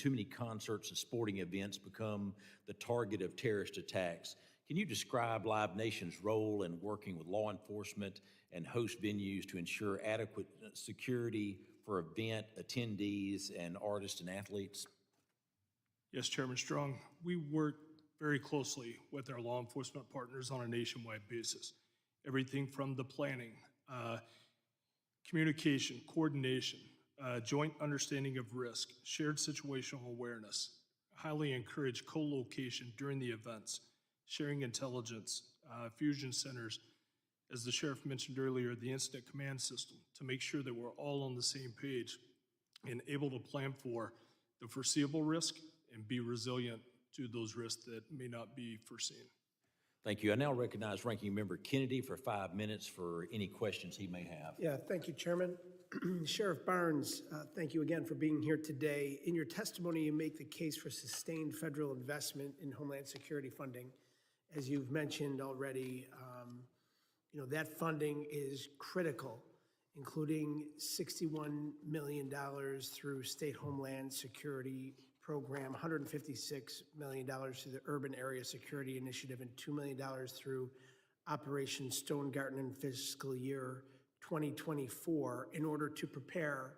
too many concerts and sporting events become the target of terrorist attacks. Can you describe Live Nation's role in working with law enforcement and host venues to ensure adequate security for event attendees and artists and athletes? Yes, Chairman Strong. We work very closely with our law enforcement partners on a nationwide basis. Everything from the planning, communication, coordination, joint understanding of risk, shared situational awareness, highly encourage co-location during the events, sharing intelligence, fusion centers, as the sheriff mentioned earlier, the incident command system, to make sure that we're all on the same page and able to plan for the foreseeable risk and be resilient to those risks that may not be foreseen. Thank you. I now recognize Ranking Member Kennedy for 5 minutes for any questions he may have. Yeah, thank you, Chairman. Sheriff Barnes, thank you again for being here today. In your testimony, you make the case for sustained federal investment in Homeland Security funding. As you've mentioned already, that funding is critical, including $61 million through State Homeland Security Program, $156 million through the Urban Area Security Initiative, and $2 million through Operation Stone Garden in fiscal year 2024 in order to prepare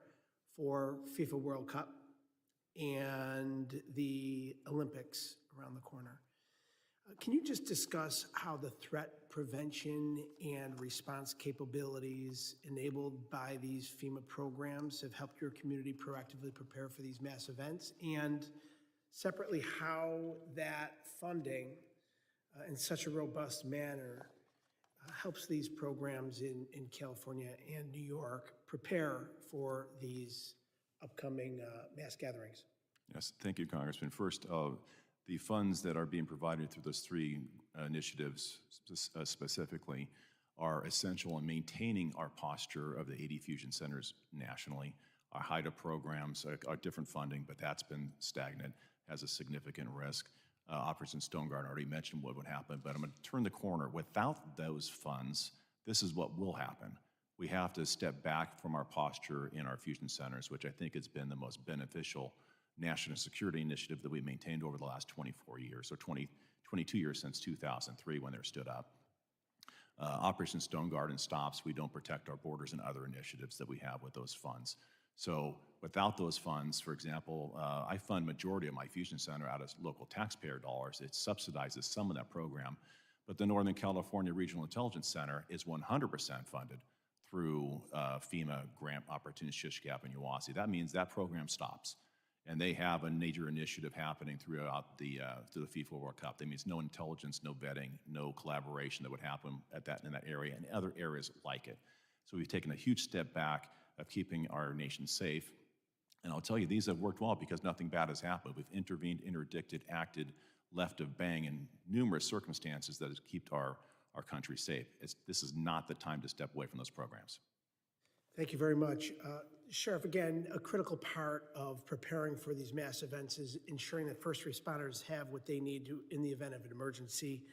for FIFA World Cup and the Olympics around the corner. Can you just discuss how the threat prevention and response capabilities enabled by these FEMA programs have helped your community proactively prepare for these mass events? And separately, how that funding in such a robust manner helps these programs in California and New York prepare for these upcoming mass gatherings? Yes, thank you, Congressman. First, the funds that are being provided through those three initiatives specifically are essential in maintaining our posture of the 80 fusion centers nationally. Our HIDA programs are different funding, but that's been stagnant, has a significant risk. Operation Stone Garden, I already mentioned what would happen, but I'm going to turn the corner. Without those funds, this is what will happen. We have to step back from our posture in our fusion centers, which I think has been the most beneficial national security initiative that we maintained over the last 24 years, or 22 years since 2003 when they were stood up. Operation Stone Garden stops. We don't protect our borders and other initiatives that we have with those funds. So without those funds, for example, I fund majority of my fusion center out of local taxpayer dollars. It subsidizes some of that program, but the Northern California Regional Intelligence Center is 100% funded through FEMA grant opportunities, Shish Gap and Uwasi. That means that program stops. And they have a major initiative happening throughout the FIFA World Cup. That means no intelligence, no vetting, no collaboration that would happen in that area and other areas like it. So we've taken a huge step back of keeping our nation safe. And I'll tell you, these have worked well because nothing bad has happened. We've intervened, interdicted, acted left of bang in numerous circumstances that has kept our country safe. This is not the time to step away from those programs. Thank you very much. Sheriff, again, a critical part of preparing for these mass events is ensuring that first responders have what they need to in the event of an emergency.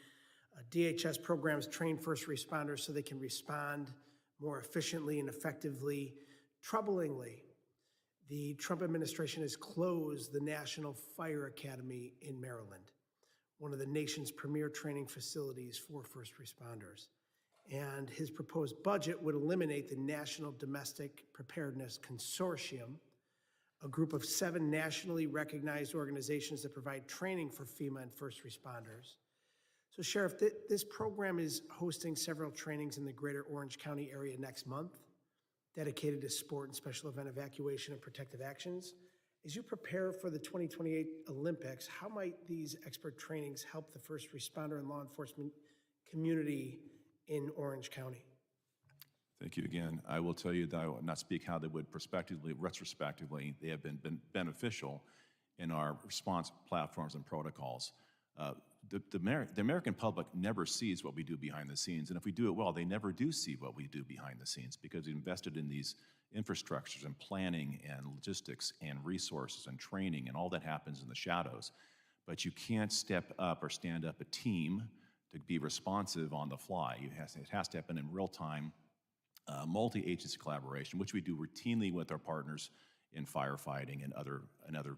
DHS programs train first responders so they can respond more efficiently and effectively. Troublingly, the Trump administration has closed the National Fire Academy in Maryland, one of the nation's premier training facilities for first responders. And his proposed budget would eliminate the National Domestic Preparedness Consortium, a group of 7 nationally recognized organizations that provide training for FEMA and first responders. So, Sheriff, this program is hosting several trainings in the greater Orange County area next month, dedicated to sport and special event evacuation and protective actions. As you prepare for the 2028 Olympics, how might these expert trainings help the first responder and law enforcement community in Orange County? Thank you again. I will tell you that I will not speak how they would retrospectively, they have been beneficial in our response platforms and protocols. The American public never sees what we do behind the scenes, and if we do it well, they never do see what we do behind the scenes because we invested in these infrastructures and planning and logistics and resources and training, and all that happens in the shadows. But you can't step up or stand up a team to be responsive on the fly. It has to happen in real time, multi-agency collaboration, which we do routinely with our partners in firefighting and other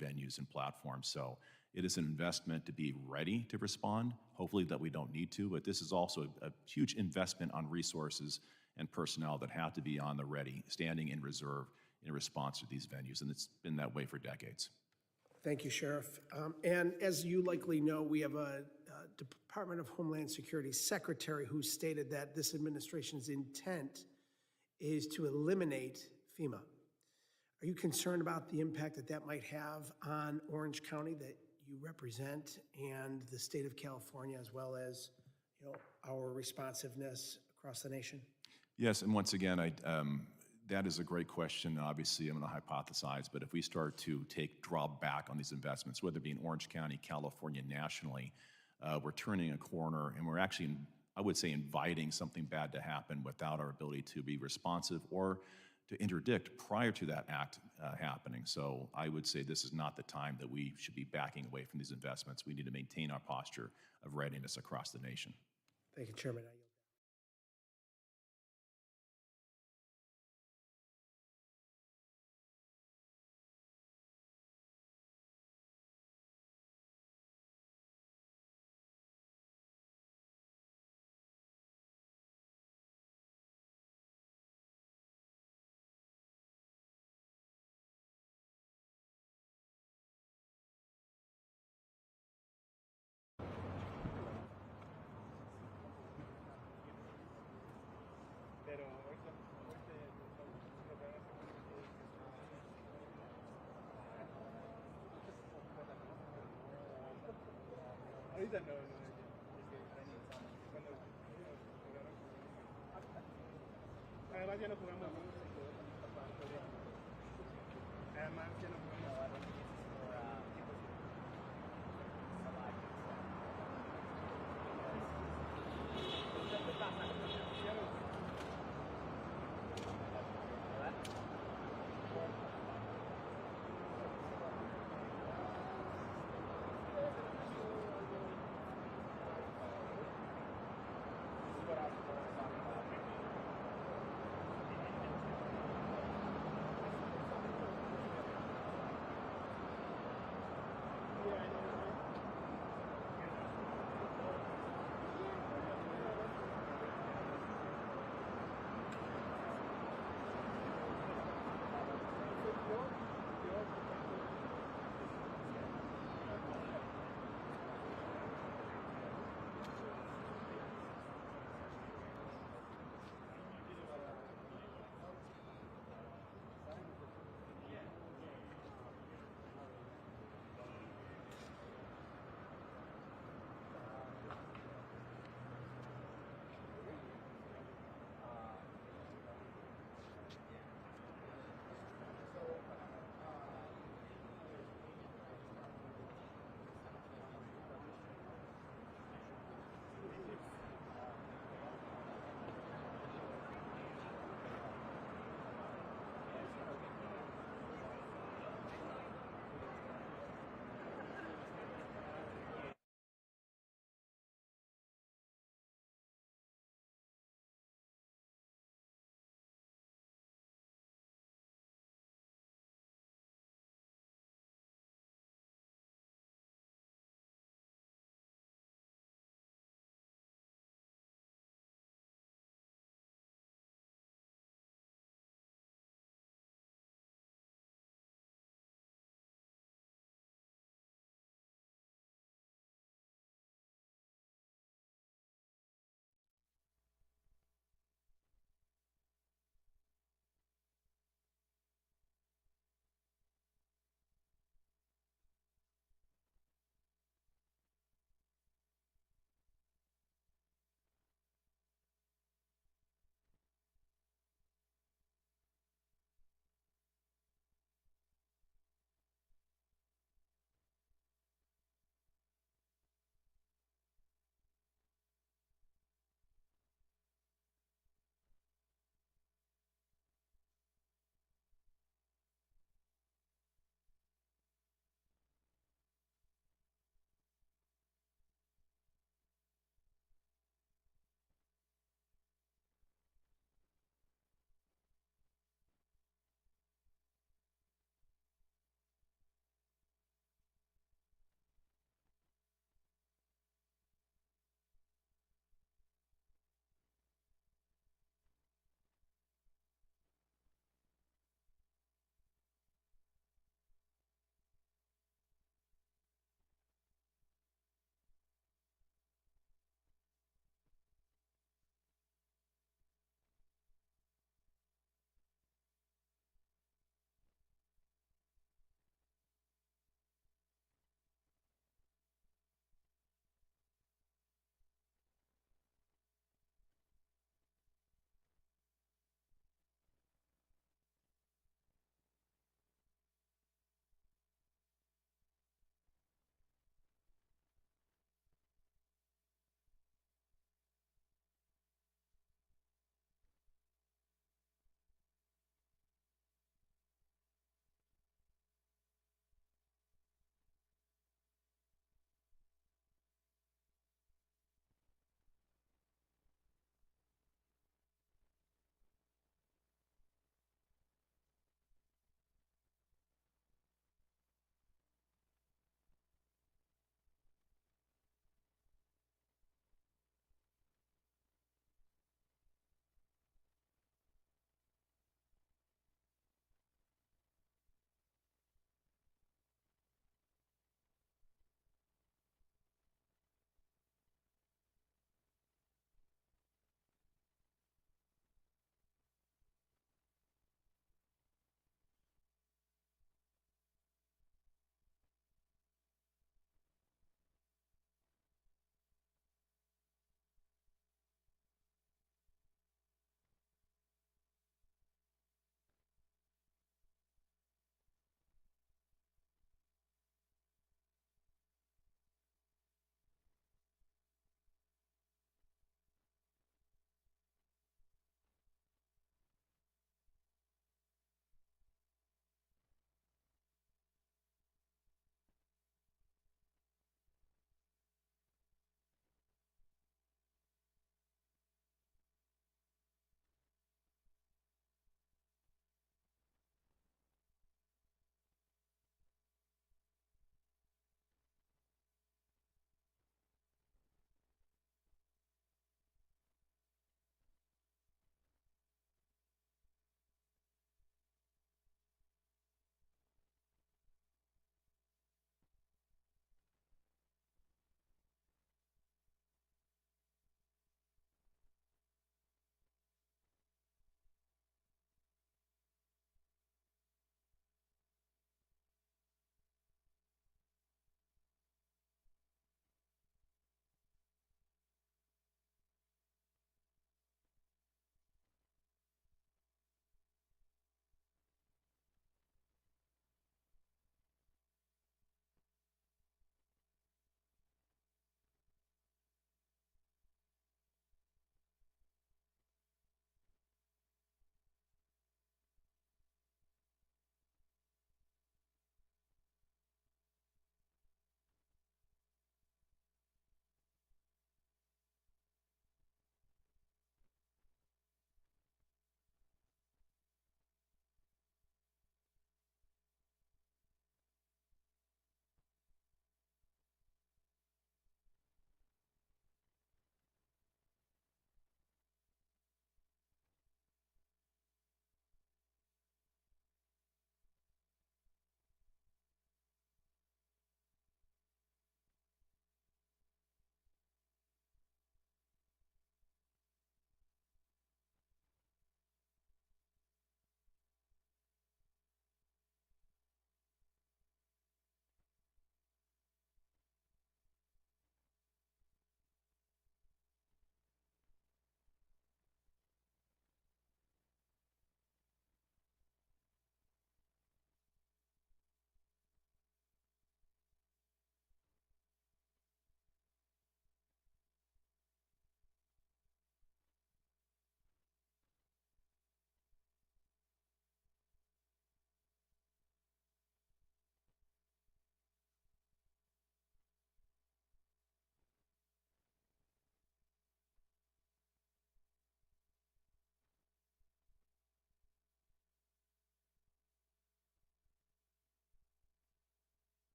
venues and platforms. So it is an investment to be ready to respond. Hopefully that we don't need to, but this is also a huge investment on resources and personnel that have to be on the ready, standing in reserve in response to these venues, and it's been that way for decades. Thank you, Sheriff. And as you likely know, we have a Department of Homeland Security secretary who stated that this administration's intent is to eliminate FEMA. Are you concerned about the impact that that might have on Orange County that you represent and the state of California, as well as, you know, our responsiveness across the nation? Yes, and once again, that is a great question. Obviously, I'm going to hypothesize, but if we start to draw back on these investments, whether it be in Orange County, California, nationally, we're turning a corner, and we're actually, I would say, inviting something bad to happen without our ability to be responsive or to interdict prior to that act happening. So I would say this is not the time that we should be backing away from these investments. We need to maintain our posture of readiness across the nation. Thank you, Chairman. Ahorita no, además ya no jugamos. Además ya no jugamos.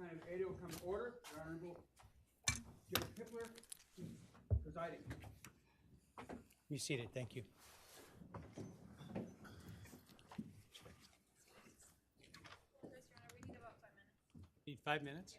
time 8 will come to order. The Honorable Judge Pipler presiding. Be seated. Thank you. Need 5 minutes.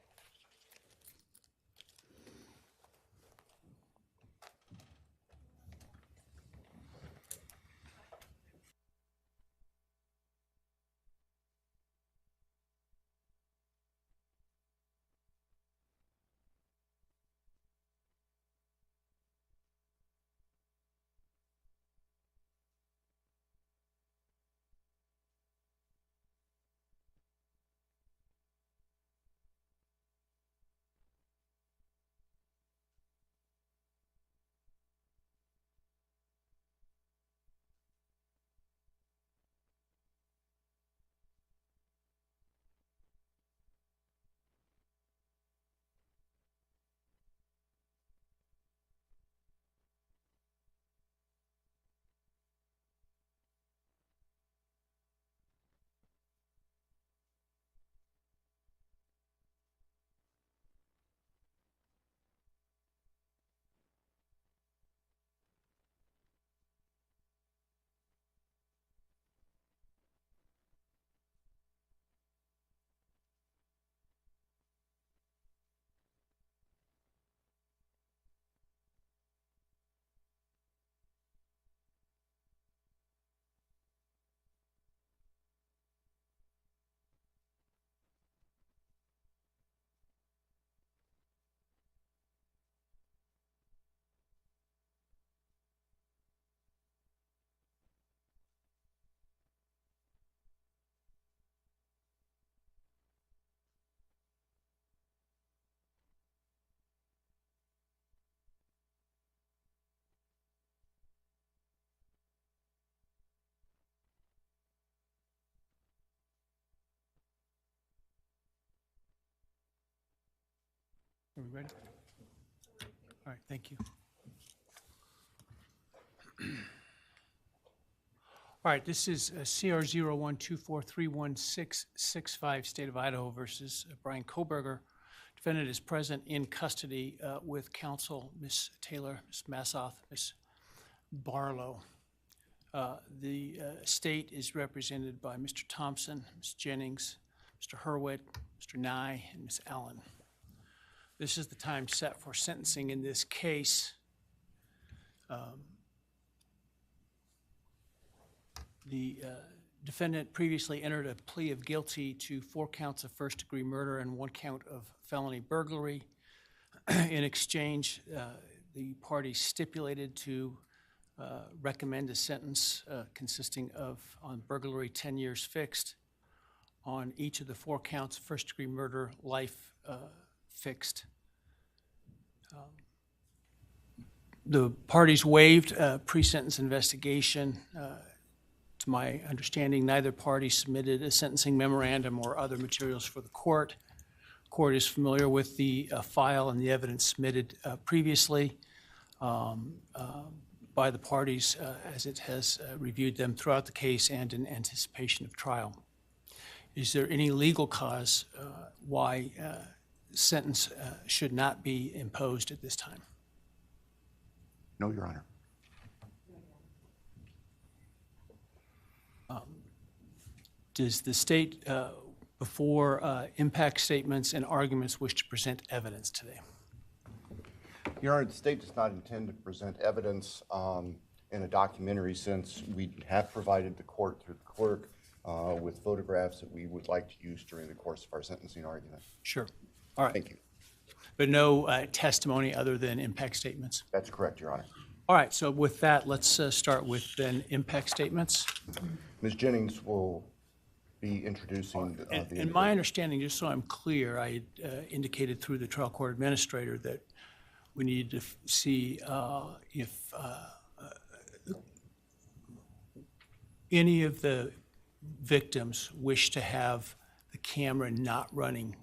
Are we ready? All right, thank you. All right, this is CR 0124316665, State of Idaho versus Bryan Kohberger. Defendant is present in custody with counsel, Ms. Taylor, Ms. Massoth, Ms. Barlow. The state is represented by Mr. Thompson, Ms. Jennings, Mr. Hurwitz, Mr. Nye, and Ms. Allen. This is the time set for sentencing in this case. The defendant previously entered a plea of guilty to 4 counts of first-degree murder and 1 count of felony burglary. In exchange, the parties stipulated to recommend a sentence consisting of, on burglary, 10 years fixed, on each of the 4 counts of first-degree murder, life fixed. The parties waived pre-sentence investigation. To my understanding, neither party submitted a sentencing memorandum or other materials for the court. Court is familiar with the file and the evidence submitted previously by the parties as it has reviewed them throughout the case and in anticipation of trial. Is there any legal cause why sentence should not be imposed at this time? No, Your Honor. Does the state, before impact statements and arguments, wish to present evidence today? Your Honor, the state does not intend to present evidence in a documentary sense. We have provided the court through the clerk with photographs that we would like to use during the course of our sentencing argument. Sure. All right. Thank you. But no testimony other than impact statements? That's correct, Your Honor. All right, so with that, let's start with then impact statements. Ms. Jennings will be introducing the And my understanding, just so I'm clear, I indicated through the trial court administrator that we need to see if any of the victims wish to have the camera not running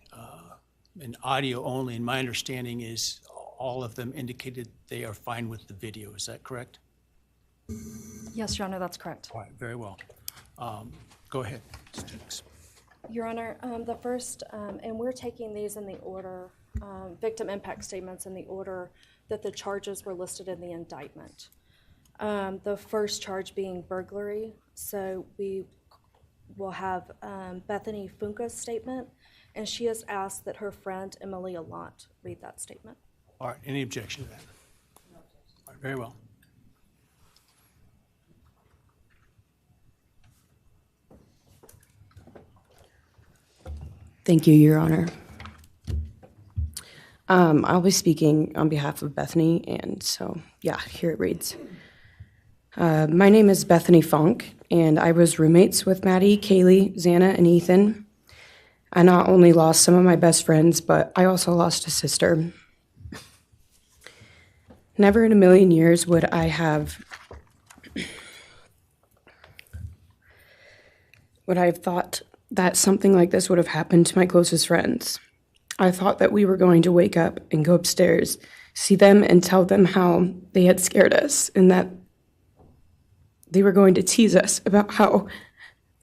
and audio only. And my understanding is all of them indicated they are fine with the video. Is that correct? Yes, Your Honor, that's correct. All right, very well. Go ahead, Ms. Jennings. Your Honor, the first, and we're taking these in the order, victim impact statements in the order that the charges were listed in the indictment. The first charge being burglary, so we will have Bethany Funk's statement, and she has asked that her friend Emily Allant read that statement. All right, any objection to that? All right, very well. Thank you, Your Honor. I'll be speaking on behalf of Bethany, and so, yeah, here it reads. My name is Bethany Funk, and I was roommates with Maddie, Kaylee, Xana, and Ethan. I not only lost some of my best friends, but I also lost a sister. Never in a million years would I have thought that something like this would have happened to my closest friends. I thought that we were going to wake up and go upstairs, see them and tell them how they had scared us and that they were going to tease us about how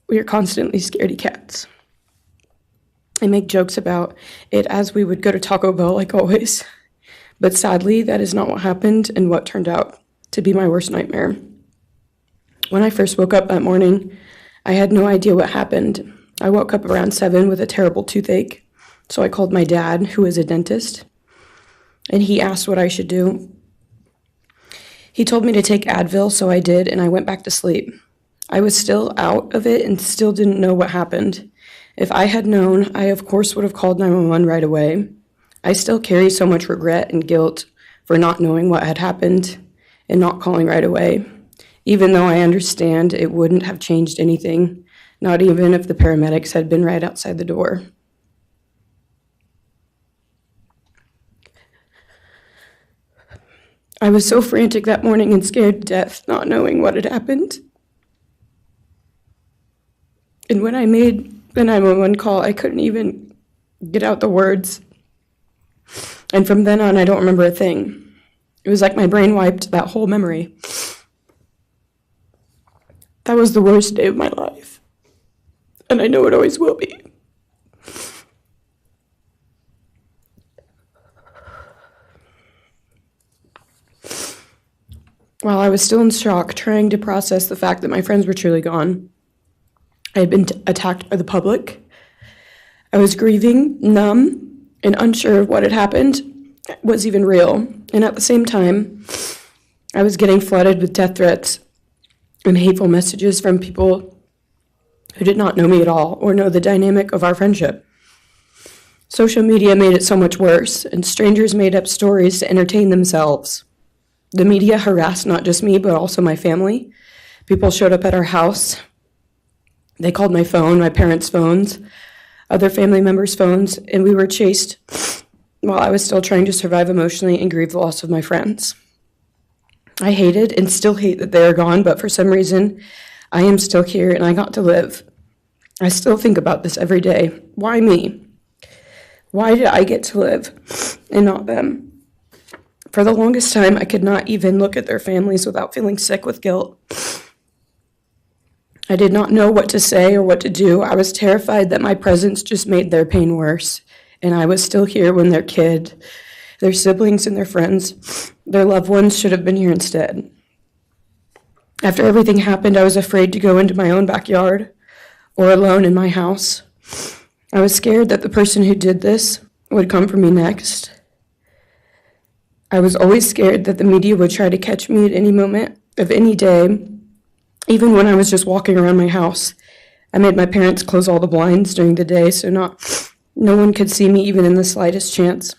we are constantly scaredy cats. I make jokes about it as we would go to Taco Bell like always. But sadly, that is not what happened and what turned out to be my worst nightmare. When I first woke up that morning, I had no idea what happened. I woke up around 7 with a terrible toothache, so I called my dad, who is a dentist, and he asked what I should do. He told me to take Advil, so I did, and I went back to sleep. I was still out of it and still didn't know what happened. If I had known, I of course would have called 911 right away. I still carry so much regret and guilt for not knowing what had happened and not calling right away, even though I understand it wouldn't have changed anything, not even if the paramedics had been right outside the door. I was so frantic that morning and scared to death, not knowing what had happened. And when I made the 911 call, I couldn't even get out the words. And from then on, I don't remember a thing. It was like my brain wiped that whole memory. That was the worst day of my life. And I know it always will be. While I was still in shock, trying to process the fact that my friends were truly gone, I had been attacked by the public. I was grieving, numb, and unsure of what had happened was even real. And at the same time, I was getting flooded with death threats and hateful messages from people who did not know me at all or know the dynamic of our friendship. Social media made it so much worse, and strangers made up stories to entertain themselves. The media harassed not just me, but also my family. People showed up at our house. They called my phone, my parents' phones, other family members' phones, and we were chased while I was still trying to survive emotionally and grieve the loss of my friends. I hated and still hate that they are gone, but for some reason, I am still here and I got to live. I still think about this every day. Why me? Why did I get to live and not them? For the longest time, I could not even look at their families without feeling sick with guilt. I did not know what to say or what to do. I was terrified that my presence just made their pain worse, and I was still here when their kid, their siblings and their friends, their loved ones should have been here instead. After everything happened, I was afraid to go into my own backyard or alone in my house. I was scared that the person who did this would come for me next. I was always scared that the media would try to catch me at any moment of any day, even when I was just walking around my house. I made my parents close all the blinds during the day so no one could see me even in the slightest chance.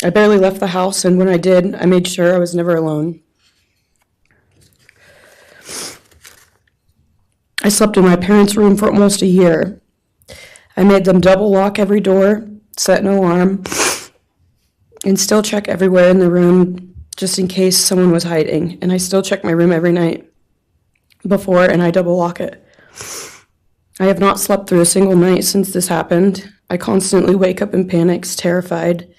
I barely left the house, and when I did, I made sure I was never alone. I slept in my parents' room for almost a year. I made them double lock every door, set an alarm, and still check everywhere in the room just in case someone was hiding. And I still check my room every night before, and I double lock it. I have not slept through a single night since this happened. I constantly wake up in panics, terrified.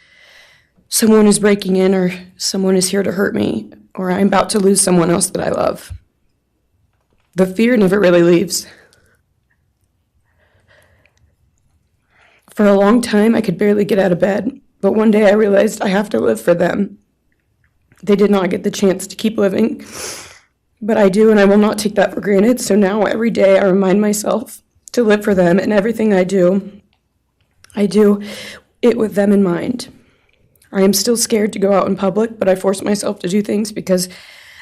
Someone is breaking in, or someone is here to hurt me, or I'm about to lose someone else that I love. The fear never really leaves. For a long time, I could barely get out of bed, but one day I realized I have to live for them. They did not get the chance to keep living, but I do, and I will not take that for granted. So now every day I remind myself to live for them, and everything I do it with them in mind. I am still scared to go out in public, but I force myself to do things because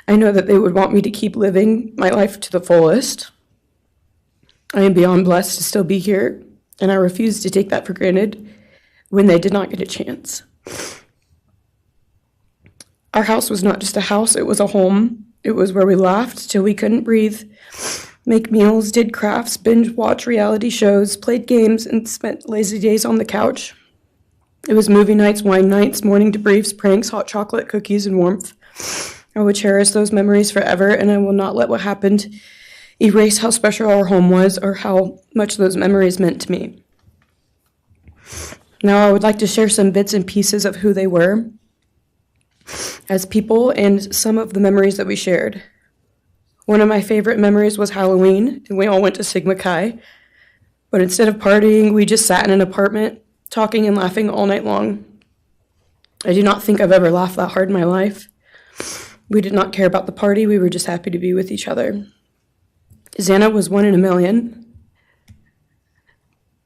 I know that they would want me to keep living my life to the fullest. I am beyond blessed to still be here, and I refuse to take that for granted when they did not get a chance. Our house was not just a house, it was a home. It was where we laughed till we couldn't breathe, make meals, did crafts, binge watch reality shows, played games, and spent lazy days on the couch. It was movie nights, wine nights, morning debriefs, pranks, hot chocolate, cookies, and warmth. I would cherish those memories forever, and I will not let what happened erase how special our home was or how much those memories meant to me. Now I would like to share some bits and pieces of who they were as people and some of the memories that we shared. One of my favorite memories was Halloween, and we all went to Sigma Chi. But instead of partying, we just sat in an apartment, talking and laughing all night long. I do not think I've ever laughed that hard in my life. We did not care about the party, we were just happy to be with each other. Xana was 1 in a million.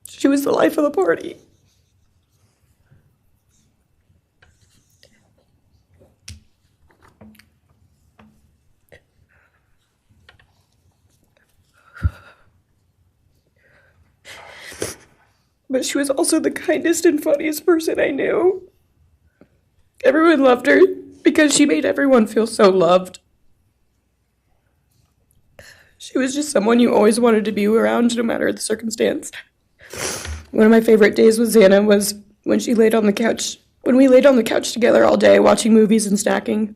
She was the life of the party. But she was also the kindest and funniest person I knew. Everyone loved her because she made everyone feel so loved. She was just someone you always wanted to be around, no matter the circumstance. One of my favorite days with Xana was when she laid on the couch, when we laid on the couch together all day watching movies and snacking.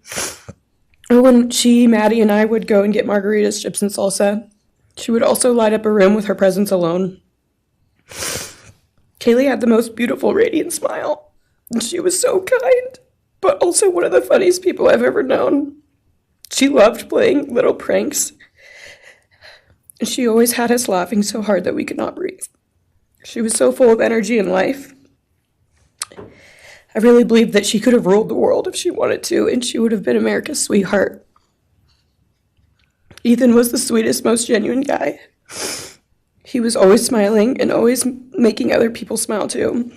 Or when she, Maddie, and I would go and get margaritas, chips, and salsa. She would also light up a room with her presence alone. Kaylee had the most beautiful, radiant smile, and she was so kind, but also one of the funniest people I've ever known. She loved playing little pranks, and she always had us laughing so hard that we could not breathe. She was so full of energy and life. I really believe that she could have ruled the world if she wanted to, and she would have been America's sweetheart. Ethan was the sweetest, most genuine guy. He was always smiling and always making other people smile too.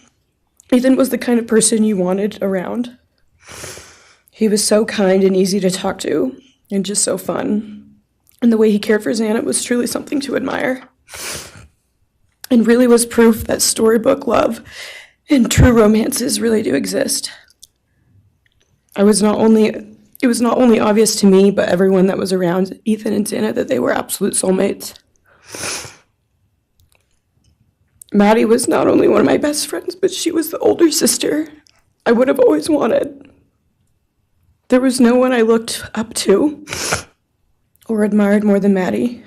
Ethan was the kind of person you wanted around. He was so kind and easy to talk to and just so fun. And the way he cared for Xana was truly something to admire. And really was proof that storybook love and true romances really do exist. It was not only obvious to me, but everyone that was around Ethan and Xana that they were absolute soulmates. Maddie was not only one of my best friends, but she was the older sister I would have always wanted. There was no one I looked up to or admired more than Maddie.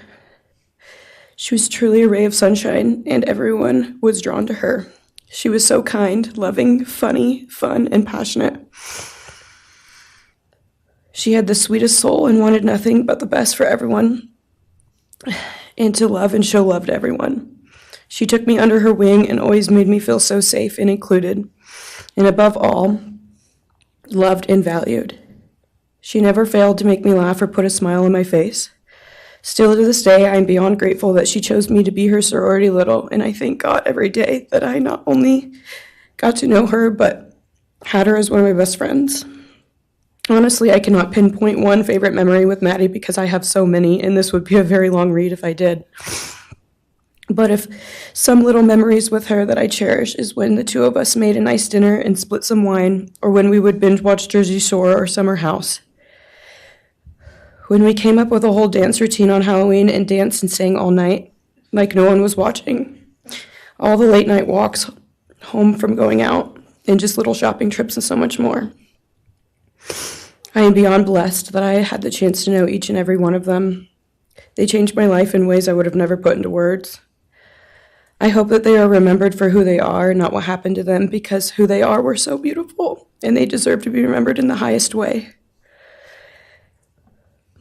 She was truly a ray of sunshine, and everyone was drawn to her. She was so kind, loving, funny, fun, and passionate. She had the sweetest soul and wanted nothing but the best for everyone and to love and show love to everyone. She took me under her wing and always made me feel so safe and included, and above all, loved and valued. She never failed to make me laugh or put a smile on my face. Still to this day, I am beyond grateful that she chose me to be her sorority little, and I thank God every day that I not only got to know her, but had her as one of my best friends. Honestly, I cannot pinpoint one favorite memory with Maddie because I have so many, and this would be a very long read if I did. But if some little memories with her that I cherish is when the two of us made a nice dinner and split some wine, or when we would binge watch Jersey Shore or Summer House. When we came up with a whole dance routine on Halloween and danced and sang all night, like no one was watching. All the late night walks home from going out, and just little shopping trips and so much more. I am beyond blessed that I had the chance to know each and every one of them. They changed my life in ways I would have never put into words. I hope that they are remembered for who they are, not what happened to them, because who they are were so beautiful, and they deserve to be remembered in the highest way.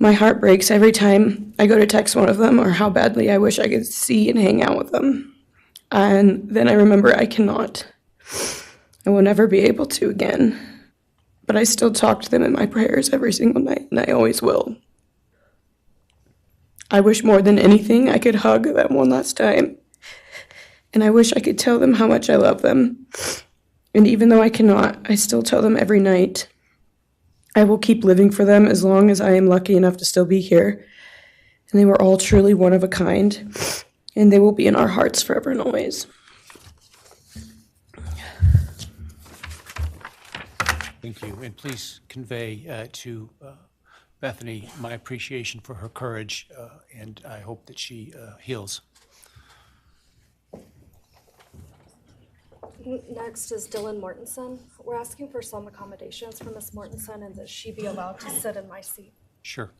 My heart breaks every time I go to text one of them or how badly I wish I could see and hang out with them. And then I remember I cannot. I will never be able to again. But I still talk to them in my prayers every single night, and I always will. I wish more than anything I could hug them one last time. And I wish I could tell them how much I love them. And even though I cannot, I still tell them every night. I will keep living for them as long as I am lucky enough to still be here. And they were all truly one of a kind. And they will be in our hearts forever and always. Thank you, and please convey to Bethany my appreciation for her courage, and I hope that she heals. Next is Dylan Mortensen. We're asking for some accommodations for Ms. Mortensen and that she be allowed to sit in my seat. Sure.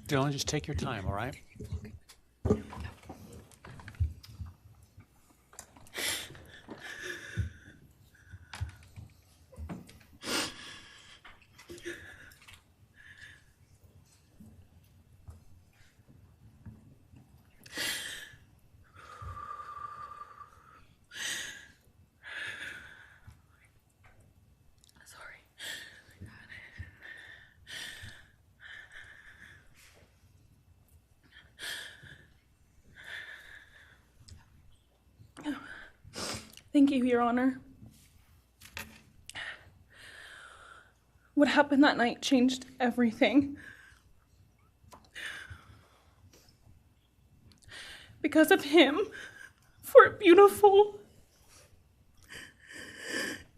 Dylan, just take your time, all right? Thank you, Your Honor. What happened that night changed everything. Because of him, 4 beautiful,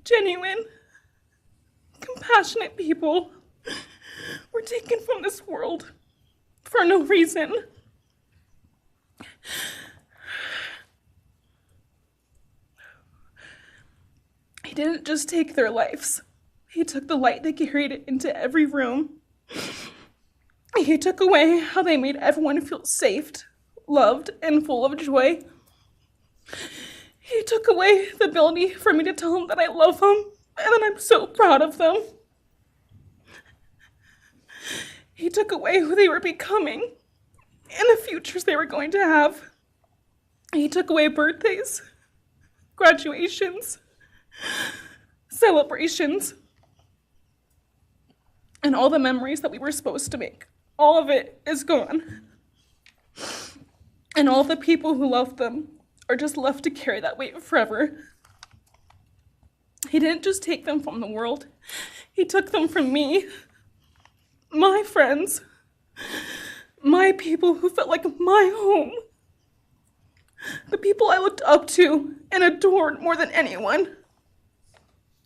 genuine, compassionate people were taken from this world for no reason. He didn't just take their lives. He took the light they carried into every room. He took away how they made everyone feel safe, loved, and full of joy. He took away the ability for me to tell them that I love them and that I'm so proud of them. He took away who they were becoming and the futures they were going to have. He took away birthdays, graduations, celebrations, and all the memories that we were supposed to make. All of it is gone. And all the people who loved them are just left to carry that weight forever. He didn't just take them from the world. He took them from me, my friends, my people who felt like my home, the people I looked up to and adored more than anyone.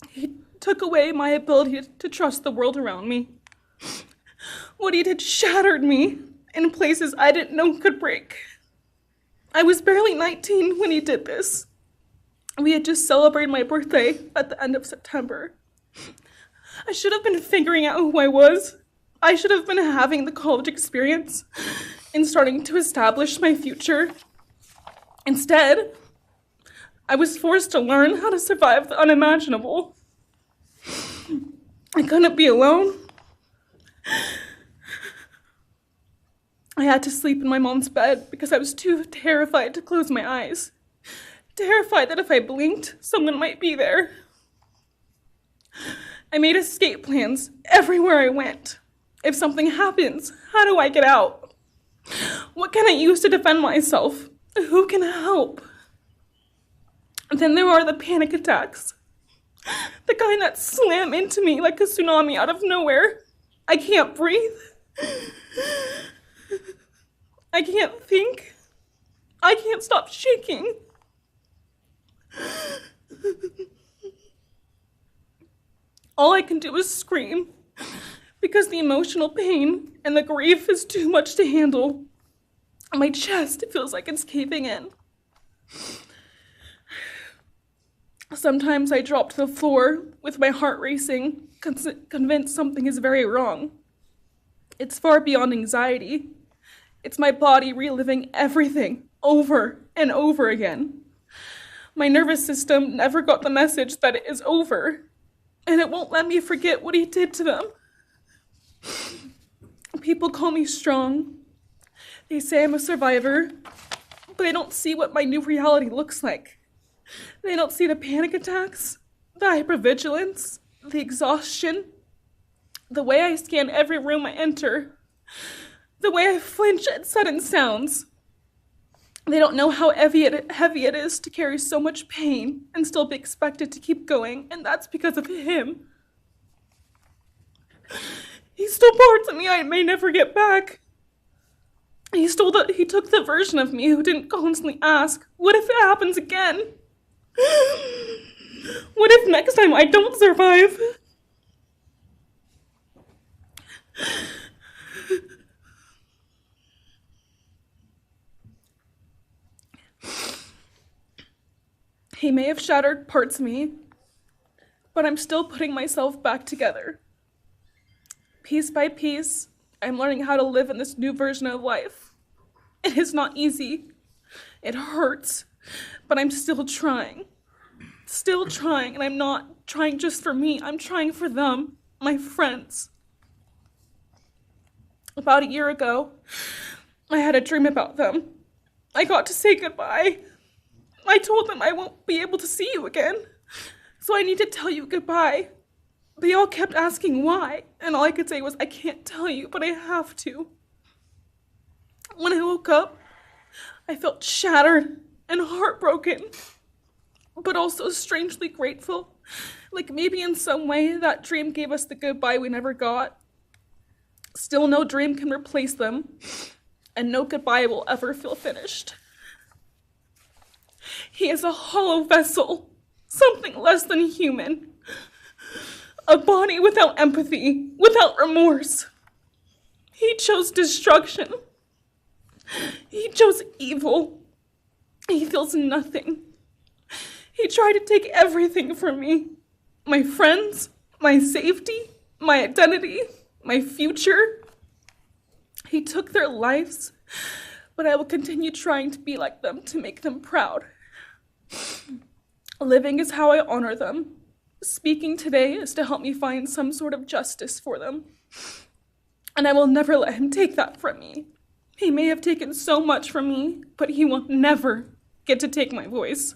He took away my ability to trust the world around me. What he did shattered me in places I didn't know could break. I was barely 19 when he did this. We had just celebrated my birthday at the end of September. I should have been figuring out who I was. I should have been having the college experience and starting to establish my future. Instead, I was forced to learn how to survive the unimaginable. I couldn't be alone. I had to sleep in my mom's bed because I was too terrified to close my eyes. Terrified that if I blinked, someone might be there. I made escape plans everywhere I went. If something happens, how do I get out? What can I use to defend myself? Who can help? And then there are the panic attacks. The kind that slam into me like a tsunami out of nowhere. I can't breathe. I can't think. I can't stop shaking. All I can do is scream because the emotional pain and the grief is too much to handle. My chest feels like it's caving in. Sometimes I drop to the floor with my heart racing, convinced something is very wrong. It's far beyond anxiety. It's my body reliving everything over and over again. My nervous system never got the message that it is over, and it won't let me forget what he did to them. People call me strong. They say I'm a survivor, but they don't see what my new reality looks like. They don't see the panic attacks, the hypervigilance, the exhaustion, the way I scan every room I enter, the way I flinch at sudden sounds. They don't know how heavy it is to carry so much pain and still be expected to keep going, and that's because of him. He stole parts of me I may never get back. He took the version of me who didn't constantly ask, what if it happens again? What if next time I don't survive? He may have shattered parts of me, but I'm still putting myself back together. Piece by piece, I'm learning how to live in this new version of life. It is not easy. It hurts, but I'm still trying. Still trying, and I'm not trying just for me. I'm trying for them, my friends. About a year ago, I had a dream about them. I got to say goodbye. I told them I won't be able to see you again, so I need to tell you goodbye. They all kept asking why, and all I could say was, I can't tell you, but I have to. When I woke up, I felt shattered and heartbroken, but also strangely grateful. Like maybe in some way that dream gave us the goodbye we never got. Still, no dream can replace them, and no goodbye will ever feel finished. He is a hollow vessel, something less than human. A body without empathy, without remorse. He chose destruction. He chose evil. He feels nothing. He tried to take everything from me. My friends, my safety, my identity, my future. He took their lives, but I will continue trying to be like them, to make them proud. Living is how I honor them. Speaking today is to help me find some sort of justice for them. And I will never let him take that from me. He may have taken so much from me, but he will never get to take my voice.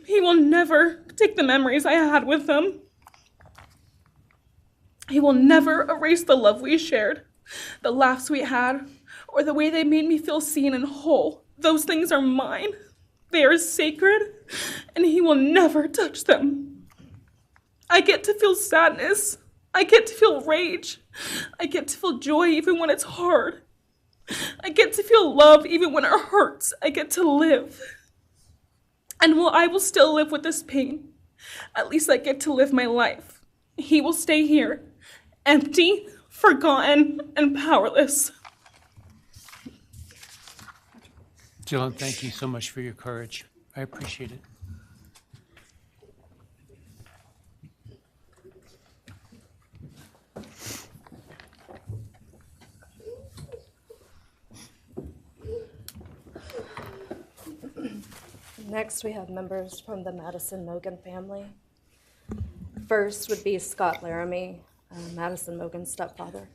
He will never take the memories I had with them. He will never erase the love we shared, the laughs we had, or the way they made me feel seen and whole. Those things are mine. They are sacred, and he will never touch them. I get to feel sadness. I get to feel rage. I get to feel joy even when it's hard. I get to feel love even when it hurts. I get to live. And while I will still live with this pain, at least I get to live my life. He will stay here, empty, forgotten, and powerless. Dylan, thank you so much for your courage. I appreciate it. Next, we have members from the Madison Mogen family. First would be Scott Laramie, Madison Mogen's stepfather.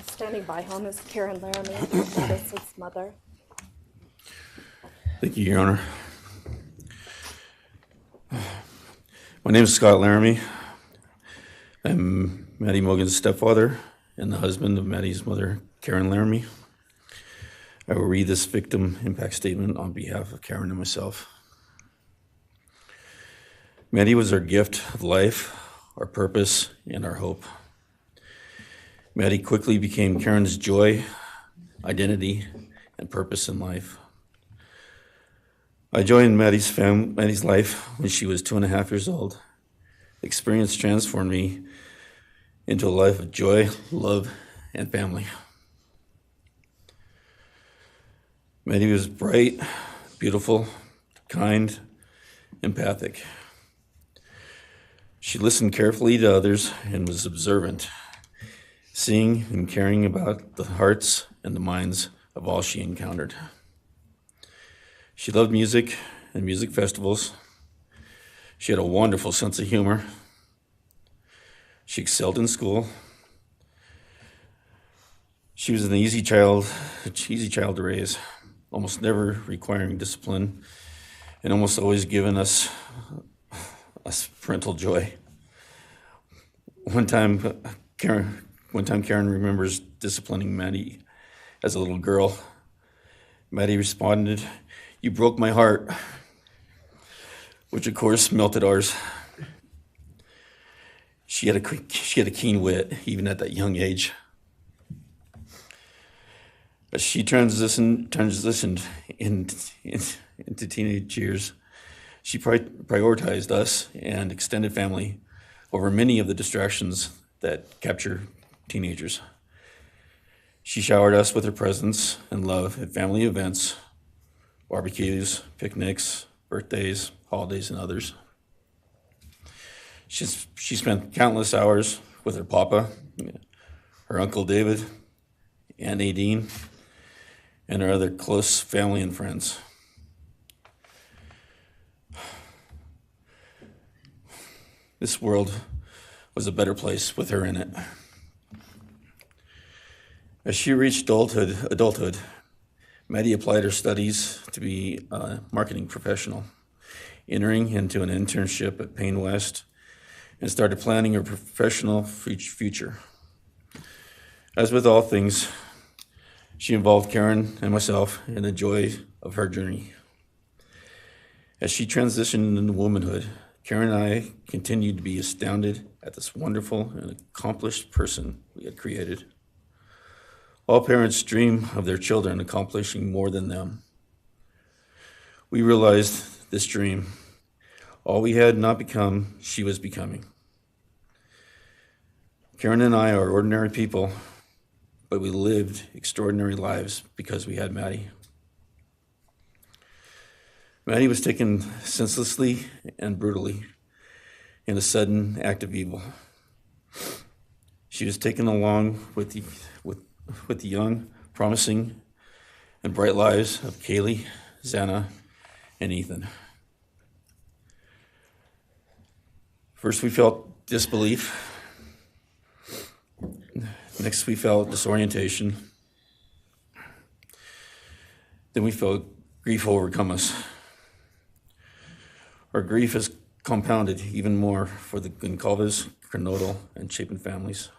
Standing by him is Cara Laramie, Madison's mother. Thank you, Your Honor. My name is Scott Laramie. I'm Maddie Mogen's stepfather and the husband of Maddie's mother, Karen Laramie. I will read this victim impact statement on behalf of Karen and myself. Maddie was our gift of life, our purpose, and our hope. Maddie quickly became Karen's joy, identity, and purpose in life. I joined Maddie's life when she was 2.5 years old. The experience transformed me into a life of joy, love, and family. Maddie was bright, beautiful, kind, empathic. She listened carefully to others and was observant, seeing and caring about the hearts and the minds of all she encountered. She loved music and music festivals. She had a wonderful sense of humor. She excelled in school. She was an easy child to raise, almost never requiring discipline, and almost always giving us parental joy. One time Karen remembers disciplining Maddie as a little girl. Maddie responded, "You broke my heart," which of course melted ours. She had a keen wit, even at that young age. As she transitioned into teenage years, she prioritized us and extended family over many of the distractions that capture teenagers. She showered us with her presence and love at family events, barbecues, picnics, birthdays, holidays, and others. She spent countless hours with her papa, her Uncle David, Aunt Nadine, and her other close family and friends. This world was a better place with her in it. As she reached adulthood, Maddie applied her studies to be a marketing professional, entering into an internship at Payne West, and started planning her professional future. As with all things, she involved Karen and myself in the joy of her journey. As she transitioned into womanhood, Karen and I continued to be astounded at this wonderful and accomplished person we had created. All parents dream of their children accomplishing more than them. We realized this dream, all we had not become, she was becoming. Karen and I are ordinary people, but we lived extraordinary lives because we had Maddie. Maddie was taken senselessly and brutally in a sudden act of evil. She was taken along with the young, promising, and bright lives of Kaylee, Xana, and Ethan. First, we felt disbelief. Next, we felt disorientation. Then we felt grief overcome us. Our grief is compounded even more for the Goncalves, Kernodal, and Chapin families.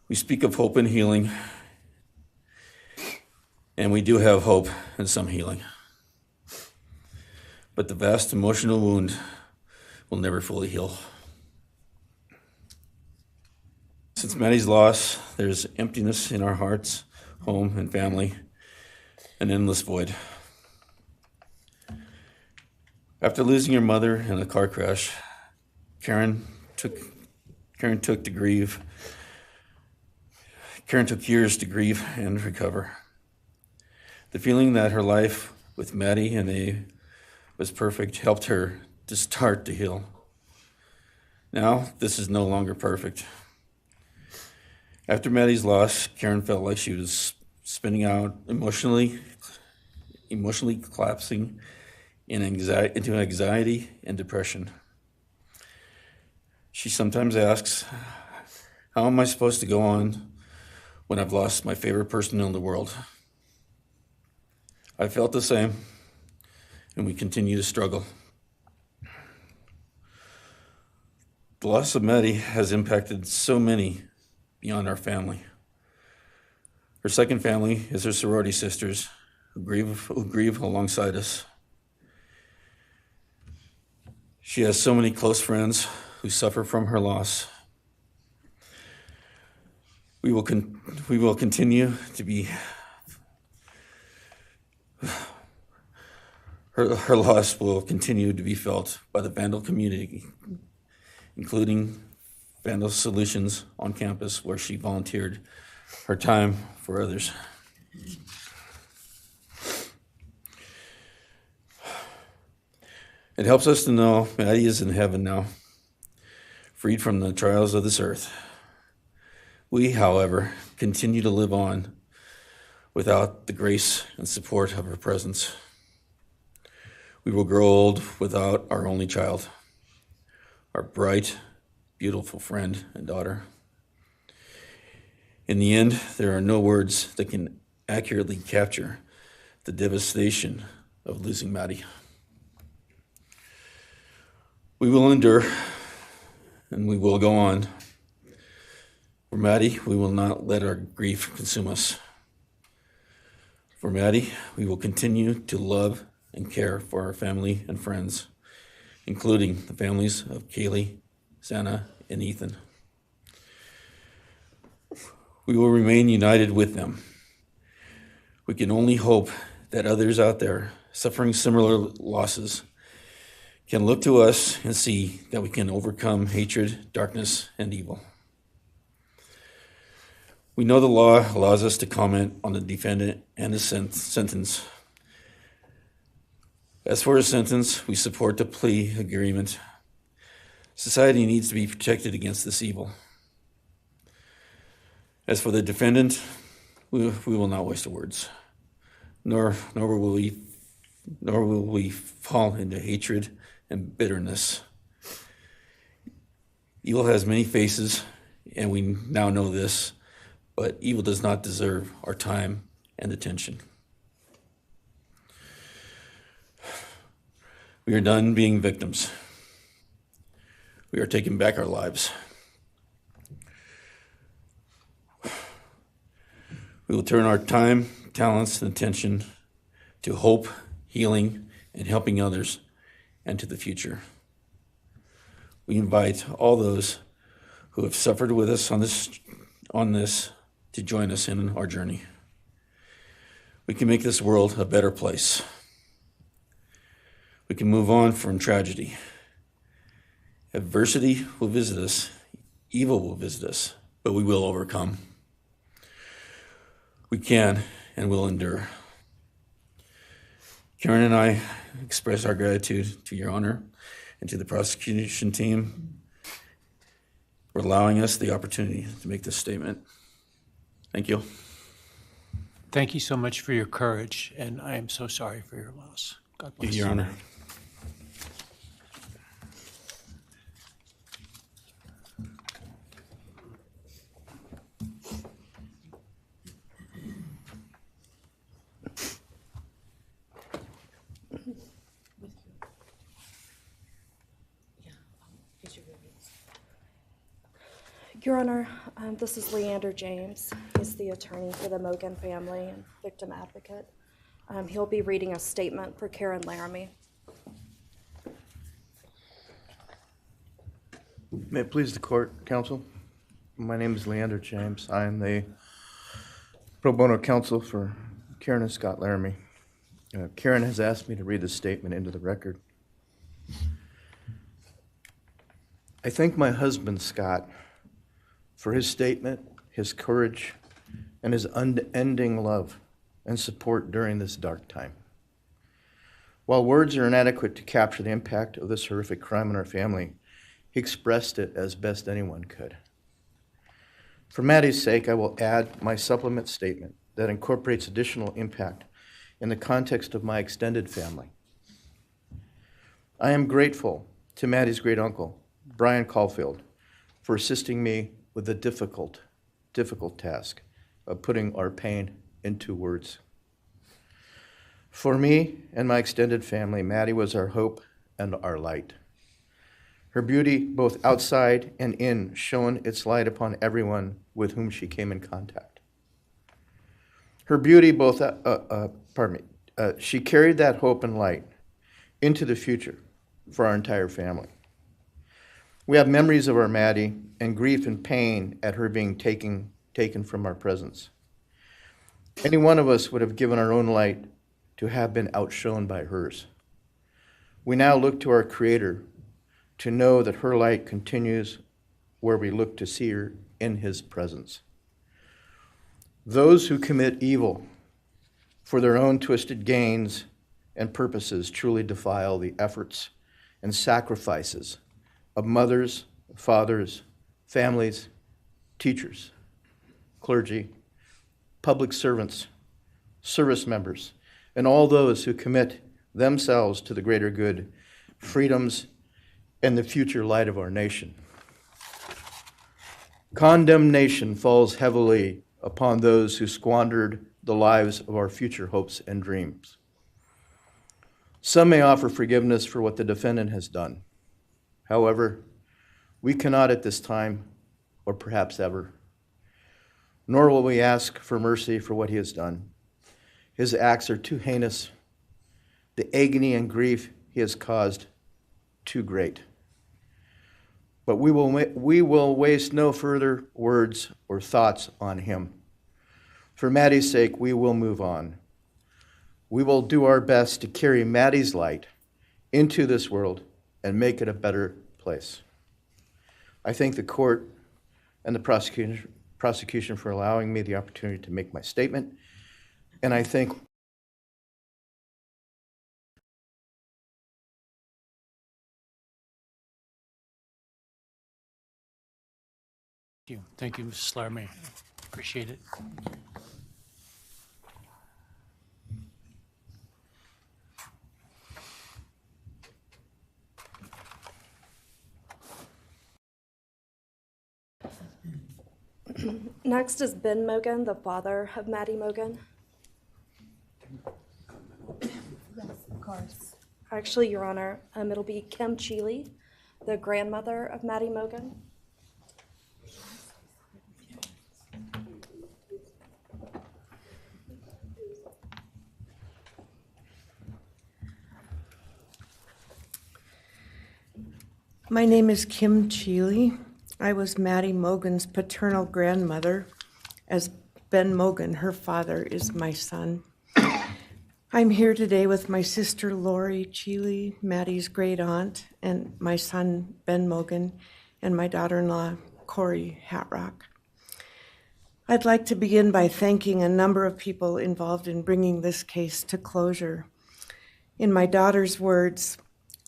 We speak of hope and healing, and we do have hope and some healing. But the vast emotional wound will never fully heal. Since Maddie's loss, there's emptiness in our hearts, home, and family, an endless void. After losing her mother in a car crash, Karen took years to grieve and recover. The feeling that her life with Maddie and Abe was perfect helped her to start to heal. Now, this is no longer perfect. After Maddie's loss, Karen felt like she was spinning out, emotionally collapsing into anxiety and depression. She sometimes asks, "How am I supposed to go on when I've lost my favorite person in the world?" I felt the same, and we continue to struggle. The loss of Maddie has impacted so many beyond our family. Her second family is her sorority sisters who grieve alongside us. She has so many close friends who suffer from her loss. We will continue to be. Her loss will continue to be felt by the Vandal community, including Vandal Solutions on campus, where she volunteered her time for others. It helps us to know Maddie is in heaven now, freed from the trials of this earth. We, however, continue to live on without the grace and support of her presence. We will grow old without our only child, our bright, beautiful friend and daughter. In the end, there are no words that can accurately capture the devastation of losing Maddie. We will endure, and we will go on. For Maddie, we will not let our grief consume us. For Maddie, we will continue to love and care for our family and friends, including the families of Kaylee, Xana, and Ethan. We will remain united with them. We can only hope that others out there suffering similar losses can look to us and see that we can overcome hatred, darkness, and evil. We know the law allows us to comment on the defendant and his sentence. As for his sentence, we support the plea agreement. Society needs to be protected against this evil. As for the defendant, we will not waste the words, nor will we fall into hatred and bitterness. Evil has many faces, and we now know this, but evil does not deserve our time and attention. We are done being victims. We are taking back our lives. We will turn our time, talents, and attention to hope, healing, and helping others, and to the future. We invite all those who have suffered with us on this to join us in our journey. We can make this world a better place. We can move on from tragedy. Adversity will visit us, evil will visit us, but we will overcome. We can and will endure. Karen and I express our gratitude to Your Honor and to the prosecution team for allowing us the opportunity to make this statement. Thank you. Thank you so much for your courage, and I am so sorry for your loss. God bless you. Your Honor. Your Honor, this is Leander James. He's the attorney for the Mogan family and victim advocate. He'll be reading a statement for Karen Laramie. May it please the court, counsel. My name is Leander James. I am the pro bono counsel for Karen and Scott Laramie. Karen has asked me to read this statement into the record. I thank my husband, Scott, for his statement, his courage, and his unending love and support during this dark time. While words are inadequate to capture the impact of this horrific crime on our family, he expressed it as best anyone could. For Maddie's sake, I will add my supplement statement that incorporates additional impact in the context of my extended family. I am grateful to Maddie's great uncle, Bryan Kohberger, for assisting me with the difficult task of putting our pain into words. For me and my extended family, Maddie was our hope and our light. Her beauty, both outside and in, shone its light upon everyone with whom she came in contact. Her beauty, she carried that hope and light into the future for our entire family. We have memories of our Maddie and grief and pain at her being taken from our presence. Any one of us would have given our own light to have been outshone by hers. We now look to our Creator to know that her light continues where we look to see her in His presence. Those who commit evil for their own twisted gains and purposes truly defile the efforts and sacrifices of mothers, fathers, families, teachers, clergy, public servants, service members, and all those who commit themselves to the greater good, freedoms, and the future light of our nation. Condemnation falls heavily upon those who squandered the lives of our future hopes and dreams. Some may offer forgiveness for what the defendant has done. However, we cannot at this time, or perhaps ever, nor will we ask for mercy for what he has done. His acts are too heinous, the agony and grief he has caused too great. But we will waste no further words or thoughts on him. For Maddie's sake, we will move on. We will do our best to carry Maddie's light into this world and make it a better place. I thank the court and the prosecution for allowing me the opportunity to make my statement, and I thank Thank you, Mrs. Laramie. Appreciate it. Next is Ben Mogen, the father of Maddie Mogen. Yes, of course. Actually, Your Honor, it'll be Kim Cheeley, the grandmother of Maddie Mogen. My name is Kim Cheeley. I was Maddie Mogen's paternal grandmother, as Ben Mogen, her father, is my son. I'm here today with my sister Lori Cheeley, Maddie's great aunt, and my son Ben Mogen, and my daughter-in-law Corey Hatrock. I'd like to begin by thanking a number of people involved in bringing this case to closure. In my daughter's words,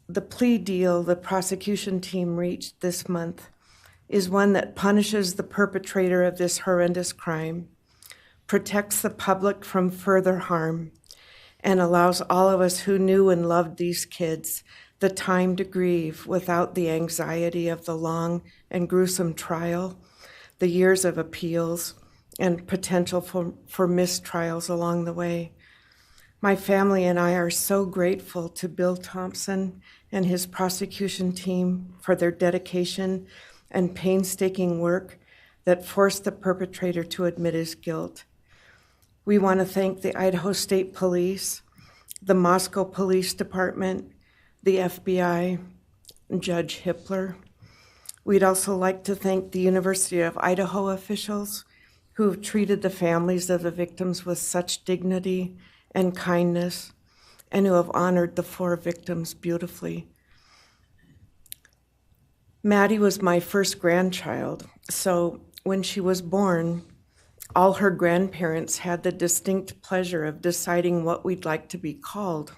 the plea deal the prosecution team reached this month is one that punishes the perpetrator of this horrendous crime, protects the public from further harm, and allows all of us who knew and loved these kids the time to grieve without the anxiety of the long and gruesome trial, the years of appeals, and potential for mistrials along the way. My family and I are so grateful to Bill Thompson and his prosecution team for their dedication and painstaking work that forced the perpetrator to admit his guilt. We want to thank the Idaho State Police, the Moscow Police Department, the FBI, and Judge Hippler. We'd also like to thank the University of Idaho officials who have treated the families of the victims with such dignity and kindness, and who have honored the 4 victims beautifully. Maddie was my first grandchild, so when she was born, all her grandparents had the distinct pleasure of deciding what we'd like to be called.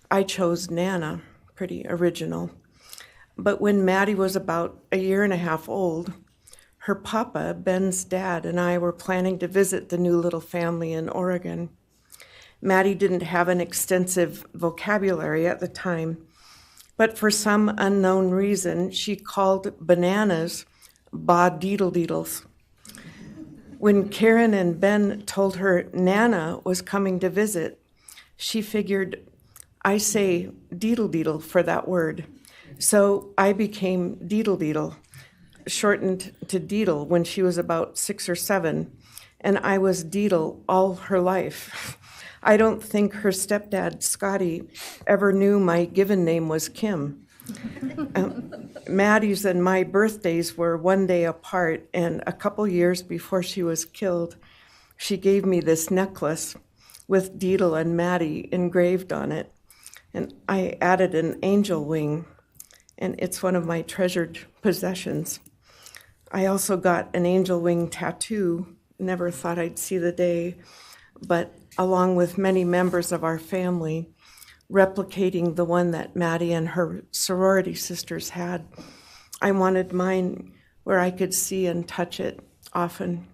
I chose Nana, pretty original. But when Maddie was about 1.5 years old, her papa, Ben's dad, and I were planning to visit the new little family in Oregon. Maddie didn't have an extensive vocabulary at the time, but for some unknown reason, she called bananas ba-deedle-deedles. When Karen and Ben told her Nana was coming to visit, she figured, I say deedle-deedle for that word. So I became deedle-deedle, shortened to Deedle when she was about 6 or 7, and I was Deedle all her life. I don't think her stepdad, Scotty, ever knew my given name was Kim. Maddie's and my birthdays were 1 day apart, and a couple years before she was killed, she gave me this necklace with Deedle and Maddie engraved on it, and I added an angel wing, and it's one of my treasured possessions. I also got an angel wing tattoo, never thought I'd see the day, but along with many members of our family, replicating the one that Maddie and her sorority sisters had. I wanted mine where I could see and touch it often.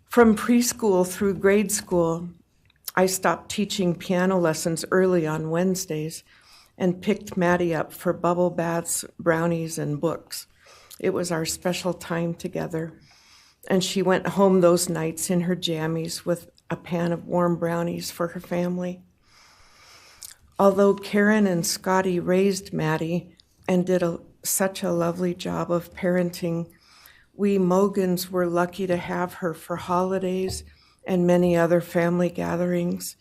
From preschool through grade school, I stopped teaching piano lessons early on Wednesdays and picked Maddie up for bubble baths, brownies, and books. It was our special time together, and she went home those nights in her jammies with a pan of warm brownies for her family. Although Karen and Scotty raised Maddie and did such a lovely job of parenting, we Mogans were lucky to have her for holidays and many other family gatherings.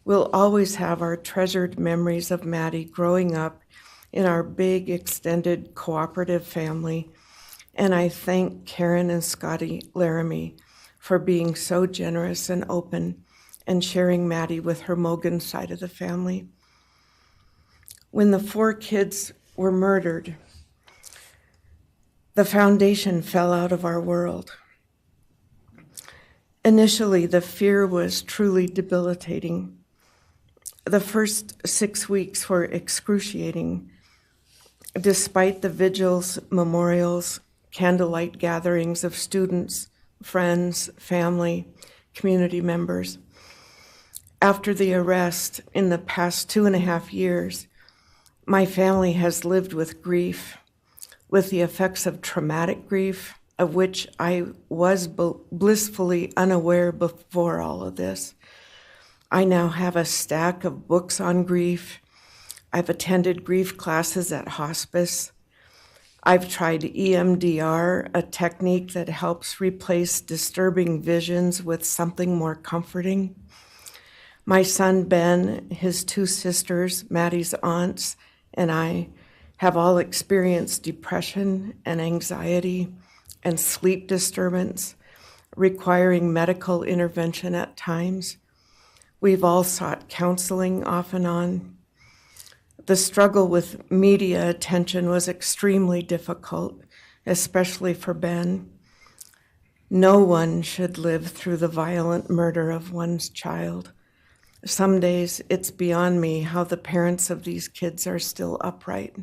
We'll always have our treasured memories of Maddie growing up in our big, extended, cooperative family, and I thank Karen and Scotty Laramie for being so generous and open and sharing Maddie with her Mogan side of the family. When the 4 kids were murdered, the foundation fell out of our world. Initially, the fear was truly debilitating. The first 6 weeks were excruciating. Despite the vigils, memorials, candlelight gatherings of students, friends, family, community members. After the arrest, in the past 2.5 years, my family has lived with grief, with the effects of traumatic grief, of which I was blissfully unaware before all of this. I now have a stack of books on grief. I've attended grief classes at hospice. I've tried EMDR, a technique that helps replace disturbing visions with something more comforting. My son Ben, his 2 sisters, Maddie's aunts, and I have all experienced depression and anxiety and sleep disturbance, requiring medical intervention at times. We've all sought counseling off and on. The struggle with media attention was extremely difficult, especially for Ben. No one should live through the violent murder of one's child. Some days it's beyond me how the parents of these kids are still upright.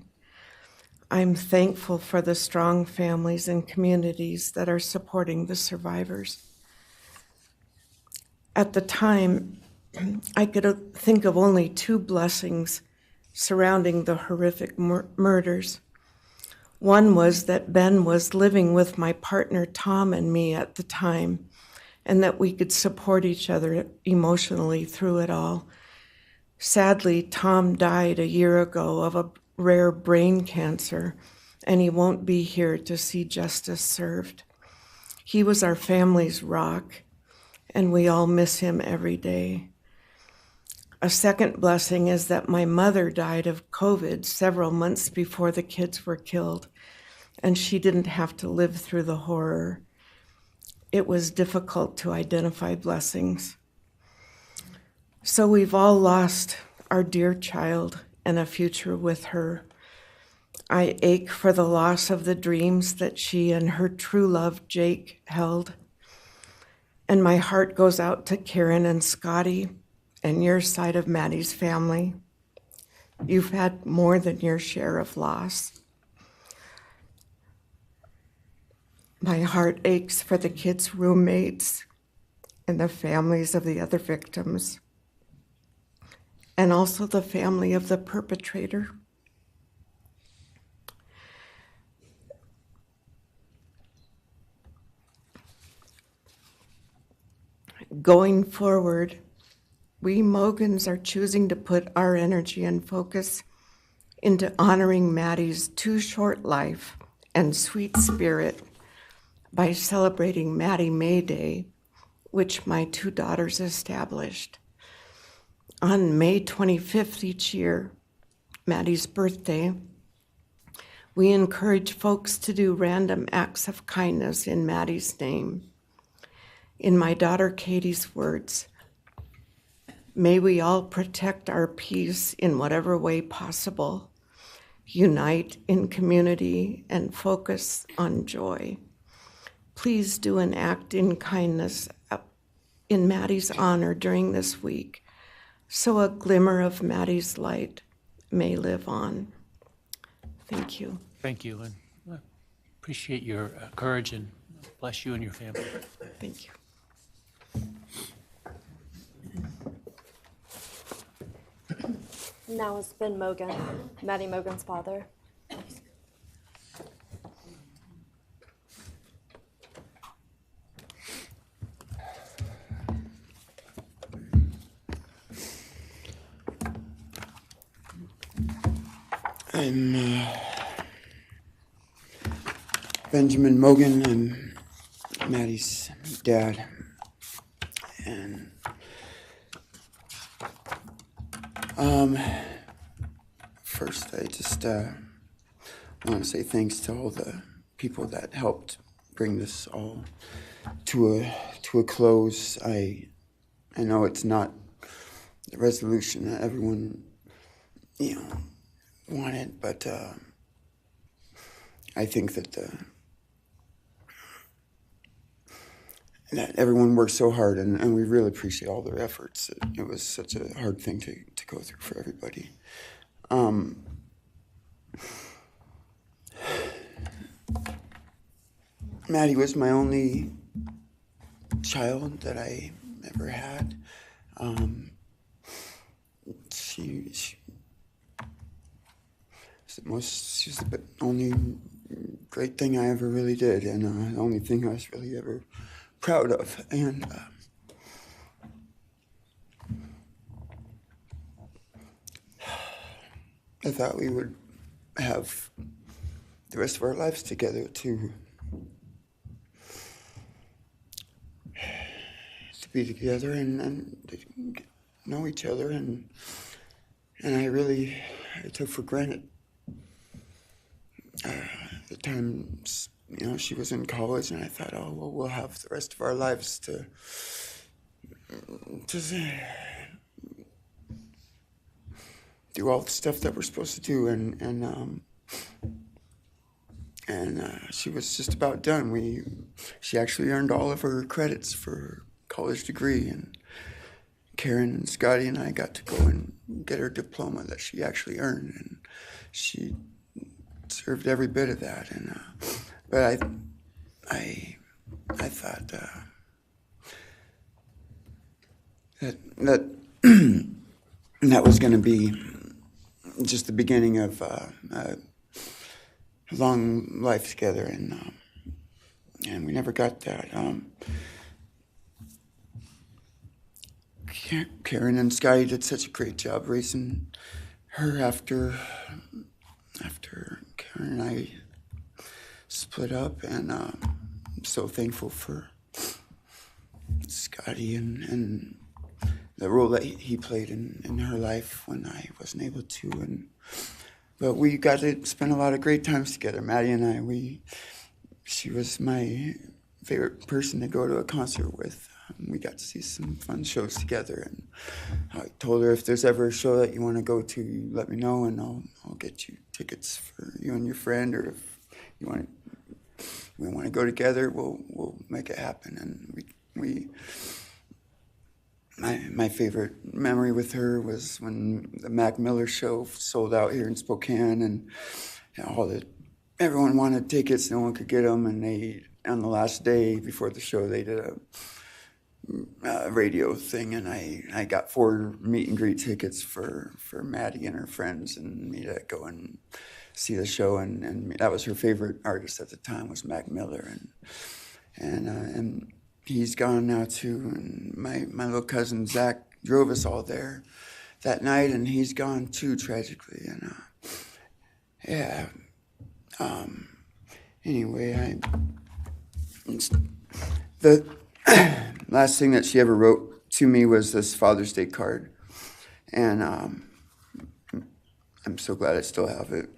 I'm thankful for the strong families and communities that are supporting the survivors. At the time, I could think of only 2 blessings surrounding the horrific murders. One was that Ben was living with my partner Tom and me at the time, and that we could support each other emotionally through it all. Sadly, Tom died a year ago of a rare brain cancer, and he won't be here to see justice served. He was our family's rock, and we all miss him every day. A second blessing is that my mother died of COVID several months before the kids were killed, and she didn't have to live through the horror. It was difficult to identify blessings. So we've all lost our dear child and a future with her. I ache for the loss of the dreams that she and her true love, Jake, held. And my heart goes out to Karen and Scotty and your side of Maddie's family. You've had more than your share of loss. My heart aches for the kids' roommates and the families of the other victims, and also the family of the perpetrator. Going forward, we Mogans are choosing to put our energy and focus into honoring Maddie's too short life and sweet spirit by celebrating Maddie May Day, which my 2 daughters established. On May 25th each year, Maddie's birthday, we encourage folks to do random acts of kindness in Maddie's name. In my daughter Katie's words, may we all protect our peace in whatever way possible, unite in community, and focus on joy. Please do an act in kindness in Maddie's honor during this week. so a glimmer of Maddie's light may live on. Thank you. Thank you, and I appreciate your courage, and bless you and your family. Thank you. Now is Ben Mogen, Maddie Mogen's father. I'm Benjamin Mogen. I'm Maddie's dad. And first I just want to say thanks to all the people that helped bring this all to a close. I know it's not the resolution that everyone, wanted, but I think that that everyone worked so hard, and we really appreciate all their efforts. It was such a hard thing to go through for everybody. Maddie was my only child that I ever had. She's the only great thing I ever really did, and the only thing I was really ever proud of. And I thought we would have the rest of our lives together to be together and to know each other, and I took for granted the times, she was in college, and I thought, oh, well, we'll have the rest of our lives to do all the stuff that we're supposed to do, and she was just about done. She actually earned all of her credits for her college degree, and Karen and Scotty and I got to go and get her diploma that she actually earned, and she deserved every bit of that. And but I thought that that was going to be just the beginning of a long life together, and we never got that. Karen and Scotty did such a great job raising her after Karen and I split up, and I'm so thankful for Scotty and the role that he played in her life when I wasn't able to. But we got to spend a lot of great times together, Maddie and I. She was my favorite person to go to a concert with. We got to see some fun shows together, and I told her, if there's ever a show that you want to go to, you let me know, and I'll get you tickets for you and your friend, or if we want to go together, we'll make it happen. And my favorite memory with her was when the Mac Miller show sold out here in Spokane, and everyone wanted tickets, no one could get them, and on the last day before the show, they did a radio thing, and I got 4 meet and greet tickets for Maddie and her friends and me to go and see the show, and that was her favorite artist at the time, was Mac Miller, and he's gone now too, and my little cousin Zach drove us all there that night, and he's gone too, tragically, and anyway, the last thing that she ever wrote to me was this Father's Day card, and I'm so glad I still have it.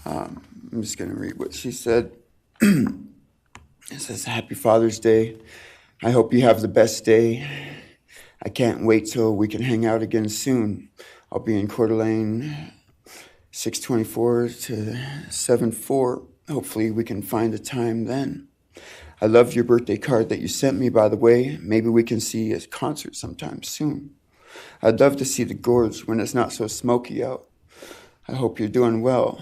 I'm just going to read what she said. It says, "Happy Father's Day. I hope you have the best day. I can't wait till we can hang out again soon. I'll be in Coeur d'Alene, 624 to 74. Hopefully we can find a time then. I love your birthday card that you sent me, by the way. Maybe we can see a concert sometime soon. I'd love to see the gorge when it's not so smoky out. I hope you're doing well.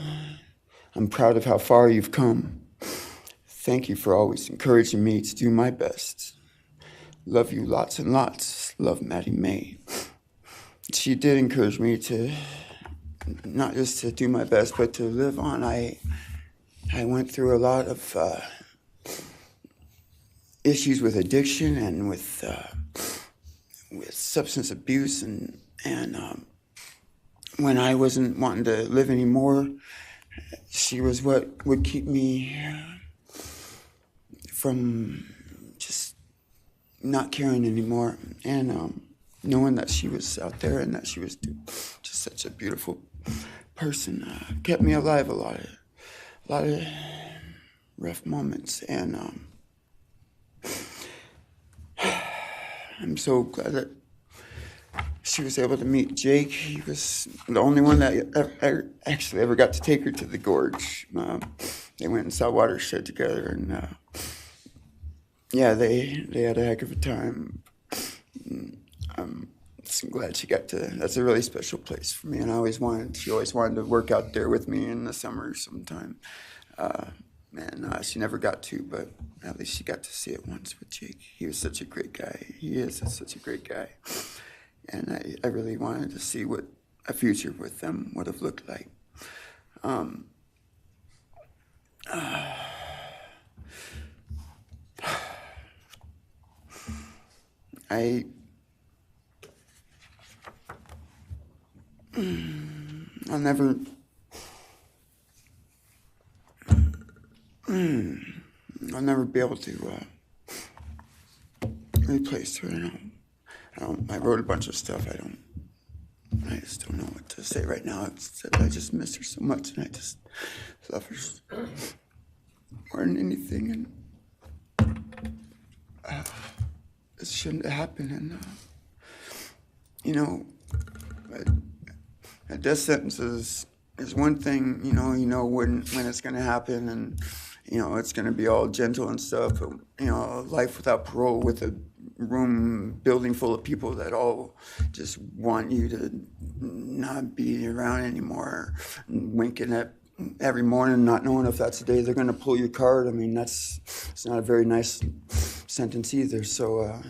I'm proud of how far you've come. Thank you for always encouraging me to do my best. Love you lots and lots. Love, Maddie May. She did encourage me to not just to do my best, but to live on. I went through a lot of issues with addiction and with substance abuse, and when I wasn't wanting to live anymore, she was what would keep me from just not caring anymore, and knowing that she was out there and that she was just such a beautiful person kept me alive a lot of rough moments, and I'm so glad that she was able to meet Jake. He was the only one that actually ever got to take her to the gorge. They went and saw Watershed together, and yeah, they had a heck of a time. I'm so glad she got to. That's a really special place for me, and she always wanted to work out there with me in the summer sometime. She never got to, but at least she got to see it once with Jake. He was such a great guy. He is such a great guy. And I really wanted to see what a future with them would have looked like. I'll never be able to replace her. I wrote a bunch of stuff. I just don't know what to say right now. I just miss her so much, and I just love her more than anything. And it shouldn't have happened. And a death sentence is one thing. You know when it's going to happen, and it's going to be all gentle and stuff. But life without parole, with a building full of people that all just want you to not be around anymore, and winking at every morning, not knowing if that's the day they're going to pull your card. I mean, it's not a very nice sentence either. So, I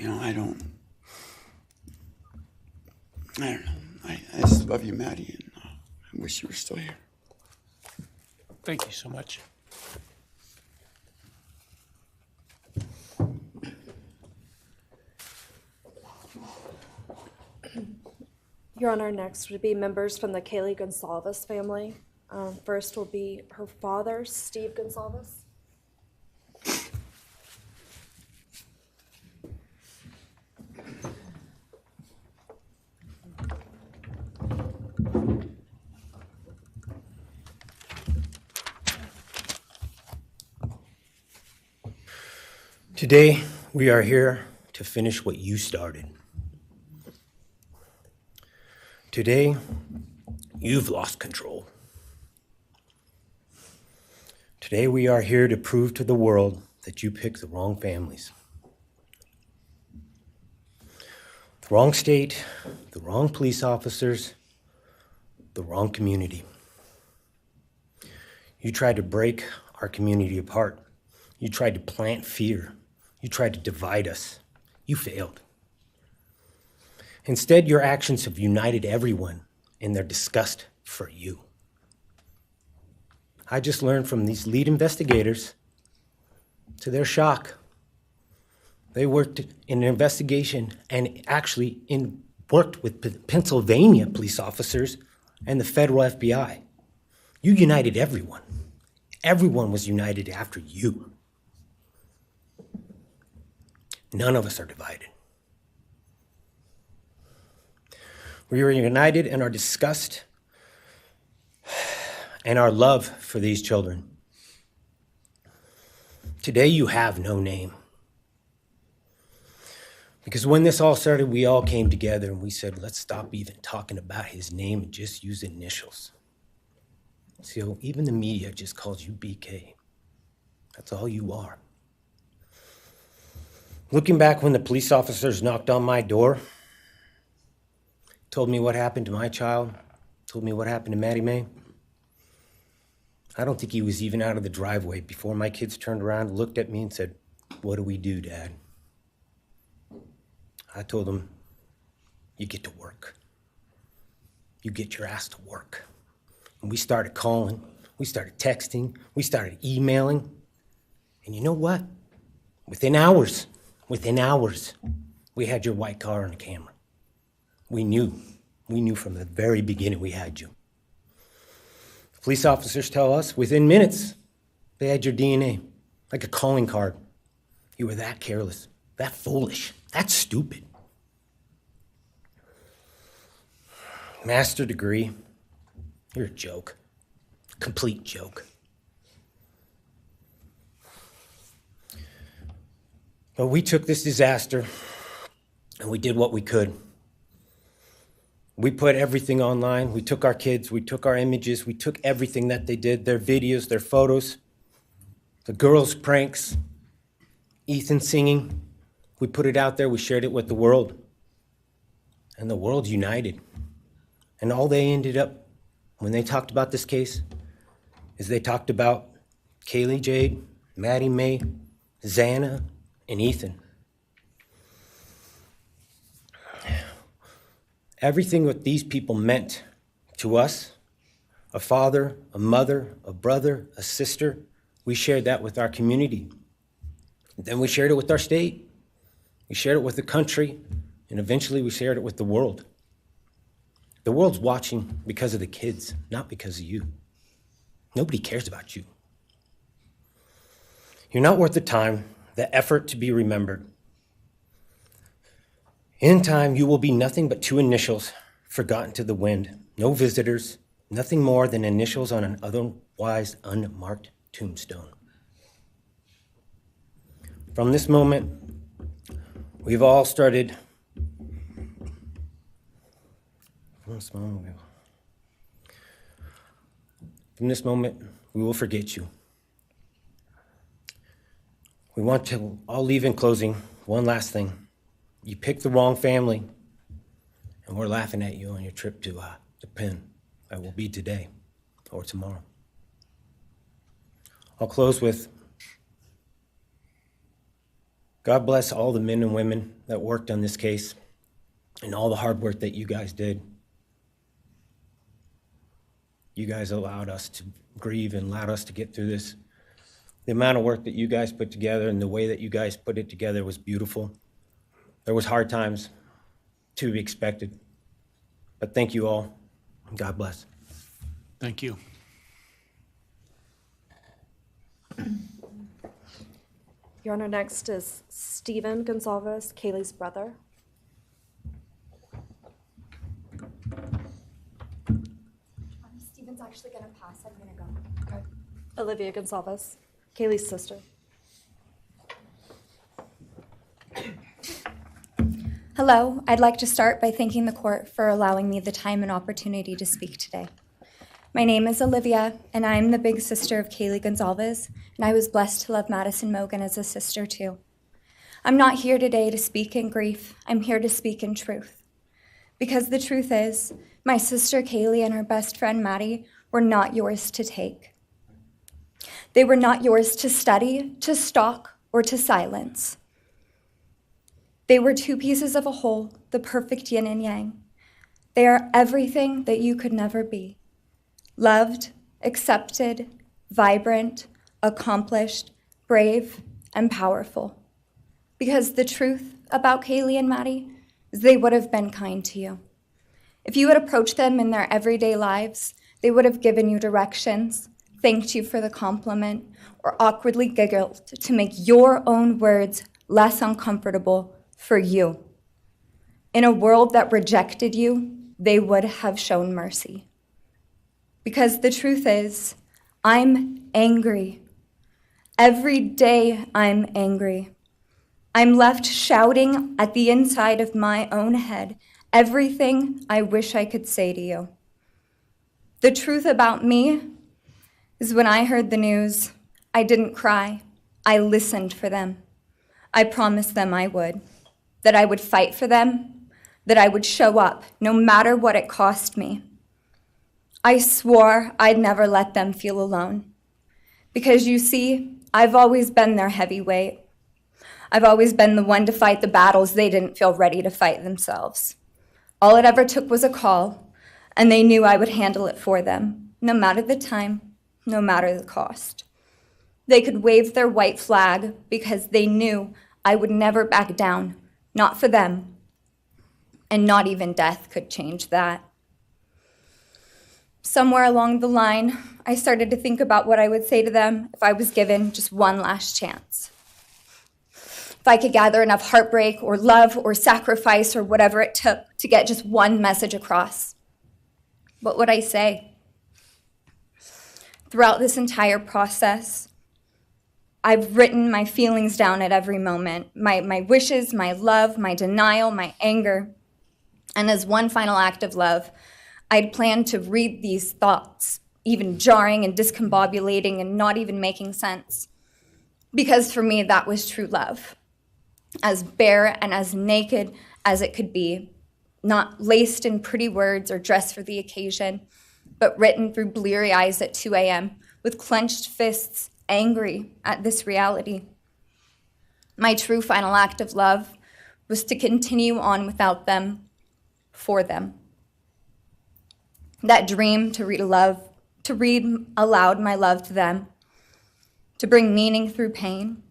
don't know. I just love you, Maddie, and I wish you were still here. Thank you so much. Your Honor, next would be members from the Kaylee Goncalves family. First will be her father, Steve Gonzalez. Today, we are here to finish what you started. Today, you've lost control. Today, we are here to prove to the world that you picked the wrong families. The wrong state, the wrong police officers, the wrong community. You tried to break our community apart. You tried to plant fear. You tried to divide us. You failed. Instead, your actions have united everyone in their disgust for you. I just learned from these lead investigators, to their shock, they worked in an investigation and actually worked with Pennsylvania police officers and the federal FBI. You united everyone. Everyone was united after you. None of us are divided. We are united in our disgust and our love for these children. Today you have no name. Because when this all started, we all came together and we said, let's stop even talking about his name and just use initials. So even the media just calls you BK. That's all you are. Looking back when the police officers knocked on my door, told me what happened to my child, told me what happened to Maddie Mae, I don't think he was even out of the driveway before my kids turned around, looked at me and said, "What do we do, Dad?" I told them, "You get to work. You get your ass to work." And we started calling, we started texting, we started emailing. And you know what? Within hours, we had your white car on the camera. We knew from the very beginning we had you. Police officers tell us within minutes they had your DNA, like a calling card. You were that careless, that foolish, that stupid. Master degree, you're a joke, complete joke. But we took this disaster and we did what we could. We put everything online. We took our kids, we took our images, we took everything that they did, their videos, their photos, the girls' pranks, Ethan singing. We put it out there, we shared it with the world. And the world united. And all they ended up, when they talked about this case, is they talked about Kaylee Jade, Maddie Mae, Xana, and Ethan. Everything what these people meant to us, a father, a mother, a brother, a sister, we shared that with our community. Then we shared it with our state. We shared it with the country, and eventually we shared it with the world. The world's watching because of the kids, not because of you. Nobody cares about you. You're not worth the time, the effort to be remembered. In time, you will be nothing but two initials forgotten to the wind. No visitors, nothing more than initials on an otherwise unmarked tombstone. From this moment, we've all started. From this moment, we will forget you. We want to all leave in closing. One last thing. You picked the wrong family, and we're laughing at you on your trip to Penn. That will be today or tomorrow. I'll close with, God bless all the men and women that worked on this case and all the hard work that you guys did. You guys allowed us to grieve and allowed us to get through this. The amount of work that you guys put together and the way that you guys put it together was beautiful. There was hard times to be expected, but thank you all, and God bless. Thank you. Your Honor, next is Stephen Gonzalez, Kaylee's brother. Stephen's actually gonna pass. I'm gonna go. Okay. Olivia Gonzalez, Kaylee's sister. Hello, I'd like to start by thanking the court for allowing me the time and opportunity to speak today. My name is Olivia, and I am the big sister of Kaylee Goncalves, and I was blessed to love Madison Mogen as a sister too. I'm not here today to speak in grief, I'm here to speak in truth. Because the truth is, my sister Kaylee and her best friend Maddie were not yours to take. They were not yours to study, to stalk, or to silence. They were two pieces of a whole, the perfect yin and yang. They are everything that you could never be. Loved, accepted, vibrant, accomplished, brave, and powerful. Because the truth about Kaylee and Maddie is they would have been kind to you. If you had approached them in their everyday lives, they would have given you directions, thanked you for the compliment, or awkwardly giggled to make your own words less uncomfortable for you. In a world that rejected you, they would have shown mercy. Because the truth is, I'm angry. Every day I'm angry. I'm left shouting at the inside of my own head everything I wish I could say to you. The truth about me is when I heard the news, I didn't cry. I listened for them. I promised them I would, that I would fight for them, that I would show up no matter what it cost me. I swore I'd never let them feel alone. Because you see, I've always been their heavyweight. I've always been the one to fight the battles they didn't feel ready to fight themselves. All it ever took was a call, and they knew I would handle it for them, no matter the time, no matter the cost. They could wave their white flag because they knew I would never back down, not for them, and not even death could change that. Somewhere along the line, I started to think about what I would say to them if I was given just one last chance. If I could gather enough heartbreak or love or sacrifice or whatever it took to get just one message across. What would I say? Throughout this entire process, I've written my feelings down at every moment, my wishes, my love, my denial, my anger. And as one final act of love, I'd planned to read these thoughts, even jarring and discombobulating and not even making sense. Because for me, that was true love. As bare and as naked as it could be, not laced in pretty words or dressed for the occasion, but written through bleary eyes at 2 a.m. with clenched fists, angry at this reality. My true final act of love was to continue on without them, for them. That dream to read aloud my love to them, to bring meaning through pain,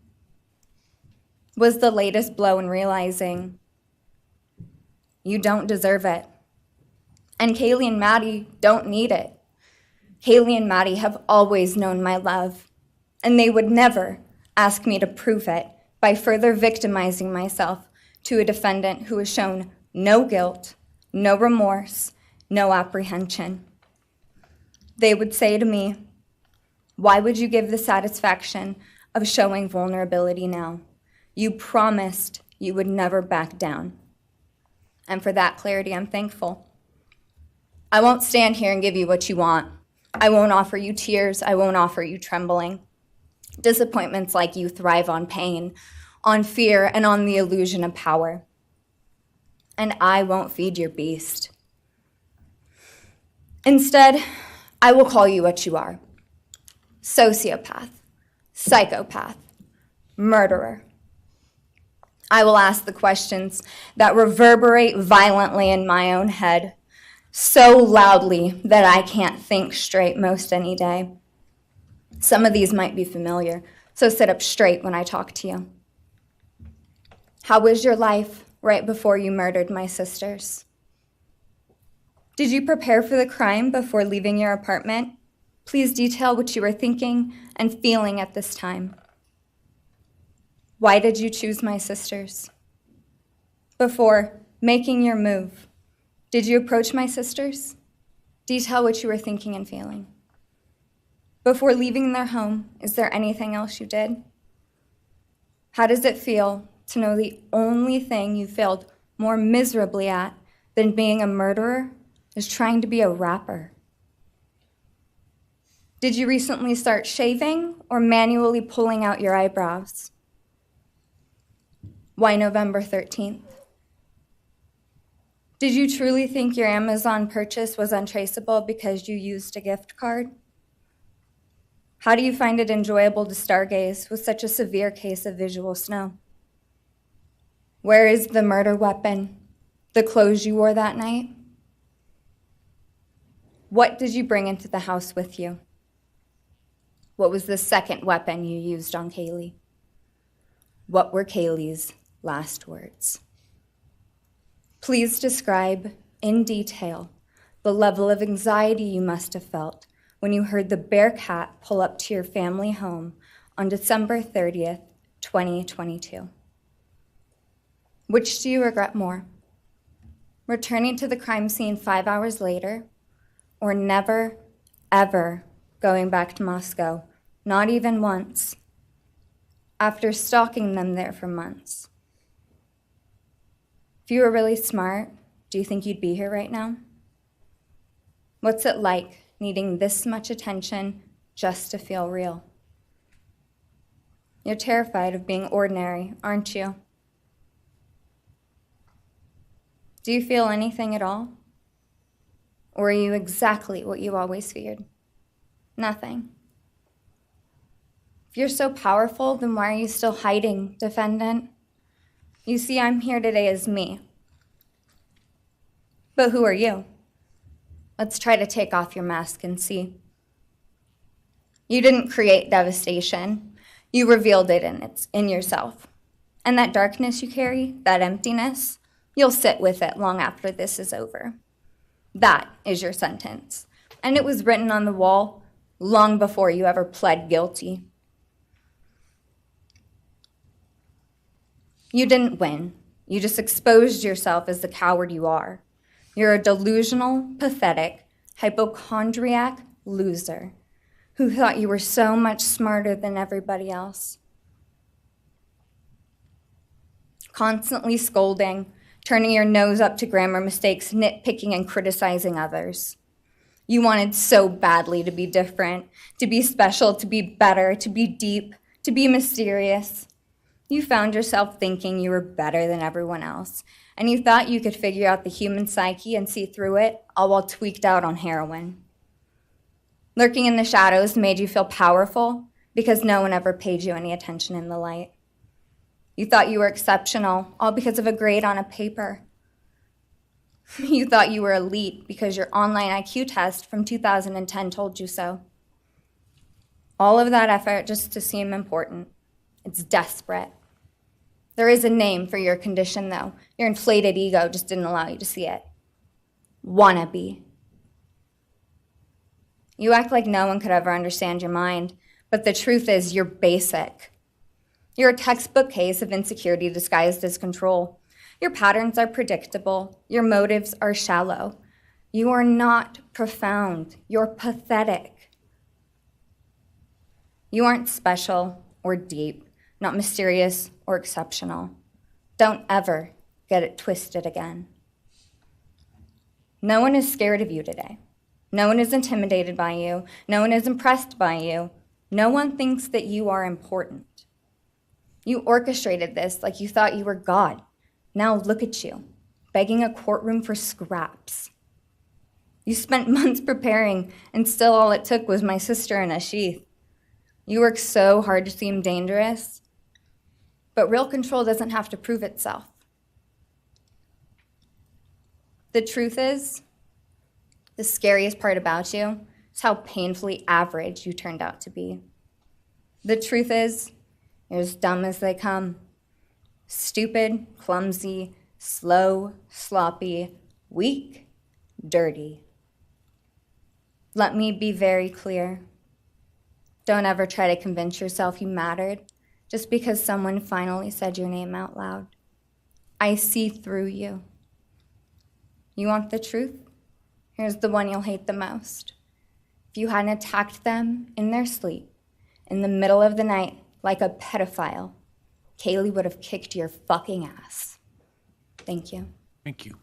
was the latest blow in realizing you don't deserve it. And Kaylee and Maddie don't need it. Kaylee and Maddie have always known my love, and they would never ask me to prove it by further victimizing myself to a defendant who has shown no guilt, no remorse, no apprehension. They would say to me, "Why would you give the satisfaction of showing vulnerability now? You promised you would never back down." And for that clarity, I'm thankful. I won't stand here and give you what you want. I won't offer you tears. I won't offer you trembling. Disappointments like you thrive on pain, on fear, and on the illusion of power. And I won't feed your beast. Instead, I will call you what you are: sociopath, psychopath, murderer. I will ask the questions that reverberate violently in my own head, so loudly that I can't think straight most any day. Some of these might be familiar, so sit up straight when I talk to you. How was your life right before you murdered my sisters? Did you prepare for the crime before leaving your apartment? Please detail what you were thinking and feeling at this time. Why did you choose my sisters? Before making your move, did you approach my sisters? Detail what you were thinking and feeling. Before leaving their home, is there anything else you did? How does it feel to know the only thing you failed more miserably at than being a murderer is trying to be a rapper? Did you recently start shaving or manually pulling out your eyebrows? Why November 13th? Did you truly think your Amazon purchase was untraceable because you used a gift card? How do you find it enjoyable to stargaze with such a severe case of visual snow? Where is the murder weapon, the clothes you wore that night? What did you bring into the house with you? What was the second weapon you used on Kaylee? What were Kaylee's last words? Please describe in detail the level of anxiety you must have felt when you heard the Bearcat pull up to your family home on December 30th, 2022. Which do you regret more? Returning to the crime scene 5 hours later, or never, ever going back to Moscow, not even once, after stalking them there for months? If you were really smart, do you think you'd be here right now? What's it like needing this much attention just to feel real? You're terrified of being ordinary, aren't you? Do you feel anything at all? Or are you exactly what you always feared? Nothing. If you're so powerful, then why are you still hiding, defendant? You see, I'm here today as me. But who are you? Let's try to take off your mask and see. You didn't create devastation. You revealed it in yourself. And that darkness you carry, that emptiness, you'll sit with it long after this is over. That is your sentence. And it was written on the wall long before you ever pled guilty. You didn't win. You just exposed yourself as the coward you are. You're a delusional, pathetic, hypochondriac loser who thought you were so much smarter than everybody else. Constantly scolding, turning your nose up to grammar mistakes, nitpicking and criticizing others. You wanted so badly to be different, to be special, to be better, to be deep, to be mysterious. You found yourself thinking you were better than everyone else, and you thought you could figure out the human psyche and see through it, all while tweaked out on heroin. Lurking in the shadows made you feel powerful because no one ever paid you any attention in the light. You thought you were exceptional, all because of a grade on a paper. You thought you were elite because your online IQ test from 2010 told you so. All of that effort just to seem important. It's desperate. There is a name for your condition, though. Your inflated ego just didn't allow you to see it. Wannabe. You act like no one could ever understand your mind, but the truth is you're basic. You're a textbook case of insecurity disguised as control. Your patterns are predictable. Your motives are shallow. You are not profound. You're pathetic. You aren't special or deep, not mysterious or exceptional. Don't ever get it twisted again. No one is scared of you today. No one is intimidated by you. No one is impressed by you. No one thinks that you are important. You orchestrated this like you thought you were God. Now look at you, begging a courtroom for scraps. You spent months preparing, and still all it took was my sister in a sheath. You work so hard to seem dangerous, but real control doesn't have to prove itself. The truth is, the scariest part about you is how painfully average you turned out to be. The truth is, you're as dumb as they come. Stupid, clumsy, slow, sloppy, weak, dirty. Let me be very clear. Don't ever try to convince yourself you mattered just because someone finally said your name out loud. I see through you. You want the truth? Here's the one you'll hate the most. If you hadn't attacked them in their sleep, in the middle of the night, like a pedophile, Kaylee would have kicked your fucking ass. Thank you. Thank you.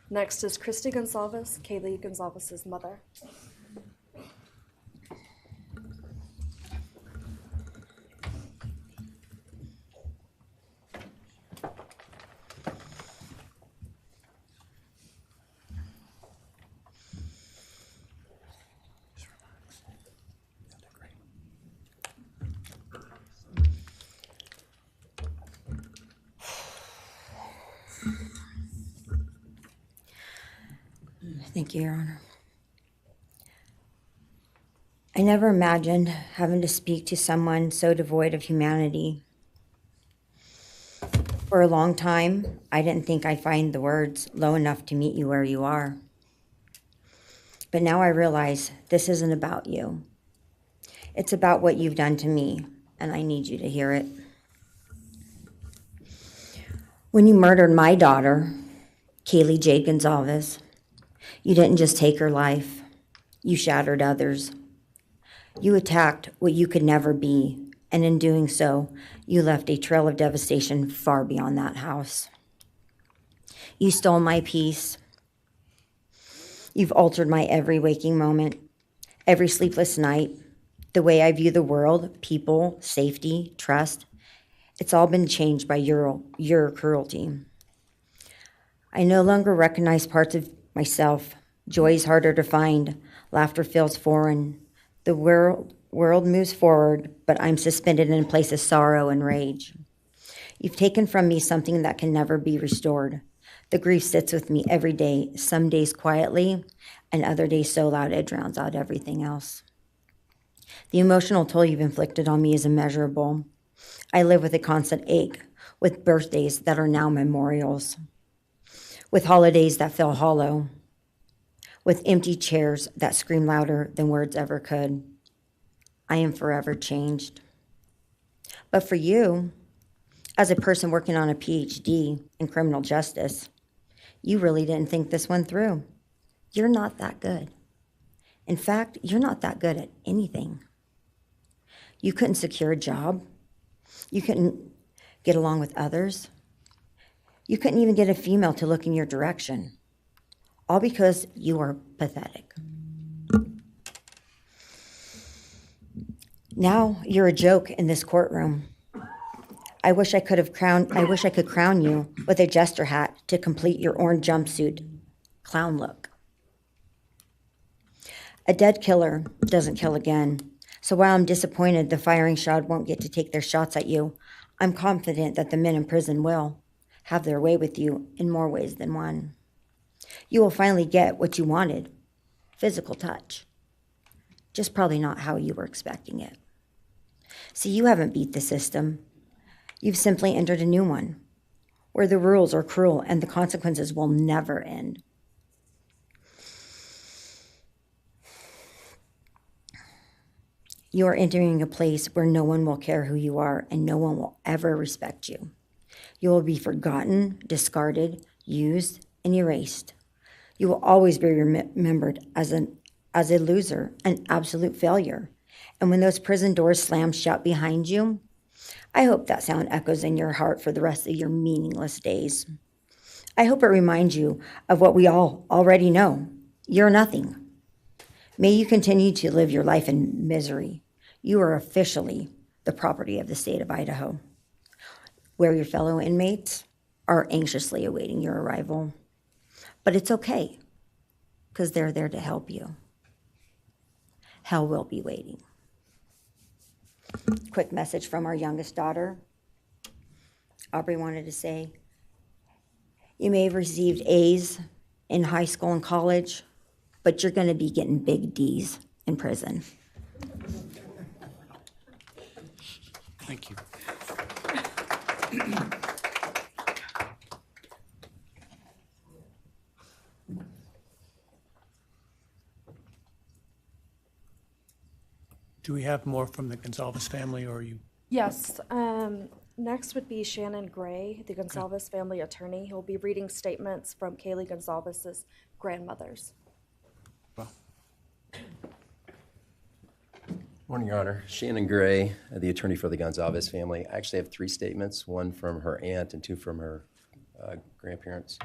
Next is Christy Gonzalez, Kaylee Gonzalez's mother. Thank you, Your Honor. I never imagined having to speak to someone so devoid of humanity. For a long time, I didn't think I'd find the words low enough to meet you where you are. But now I realize this isn't about you. It's about what you've done to me, and I need you to hear it. When you murdered my daughter, Kaylee Jade Gonzalez, You didn't just take her life, you shattered others. You attacked what you could never be, and in doing so, you left a trail of devastation far beyond that house. You stole my peace. You've altered my every waking moment, every sleepless night, the way I view the world, people, safety, trust. It's all been changed by your cruelty. I no longer recognize parts of myself. Joy is harder to find. Laughter feels foreign. The world moves forward, but I'm suspended in a place of sorrow and rage. You've taken from me something that can never be restored. The grief sits with me every day, some days quietly, and other days so loud it drowns out everything else. The emotional toll you've inflicted on me is immeasurable. I live with a constant ache, with birthdays that are now memorials, with holidays that feel hollow, with empty chairs that scream louder than words ever could. I am forever changed. But for you, as a person working on a PhD in criminal justice, you really didn't think this one through. You're not that good. In fact, you're not that good at anything. You couldn't secure a job. You couldn't get along with others. You couldn't even get a female to look in your direction. All because you are pathetic. Now you're a joke in this courtroom. I wish I could crown you with a jester hat to complete your orange jumpsuit clown look. A dead killer doesn't kill again. So while I'm disappointed the firing squad won't get to take their shots at you, I'm confident that the men in prison will have their way with you in more ways than one. You will finally get what you wanted, physical touch. Just probably not how you were expecting it. See, you haven't beat the system. You've simply entered a new one, where the rules are cruel and the consequences will never end. You are entering a place where no one will care who you are and no one will ever respect you. You will be forgotten, discarded, used, and erased. You will always be remembered as a loser, an absolute failure. And when those prison doors slam shut behind you, I hope that sound echoes in your heart for the rest of your meaningless days. I hope it reminds you of what we all already know. You're nothing. May you continue to live your life in misery. You are officially the property of the state of Idaho, where your fellow inmates are anxiously awaiting your arrival. But it's okay, because they're there to help you. Hell will be waiting. Quick message from our youngest daughter. Aubrey wanted to say, you may have received A's in high school and college, but you're going to be getting big D's in prison. Thank you. Do we have more from the Gonzalez family, or are you? Yes. Next would be Shannon Gray, the Gonzalez family attorney. He'll be reading statements from Kaylee Gonzalez's grandmothers. Well. Morning, Your Honor. Shannon Gray, the attorney for the Gonzalez family. I actually have 3 statements, 1 from her aunt and 2 from her grandparents.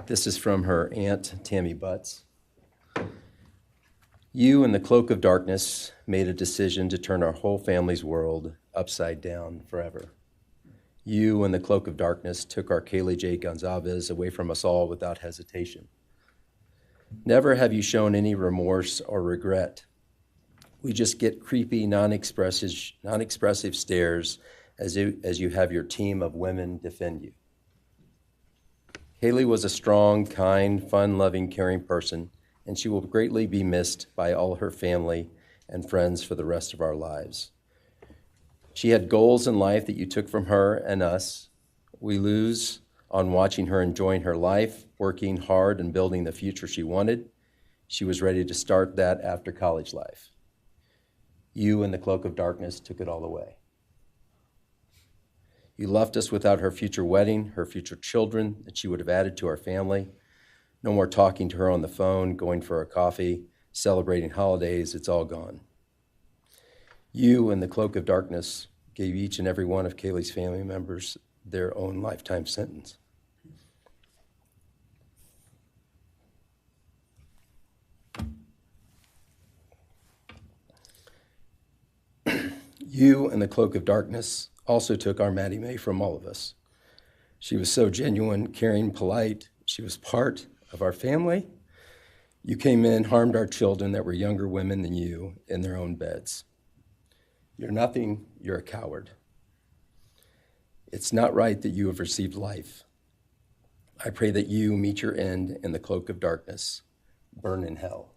This is from her aunt, Tammy Butts. You, in the cloak of darkness, made a decision to turn our whole family's world upside down forever. You, in the cloak of darkness, took our Kaylee J. Gonzalez away from us all without hesitation. Never have you shown any remorse or regret. We just get creepy, non-expressive stares as you have your team of women defend you. Kaylee was a strong, kind, fun-loving, caring person, and she will greatly be missed by all her family and friends for the rest of our lives. She had goals in life that you took from her and us. We lose on watching her enjoying her life, working hard and building the future she wanted. She was ready to start that after college life. You, in the cloak of darkness, took it all away. You left us without her future wedding, her future children that she would have added to our family. No more talking to her on the phone, going for a coffee, celebrating holidays. It's all gone. You, in the cloak of darkness, gave each and every one of Kaylee's family members their own lifetime sentence. You, in the cloak of darkness, also took our Maddie Mae from all of us. She was so genuine, caring, polite. She was part of our family. You came in, harmed our children that were younger women than you in their own beds. You're nothing, you're a coward. It's not right that you have received life. I pray that you meet your end in the cloak of darkness, burn in hell.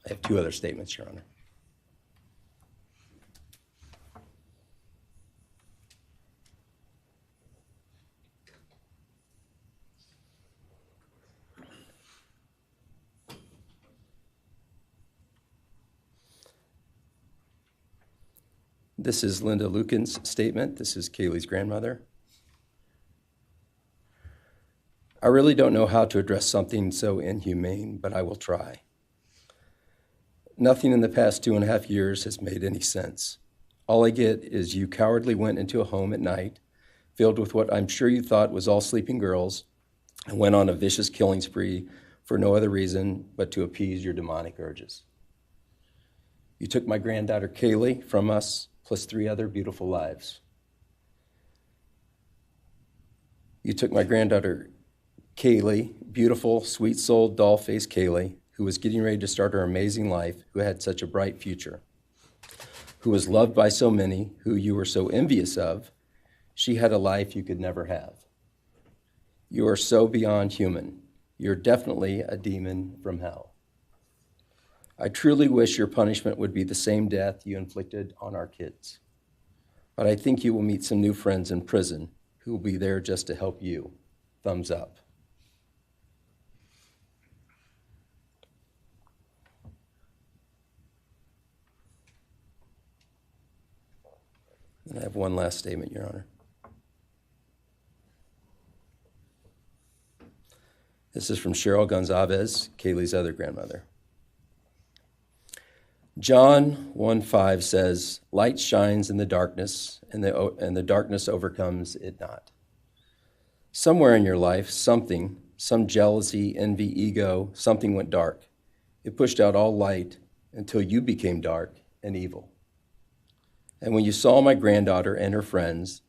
I have two other statements, Your Honor. This is Linda Lucan's statement. This is Kaylee's grandmother. I really don't know how to address something so inhumane, but I will try. Nothing in the past 2.5 years has made any sense. All I get is you cowardly went into a home at night, filled with what I'm sure you thought was all sleeping girls, and went on a vicious killing spree for no other reason but to appease your demonic urges. You took my granddaughter Kaylee from us, plus 3 other beautiful lives. You took my granddaughter Kaylee, beautiful, sweet-souled, doll-faced Kaylee, who was getting ready to start her amazing life, who had such a bright future, who was loved by so many, who you were so envious of. She had a life you could never have. You are so beyond human. You're definitely a demon from hell. I truly wish your punishment would be the same death you inflicted on our kids. But I think you will meet some new friends in prison who will be there just to help you. Thumbs up. And I have one last statement, Your Honor. This is from Cheryl Gonzalez, Kaylee's other grandmother. John 1:5 says, light shines in the darkness, and the darkness overcomes it not. Somewhere in your life, some jealousy, envy, ego, something went dark. It pushed out all light until you became dark and evil. And when you saw my granddaughter and her friends,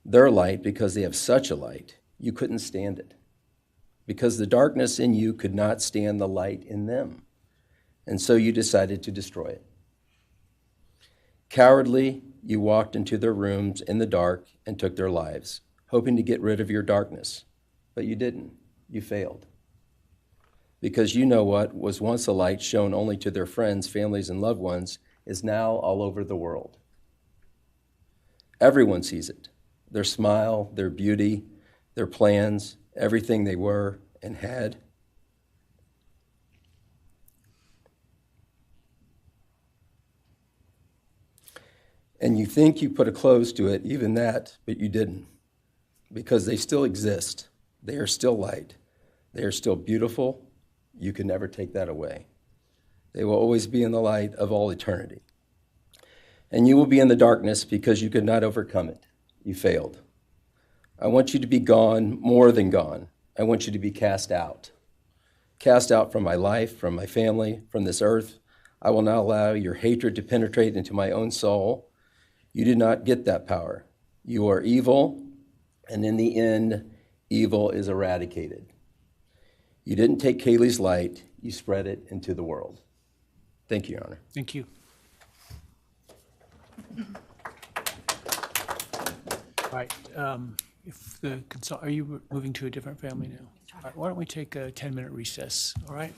their light, because they have such a light, you couldn't stand it. Because the darkness in you could not stand the light in them. And so you decided to destroy it. Cowardly, you walked into their rooms in the dark and took their lives, hoping to get rid of your darkness. But you didn't. You failed. Because you know what was once a light shown only to their friends, families, and loved ones is now all over the world. Everyone sees it. Their smile, their beauty, their plans, everything they were and had. And you think you put a close to it, even that, but you didn't. Because they still exist. They are still light. They are still beautiful. You can never take that away. They will always be in the light of all eternity. And you will be in the darkness because you could not overcome it. You failed. I want you to be gone, more than gone. I want you to be cast out. Cast out from my life, from my family, from this earth. I will not allow your hatred to penetrate into my own soul. You did not get that power. You are evil, and in the end, evil is eradicated. You didn't take Kaylee's light, you spread it into the world. Thank you, Your Honor. Thank you. All right, are you moving to a different family now? All right, why don't we take a 10-minute recess, all right?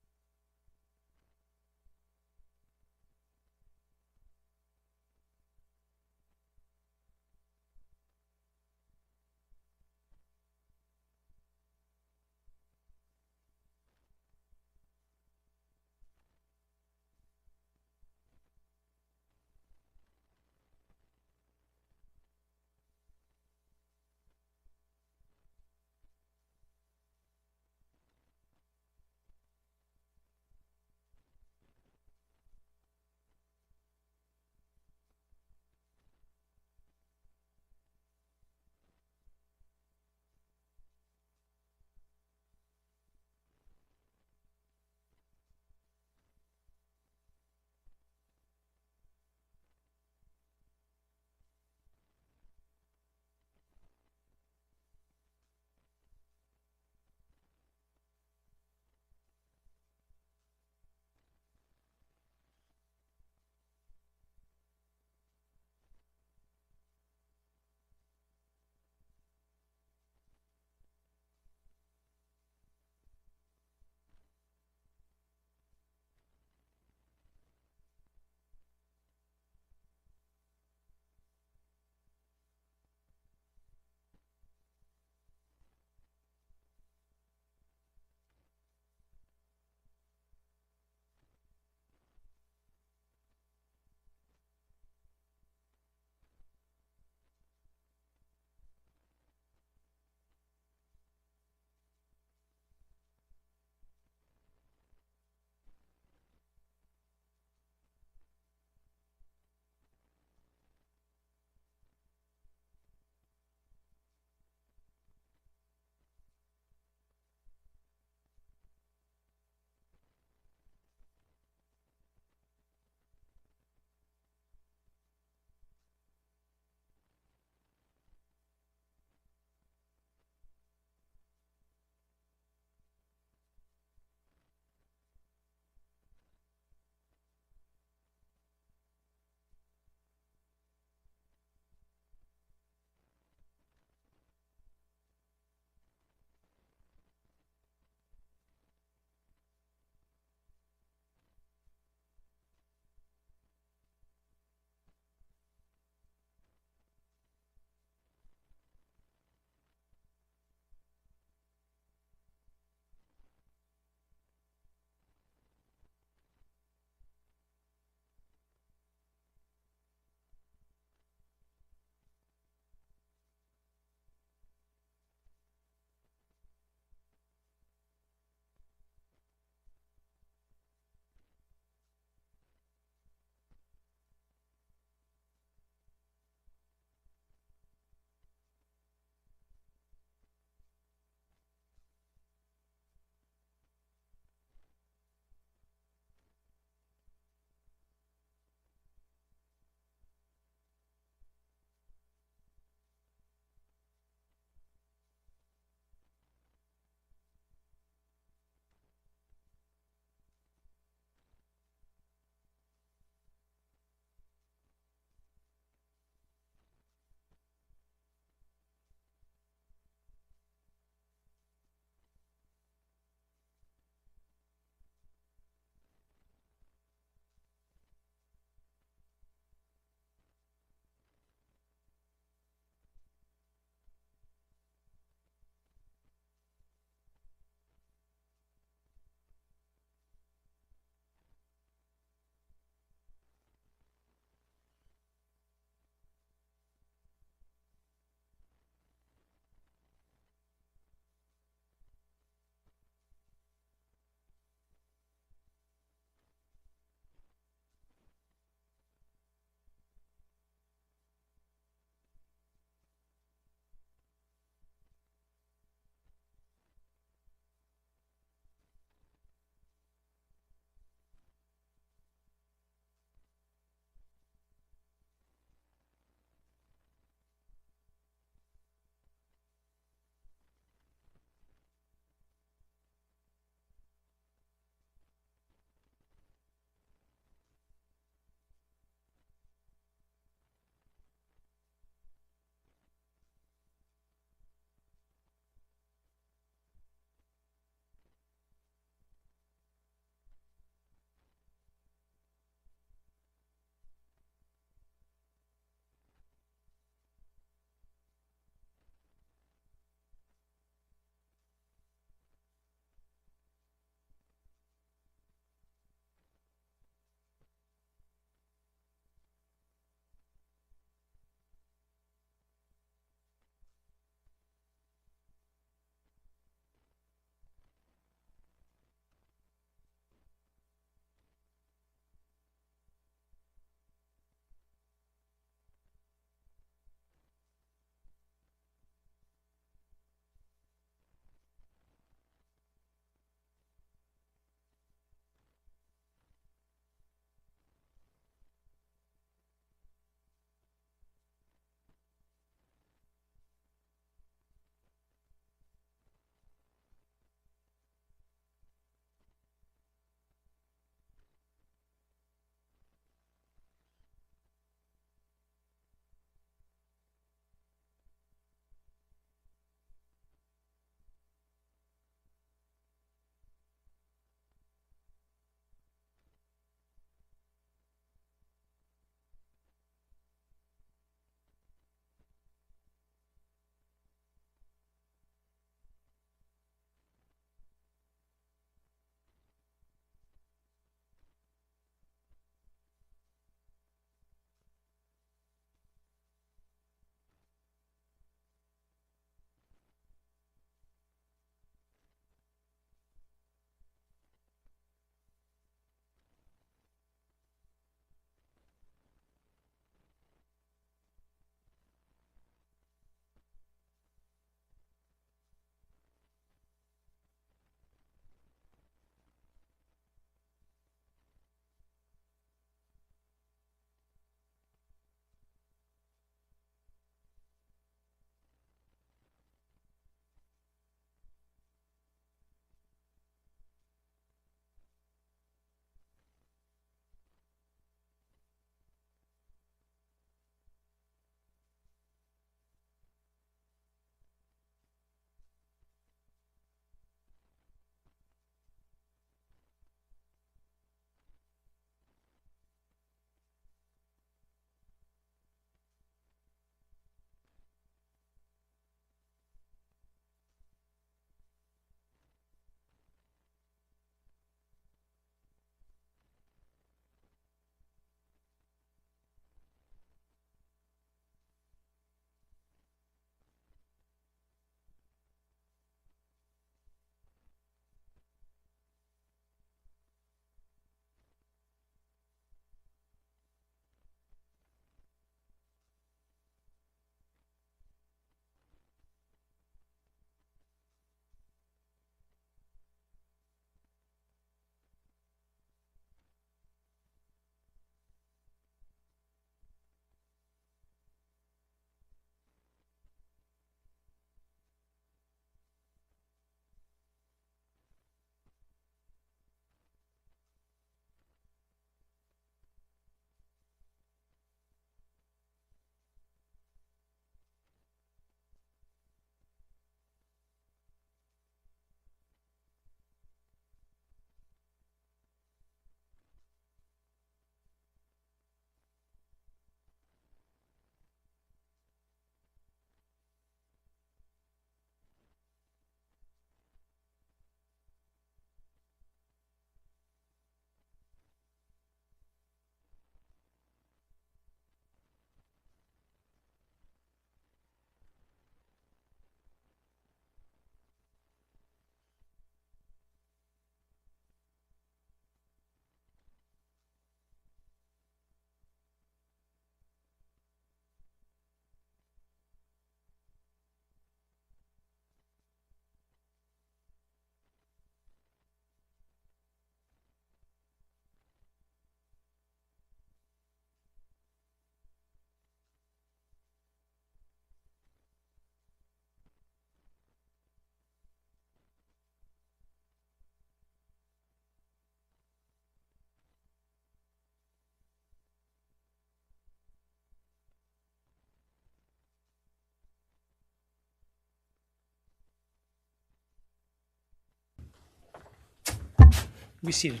Be seated.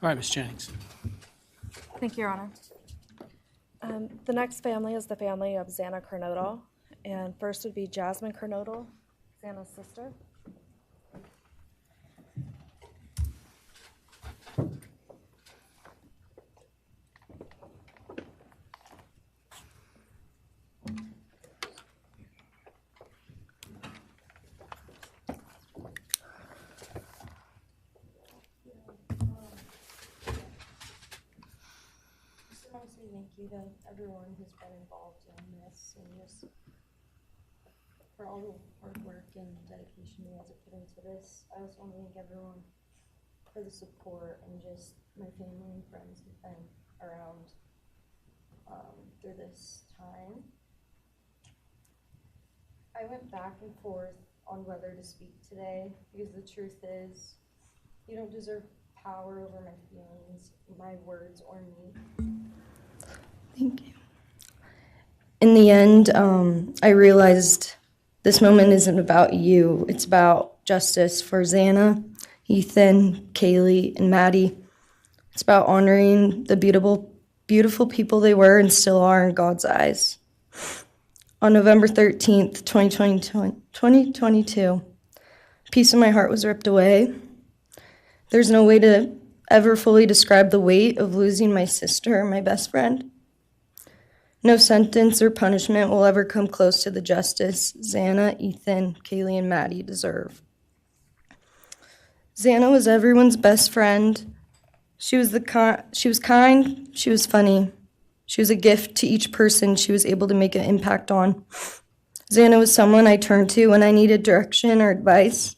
All right, Ms. Jennings. Thank you, Your Honor. The next family is the family of Xana Kernodal, and first would be Jasmine Kernodal, Xana's sister. Thank you to everyone who's been involved in this and just for all the hard work and dedication you guys have put into this. I also want to thank everyone for the support and just my family and friends who've been around through this time. I went back and forth on whether to speak today because the truth is you don't deserve power over my feelings, my words, or me. Thank you. In the end, I realized this moment isn't about you. It's about justice for Xana, Ethan, Kaylee, and Maddie. It's about honoring the beautiful people they were and still are in God's eyes. On November 13th, 2022, a piece of my heart was ripped away. There's no way to ever fully describe the weight of losing my sister, my best friend. No sentence or punishment will ever come close to the justice Xana, Ethan, Kaylee, and Maddie deserve. Xana was everyone's best friend. She was kind, she was funny. She was a gift to each person she was able to make an impact on. Xana was someone I turned to when I needed direction or advice.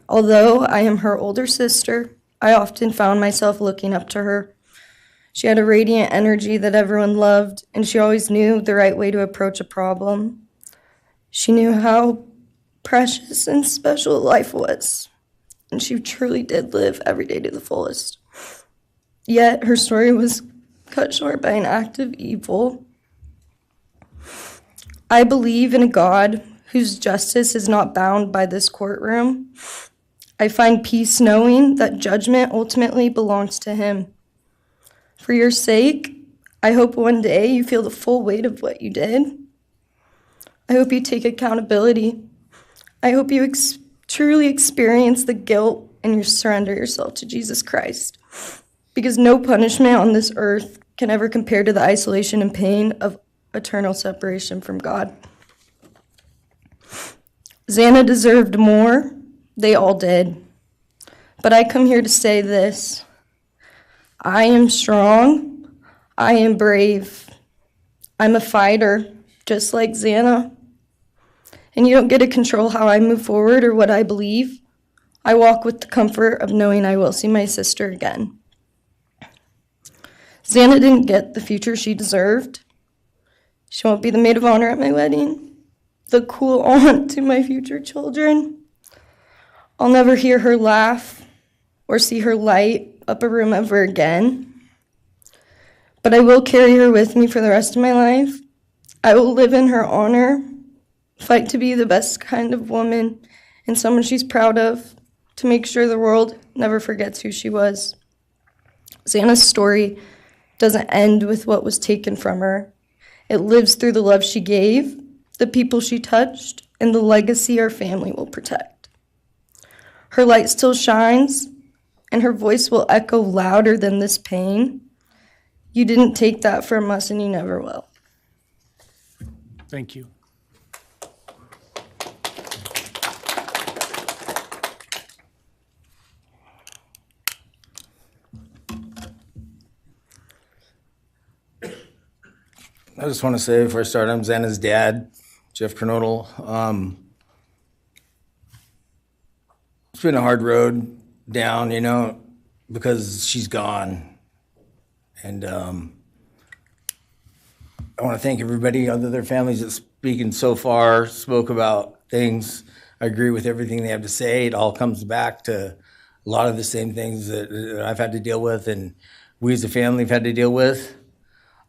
Although I am her older sister, I often found myself looking up to her. She had a radiant energy that everyone loved, and she always knew the right way to approach a problem. She knew how precious and special life was, and she truly did live every day to the fullest. Yet her story was cut short by an act of evil. I believe in a God whose justice is not bound by this courtroom. I find peace knowing that judgment ultimately belongs to Him. For your sake, I hope one day you feel the full weight of what you did. I hope you take accountability. I hope you truly experience the guilt and you surrender yourself to Jesus Christ. Because no punishment on this earth can ever compare to the isolation and pain of eternal separation from God. Xana deserved more. They all did. But I come here to say this. I am strong. I am brave. I'm a fighter, just like Xana. And you don't get to control how I move forward or what I believe. I walk with the comfort of knowing I will see my sister again. Xana didn't get the future she deserved. She won't be the maid of honor at my wedding, the cool aunt to my future children. I'll never hear her laugh or see her light up a room ever again. But I will carry her with me for the rest of my life. I will live in her honor, fight to be the best kind of woman and someone she's proud of, to make sure the world never forgets who she was. Xana's story doesn't end with what was taken from her. It lives through the love she gave, the people she touched, and the legacy our family will protect. Her light still shines, and her voice will echo louder than this pain. You didn't take that from us, and you never will. Thank you. I just want to say before I start, I'm Xana's dad, Jeff Kernodle. It's been a hard road down, because she's gone. And I want to thank everybody, other their families that speaking so far, spoke about things. I agree with everything they have to say. It all comes back to a lot of the same things that I've had to deal with and we as a family have had to deal with.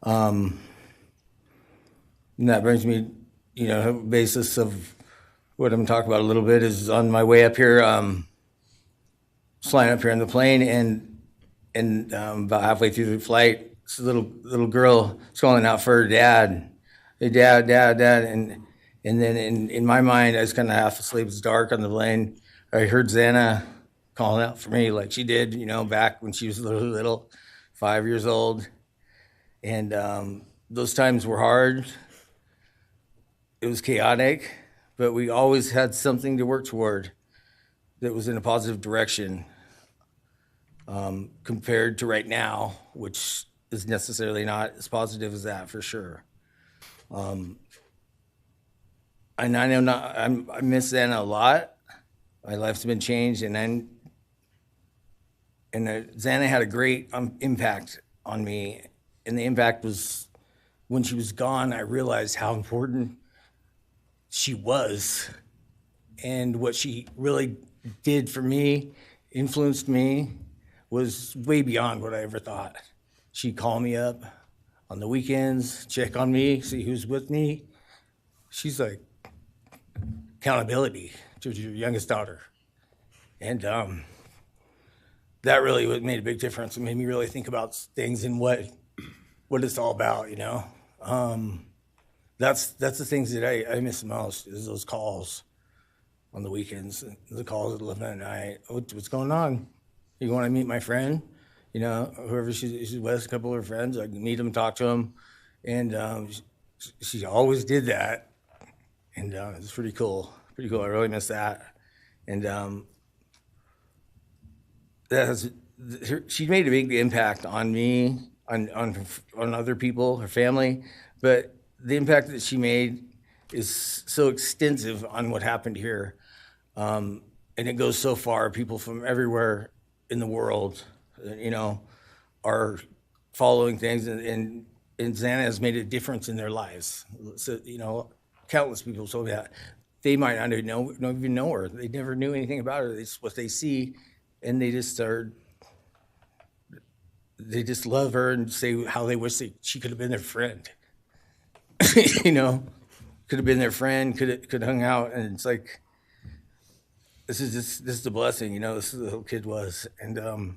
And that brings me basis of what I'm talking about a little bit is on my way up here, flying up here on the plane, and about halfway through the flight, this little girl is calling out for her dad. Hey, dad, and then in my mind, I was kind of half asleep. It's dark on the plane. I heard Xana calling out for me like she did, back when she was little, 5 years old. And those times were hard. It was chaotic, but we always had something to work toward that was in a positive direction, compared to right now, which is necessarily not as positive as that for sure. And I know I miss Xana a lot. My life's been changed, and Xana had a great impact on me. And the impact was when she was gone, I realized how important she was and what she really did for me, influenced me, was way beyond what I ever thought. She'd call me up on the weekends, check on me, see who's with me. She's like accountability to your youngest daughter. And that really made a big difference. It made me really think about things and what it's all about, That's the things that I miss the most, is those calls on the weekends, the calls at 11 at night. What's going on? You want to meet my friend? Whoever she's with, a couple of her friends, I can meet them, talk to them. And she always did that. And it's pretty cool. Pretty cool. I really miss that. And she made a big impact on me, on other people, her family. But the impact that she made is so extensive on what happened here. And it goes so far. People from everywhere in the world, are following things, and Xana has made a difference in their lives. So, countless people told me that. They might not even know her. They never knew anything about her. It's what they see, and they just love her and say how they wish she could have been their friend. Could have been their friend, could have hung out, and it's like, this is a blessing, this is who the kid was, and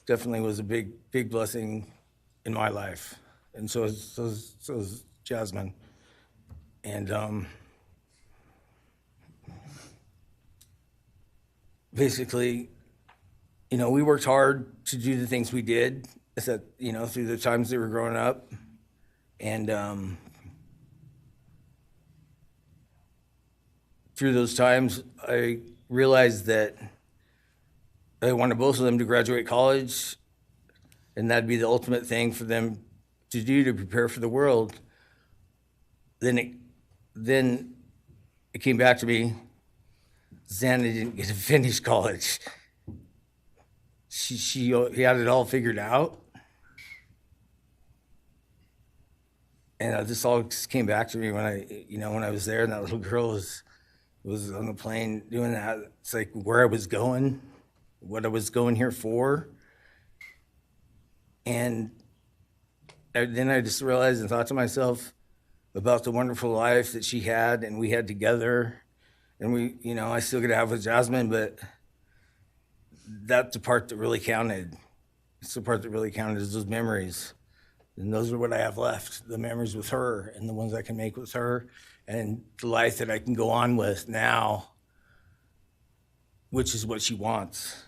definitely was a big blessing in my life, and so is Jasmine, and basically, we worked hard to do the things we did, through the times they were growing up, and through those times, I realized that I wanted both of them to graduate college, and that'd be the ultimate thing for them to do to prepare for the world. Then it came back to me, Xana didn't get to finish college. He had it all figured out. And this all just came back to me when I was there, and that little girl was on the plane doing that. It's like where I was going, what I was going here for. And then I just realized and thought to myself about the wonderful life that she had and we had together. And I still get to have with Jasmine, but that's the part that really counted. It's the part that really counted, is those memories. And those are what I have left, the memories with her and the ones I can make with her, and the life that I can go on with now, which is what she wants.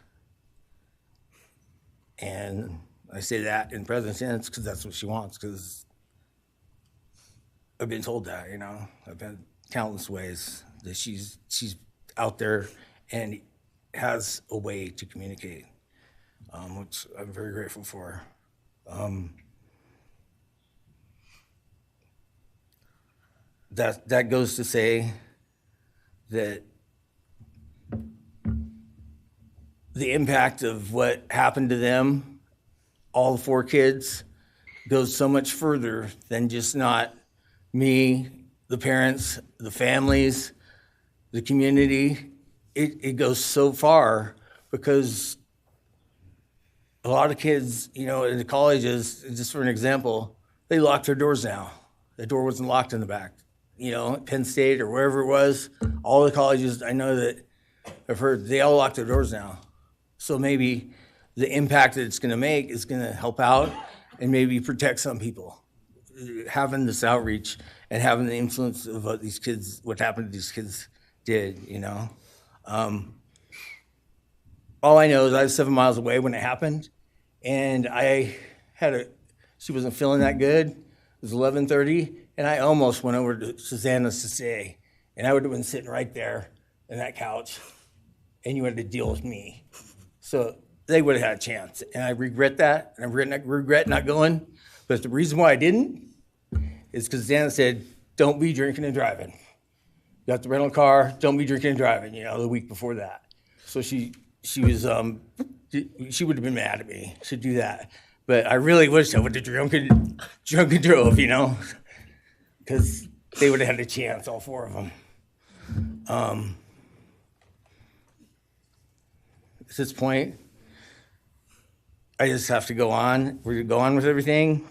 And I say that in present tense because that's what she wants, because I've been told that, I've been countless ways that she's out there and has a way to communicate, which I'm very grateful for. That goes to say that the impact of what happened to them, all 4 kids, goes so much further than just not me, the parents, the families, the community. It goes so far because a lot of kids, in the colleges, just for an example, they lock their doors now. The door wasn't locked in the back. Penn State or wherever it was, all the colleges, I know that I've heard they all lock their doors now. So maybe the impact that it's going to make is going to help out and maybe protect some people. Having this outreach and having the influence of what happened to these kids did, all I know is I was 7 miles away when it happened, and she wasn't feeling that good. It was 11:30, and I almost went over to Xana's to say, and I would have been sitting right there in that couch, and you had to deal with me. So they would have had a chance, and I regret that, and I regret not going. But the reason why I didn't is because Xana said, "Don't be drinking and driving. You got the rental car. Don't be drinking and driving." The week before that, so she was she would have been mad at me to do that. But I really wish I would have drunk and drove, because they would have had a chance, all four of them. At this point, I just have to go on. We're going to go on with everything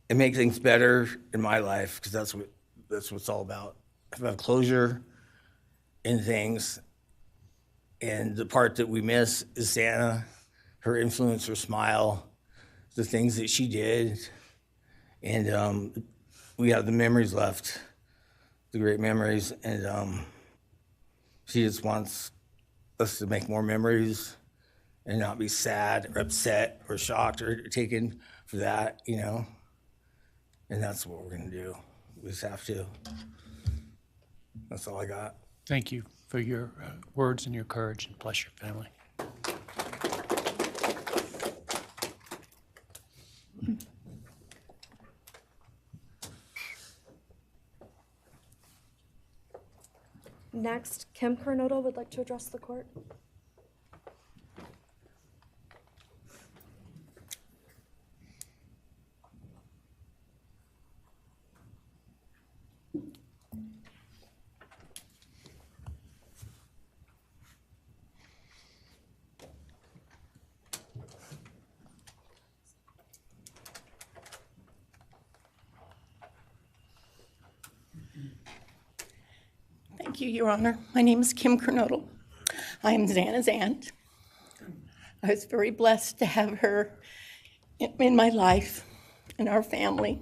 and make things better in my life, because that's what it's all about. If I have closure in things, and the part that we miss is Xana, her influence, her smile, the things that she did, and we have the memories left, the great memories, and she just wants us to make more memories and not be sad or upset or shocked or taken for that, and that's what we're gonna do. We just have to. That's all I got. Thank you for your words and your courage, and bless your family. Next, Kim Kernodal would like to address the court. Thank you, Your Honor. My name is Kim Kernodal. I am Xana's aunt. I was very blessed to have her in my life, in our family.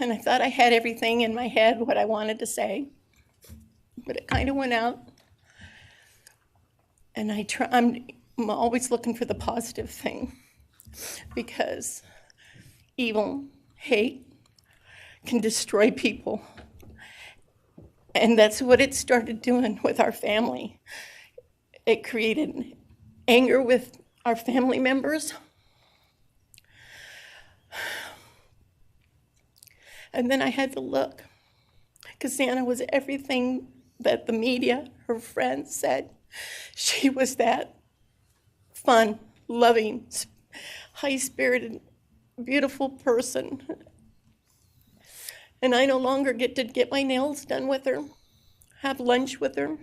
And I thought I had everything in my head, what I wanted to say, but it kind of went out. And I'm always looking for the positive thing, because evil, hate can destroy people. And that's what it started doing with our family. It created anger with our family members. And then I had to look, because Xana was everything that the media, her friends said. She was that fun, loving, high-spirited, beautiful person. And I no longer get to get my nails done with her, have lunch with her.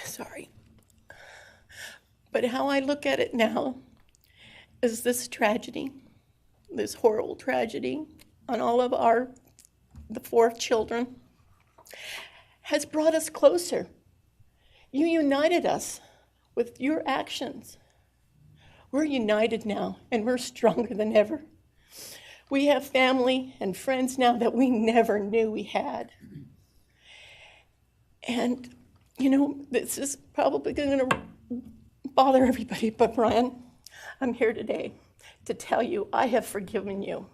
Sorry. But how I look at it now is this tragedy, this horrible tragedy on all of the 4 children, has brought us closer. You united us with your actions. We're united now, and we're stronger than ever. We have family and friends now that we never knew we had. And, this is probably going to bother everybody, but Bryan, I'm here today to tell you I have forgiven you,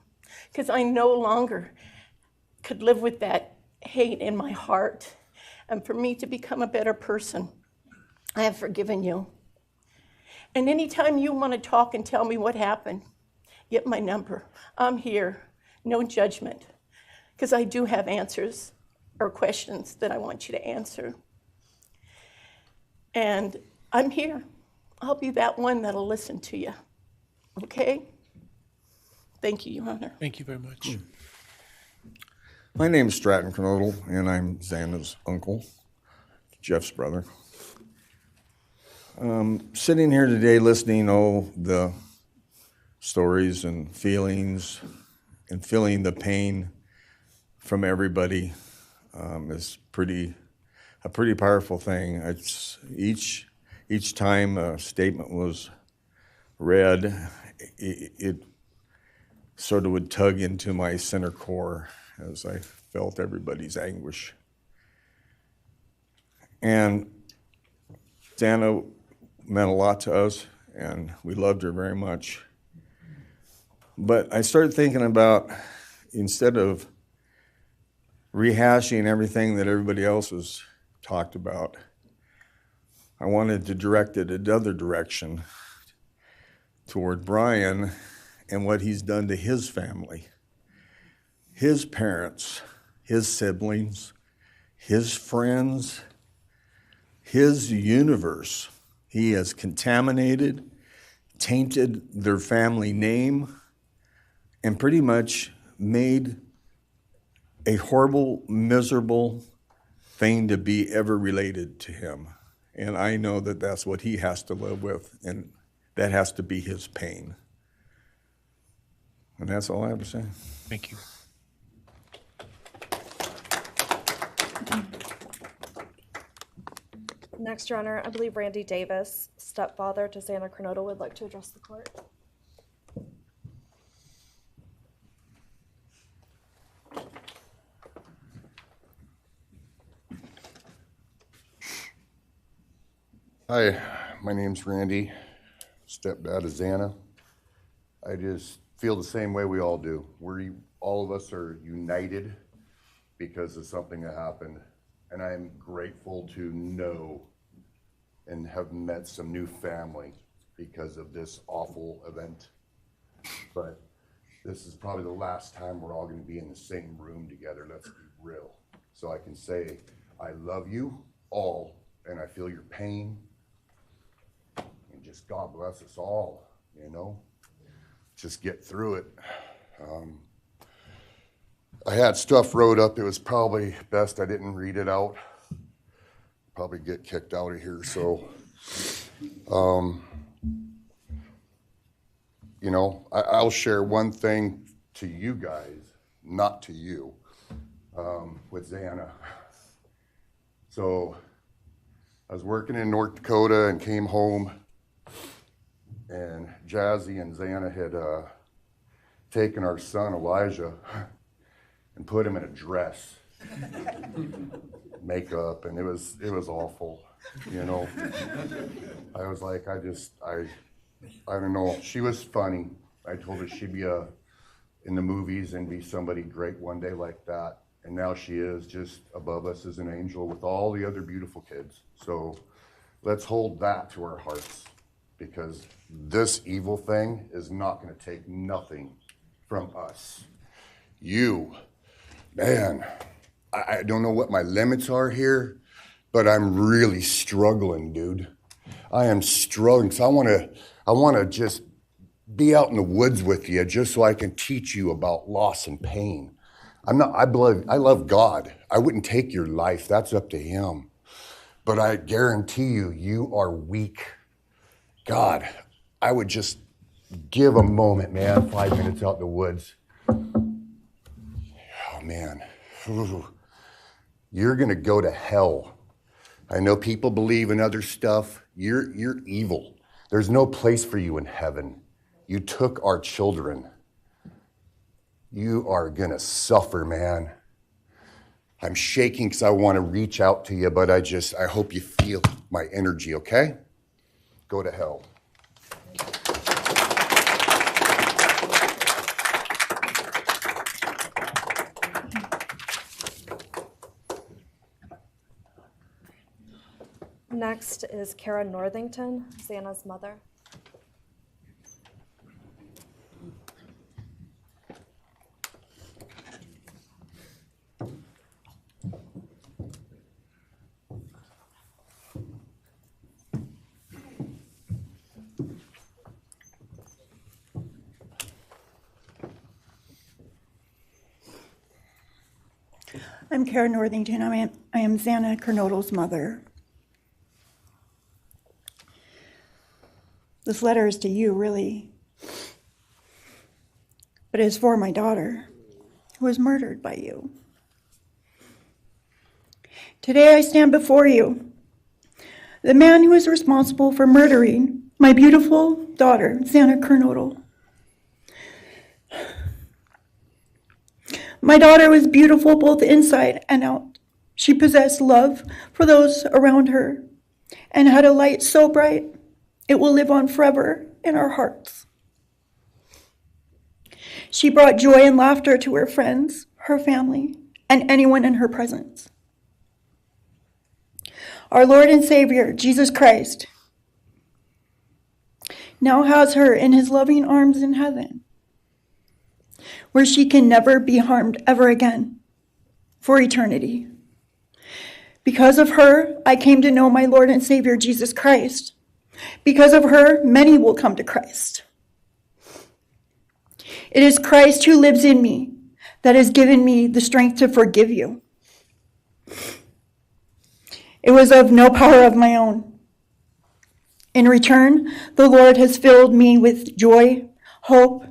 because I no longer could live with that hate in my heart. And for me to become a better person, I have forgiven you. And anytime you want to talk and tell me what happened, get my number. I'm here, no judgment, because I do have answers or questions that I want you to answer. And I'm here. I'll be that one that'll listen to you, okay? Thank you, Your Honor. Thank you very much. My name is Stratton Kernodle, and I'm Xana's uncle, Jeff's brother. Sitting here today listening to the stories and feelings and feeling the pain from everybody is a pretty powerful thing. It's each time a statement was read, it sort of would tug into my center core as I felt everybody's anguish. And Xana meant a lot to us, and we loved her very much. But I started thinking about, instead of rehashing everything that everybody else has talked about, I wanted to direct it another direction toward Bryan and what he's done to his family, his parents, his siblings, his friends, his universe. He has contaminated, tainted their family name, and pretty much made a horrible, miserable thing to be ever related to him. And I know that that's what he has to live with, and that has to be his pain. And that's all I have to say. Thank you. Next, Your Honor, I believe Randy Davis, stepfather to Xana Kernodle, would like to address the court. Hi, my name's Randy, stepdad of Xana. I just feel the same way we all do. All of us are united because of something that happened, and I am grateful to know and have met some new family because of this awful event. But this is probably the last time we're all going to be in the same room together, let's be real. So I can say, I love you all, and I feel your pain. And just God bless us all, you know? Just get through it. I had stuff wrote up. It was probably best I didn't read it out. Probably get kicked out of here, so. You know, I'll share one thing to you guys, not to you, with Xana. So I was working in North Dakota and came home, and Jazzy and Xana had taken our son Elijah and put him in a dress, makeup, and it was awful, you know. I was like, I don't know. She was funny. I told her she'd be in the movies and be somebody great one day like that. And now she is just above us as an angel with all the other beautiful kids. So let's hold that to our hearts, because this evil thing is not going to take nothing from us. You, man, I don't know what my limits are here, but I'm really struggling, dude. I am struggling. So I want to just be out in the woods with you just so I can teach you about loss and pain. I love God. I wouldn't take your life. That's up to him. But I guarantee you, you are weak. God, I would just give a moment, man, 5 minutes out in the woods. Oh, man. Ooh. You're going to go to hell. I know people believe in other stuff. You're evil. There's no place for you in heaven. You took our children. You are going to suffer, man. I'm shaking because I want to reach out to you, but I hope you feel my energy, okay? Go to hell. Next is Cara Northington, Xana's mother. I'm Cara Northington. I am Xana Kernodle's mother. This letter is to you, really. But it's for my daughter, who was murdered by you. Today I stand before you, the man who is responsible for murdering my beautiful daughter, Xana Kernodle. My daughter was beautiful both inside and out. She possessed love for those around her and had a light so bright it will live on forever in our hearts. She brought joy and laughter to her friends, her family, and anyone in her presence. Our Lord and Savior, Jesus Christ, now has her in his loving arms in heaven, where she can never be harmed ever again for eternity. Because of her, I came to know my Lord and Savior, Jesus Christ. Because of her, many will come to Christ. It is Christ who lives in me that has given me the strength to forgive you. It was of no power of my own. In return, the Lord has filled me with joy, hope,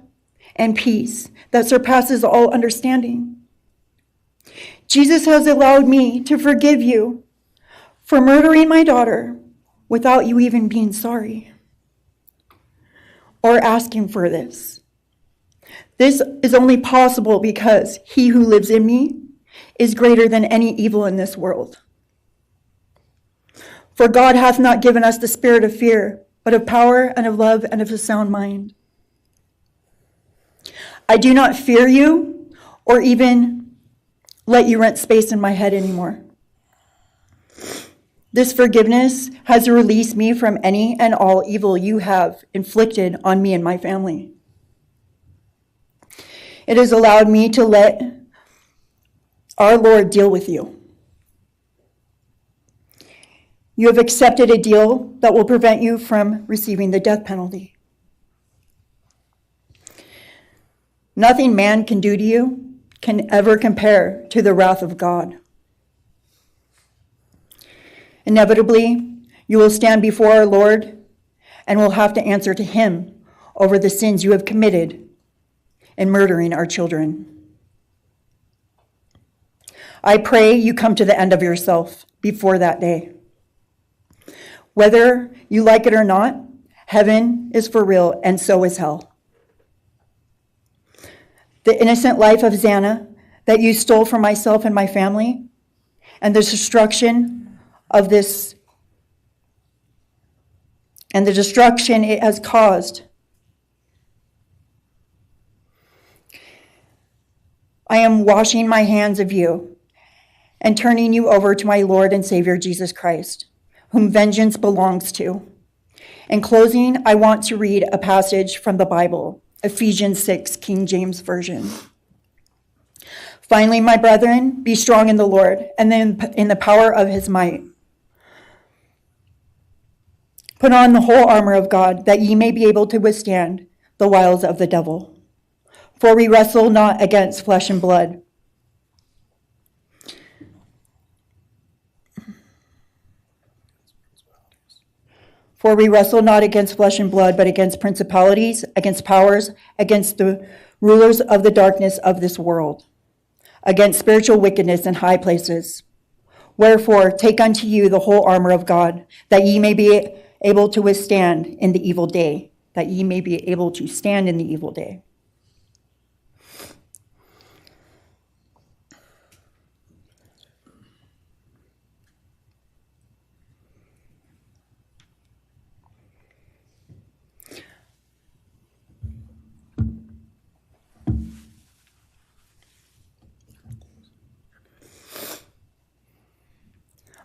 and peace that surpasses all understanding. Jesus has allowed me to forgive you for murdering my daughter without you even being sorry or asking for this. This is only possible because he who lives in me is greater than any evil in this world. For God hath not given us the spirit of fear, but of power and of love and of a sound mind. I do not fear you or even let you rent space in my head anymore. This forgiveness has released me from any and all evil you have inflicted on me and my family. It has allowed me to let our Lord deal with you. You have accepted a deal that will prevent you from receiving the death penalty. Nothing man can do to you can ever compare to the wrath of God. Inevitably, you will stand before our Lord and will have to answer to him over the sins you have committed in murdering our children. I pray you come to the end of yourself before that day. Whether you like it or not, heaven is for real, and so is hell. The innocent life of Xana that you stole from myself and my family, and the destruction of this, and the destruction it has caused. I am washing my hands of you and turning you over to my Lord and Savior, Jesus Christ, whom vengeance belongs to. In closing, I want to read a passage from the Bible, Ephesians 6, King James Version. Finally, my brethren, be strong in the Lord and then in the power of his might. Put on the whole armor of God, that ye may be able to withstand the wiles of the devil. For we wrestle not against flesh and blood. For we wrestle not against flesh and blood, but against principalities, against powers, against the rulers of the darkness of this world, against spiritual wickedness in high places. Wherefore, take unto you the whole armor of God, that ye may be able to withstand in the evil day, that ye may be able to stand in the evil day.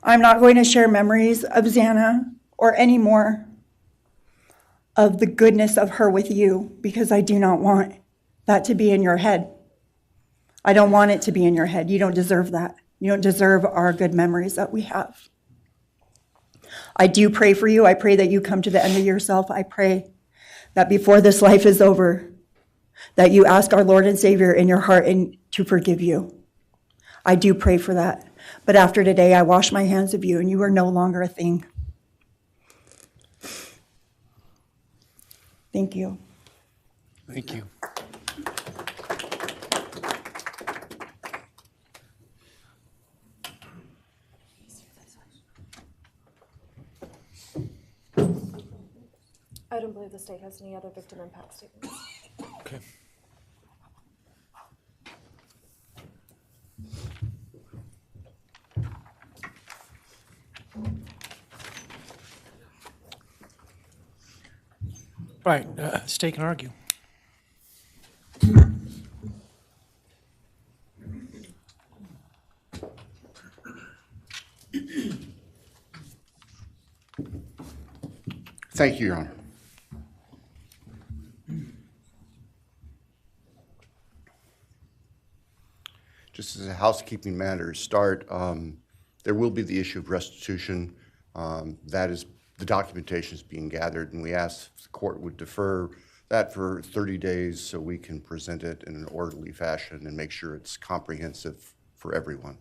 I'm not going to share memories of Xana or any more of the goodness of her with you, because I do not want that to be in your head. I don't want it to be in your head. You don't deserve that. You don't deserve our good memories that we have. I do pray for you. I pray that you come to the end of yourself. I pray that before this life is over, that you ask our Lord and Savior in your heart and to forgive you. I do pray for that. But after today, I wash my hands of you, and you are no longer a thing. Thank you. Thank you. I don't believe the state has any other victim impact statements. Okay. Right, state can argue. Thank you, Your Honor. Just as a housekeeping matter to start, there will be the issue of restitution. That is, the documentation is being gathered, and we ask if the court would defer that for 30 days so we can present it in an orderly fashion and make sure it's comprehensive for everyone.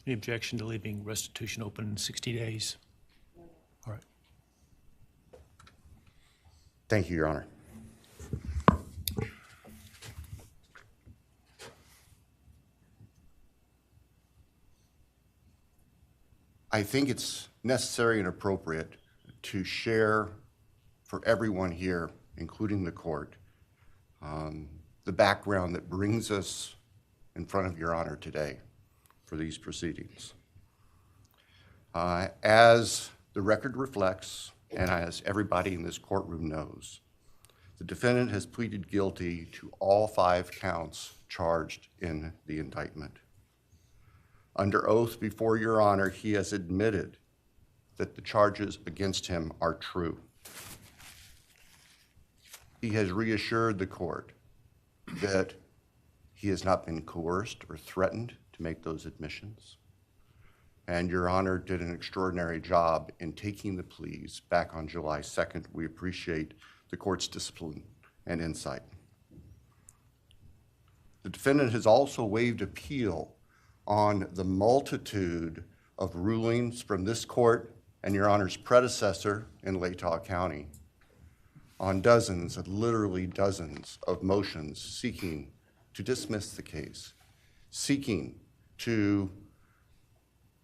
Any objection to leaving restitution open in 60 days? All right. Thank you, Your Honor. I think it's necessary and appropriate to share for everyone here, including the court, the background that brings us in front of Your Honor today for these proceedings. As the record reflects, and as everybody in this courtroom knows, the defendant has pleaded guilty to all 5 counts charged in the indictment. Under oath before Your Honor, he has admitted that the charges against him are true. He has reassured the court that he has not been coerced or threatened to make those admissions. And Your Honor did an extraordinary job in taking the pleas back on July 2nd. We appreciate the court's discipline and insight. The defendant has also waived appeal on the multitude of rulings from this court and Your Honor's predecessor in Latah County on dozens, literally dozens of motions seeking to dismiss the case, seeking to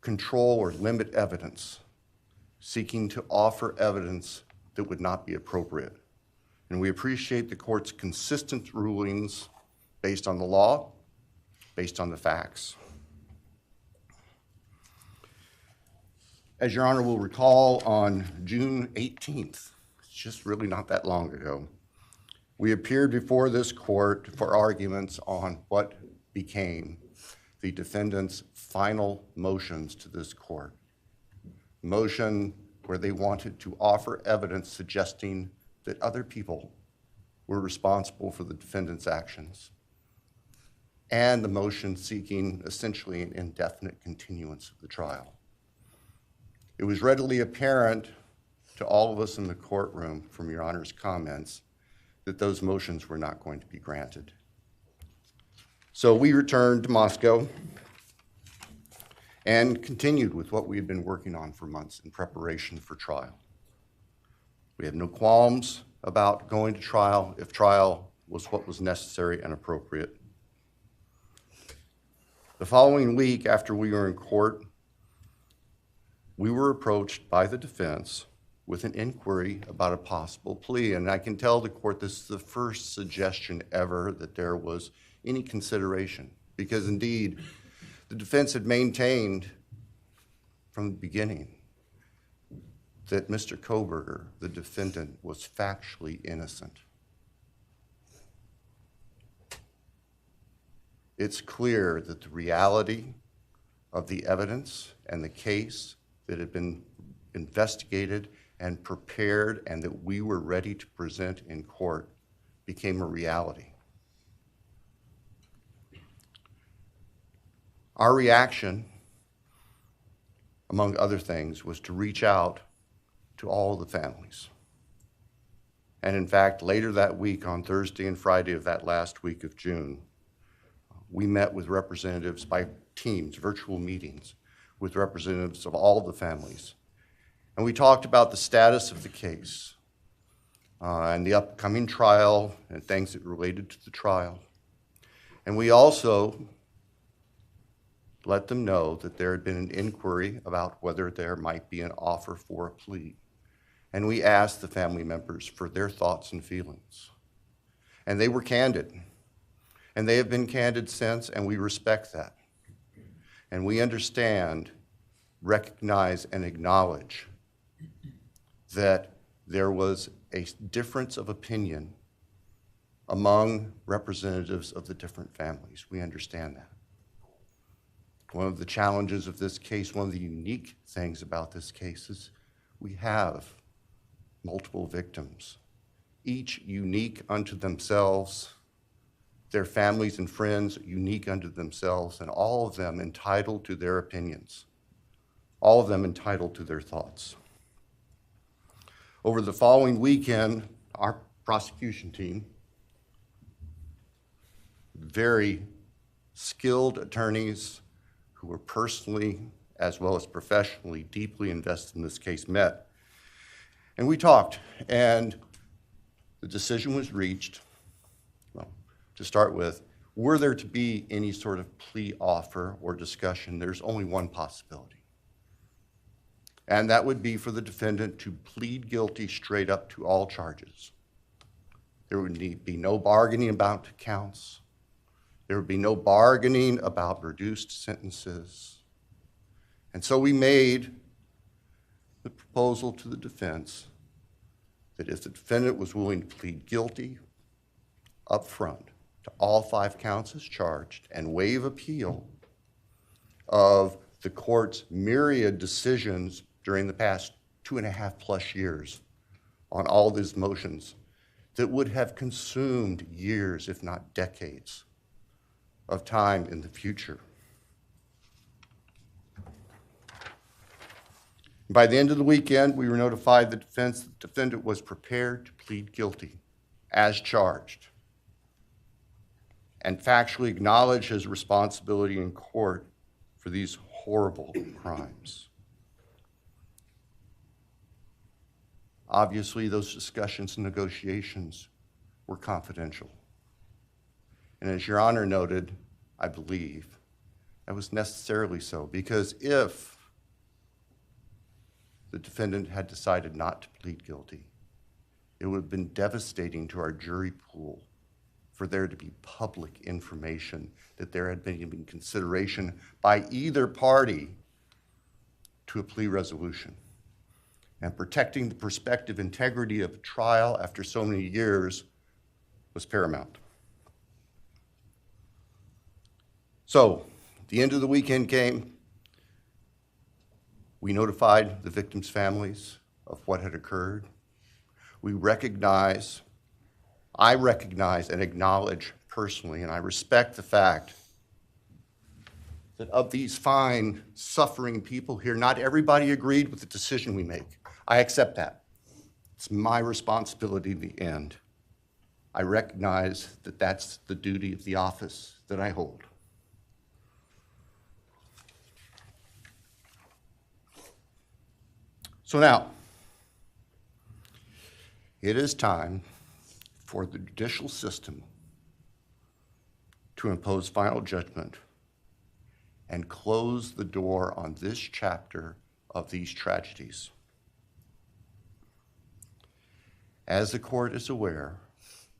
control or limit evidence, seeking to offer evidence that would not be appropriate. And we appreciate the court's consistent rulings based on the law, based on the facts. As Your Honor will recall, on June 18th, it's just really not that long ago, we appeared before this court for arguments on what became the defendant's final motions to this court. Motion where they wanted to offer evidence suggesting that other people were responsible for the defendant's actions, and the motion seeking essentially an indefinite continuance of the trial. It was readily apparent to all of us in the courtroom from Your Honor's comments that those motions were not going to be granted. So we returned to Moscow and continued with what we had been working on for months in preparation for trial. We had no qualms about going to trial if trial was what was necessary and appropriate. The following week after we were in court, we were approached by the defense with an inquiry about a possible plea. And I can tell the court this is the first suggestion ever that there was any consideration, because indeed, the defense had maintained from the beginning that Mr. Kohberger, the defendant, was factually innocent. It's clear that the reality of the evidence and the case that had been investigated and prepared and that we were ready to present in court became a reality. Our reaction, among other things, was to reach out to all of the families. And in fact, later that week, on Thursday and Friday of that last week of June, we met with representatives by teams, virtual meetings, with representatives of all of the families. And we talked about the status of the case, and the upcoming trial and things that related to the trial. And we also let them know that there had been an inquiry about whether there might be an offer for a plea. And we asked the family members for their thoughts and feelings. And they were candid. And they have been candid since, and we respect that. And we understand, recognize, and acknowledge that there was a difference of opinion among representatives of the different families. We understand that. One of the challenges of this case, one of the unique things about this case is we have multiple victims, each unique unto themselves, their families and friends unique unto themselves, and all of them entitled to their opinions, all of them entitled to their thoughts. Over the following weekend, our prosecution team, very skilled attorneys who were personally as well as professionally deeply invested in this case, met. And we talked, and the decision was reached. Well, to start with, were there to be any sort of plea offer or discussion, there's only one possibility. And that would be for the defendant to plead guilty straight up to all charges. There would be no bargaining about counts. There would be no bargaining about reduced sentences. And so we made the proposal to the defense that if the defendant was willing to plead guilty up front to all 5 counts as charged and waive appeal of the court's myriad decisions during the past 2.5+ years on all these motions that would have consumed years, if not decades, of time in the future. By the end of the weekend, we were notified the defendant was prepared to plead guilty as charged and factually acknowledge his responsibility in court for these horrible crimes. Obviously, those discussions and negotiations were confidential. And as Your Honor noted, I believe, that was necessarily so, because if the defendant had decided not to plead guilty, it would have been devastating to our jury pool for there to be public information that there had been consideration by either party to a plea resolution. And protecting the prospective integrity of a trial after so many years was paramount. So, the end of the weekend came. We notified the victims' families of what had occurred. I recognize and acknowledge personally, and I respect the fact that of these fine, suffering people here, not everybody agreed with the decision we make. I accept that. It's my responsibility in the end. I recognize that that's the duty of the office that I hold. So now, it is time for the judicial system to impose final judgment and close the door on this chapter of these tragedies. As the court is aware,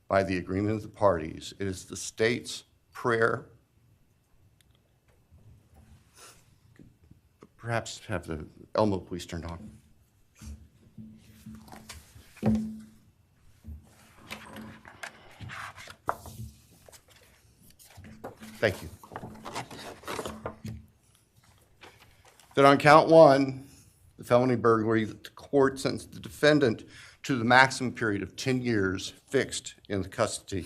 by the agreement of the parties, it is the state's prayer. Perhaps have the Elmo police turned on. Thank you. That on count 1, the felony burglary, that the court sentenced the defendant to the maximum period of 10 years fixed in the custody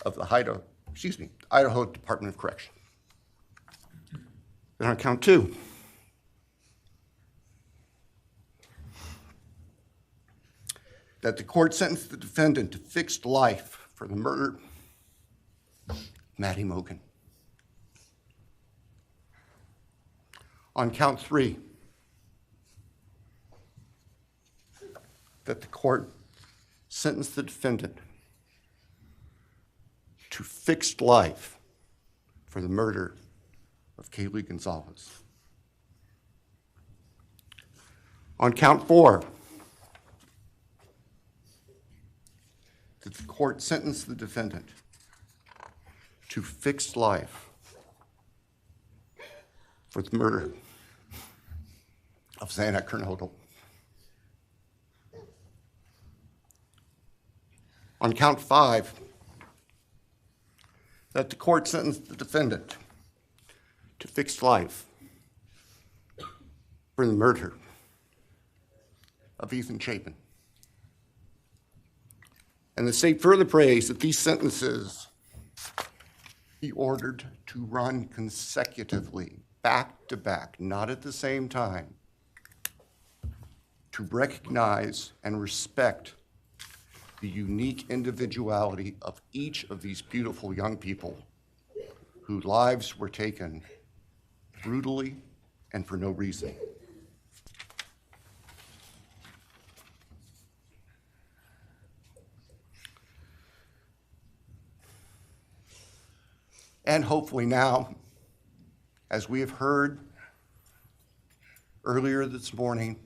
of the Idaho Department of Correction. Then on count 2, that the court sentenced the defendant to fixed life for the murder of Maddie Mogen. On count 3, that the court sentenced the defendant to fixed life for the murder of Kaylee Gonzalez. On count 4, that the court sentenced the defendant to fixed life for the murder of Xana Kernodle. On count 5, that the court sentenced the defendant to fixed life for the murder of Ethan Chapin. And the state further prays that these sentences be ordered to run consecutively, back to back, not at the same time, to recognize and respect the unique individuality of each of these beautiful young people whose lives were taken brutally and for no reason. And hopefully now, as we have heard earlier this morning,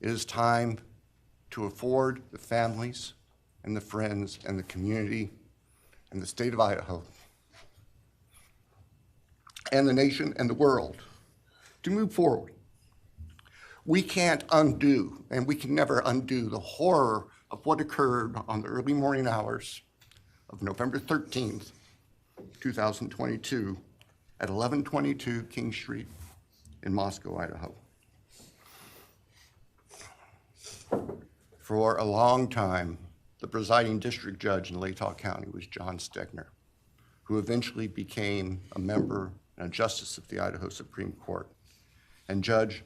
it is time to afford the families and the friends and the community and the state of Idaho and the nation and the world to move forward. We can't undo, and we can never undo, the horror of what occurred on the early morning hours of November 13th, 2022 at 1122 King Street in Moscow, Idaho. For a long time, the presiding district judge in Latah County was John Stegner, who eventually became a member and a justice of the Idaho Supreme Court. And Justice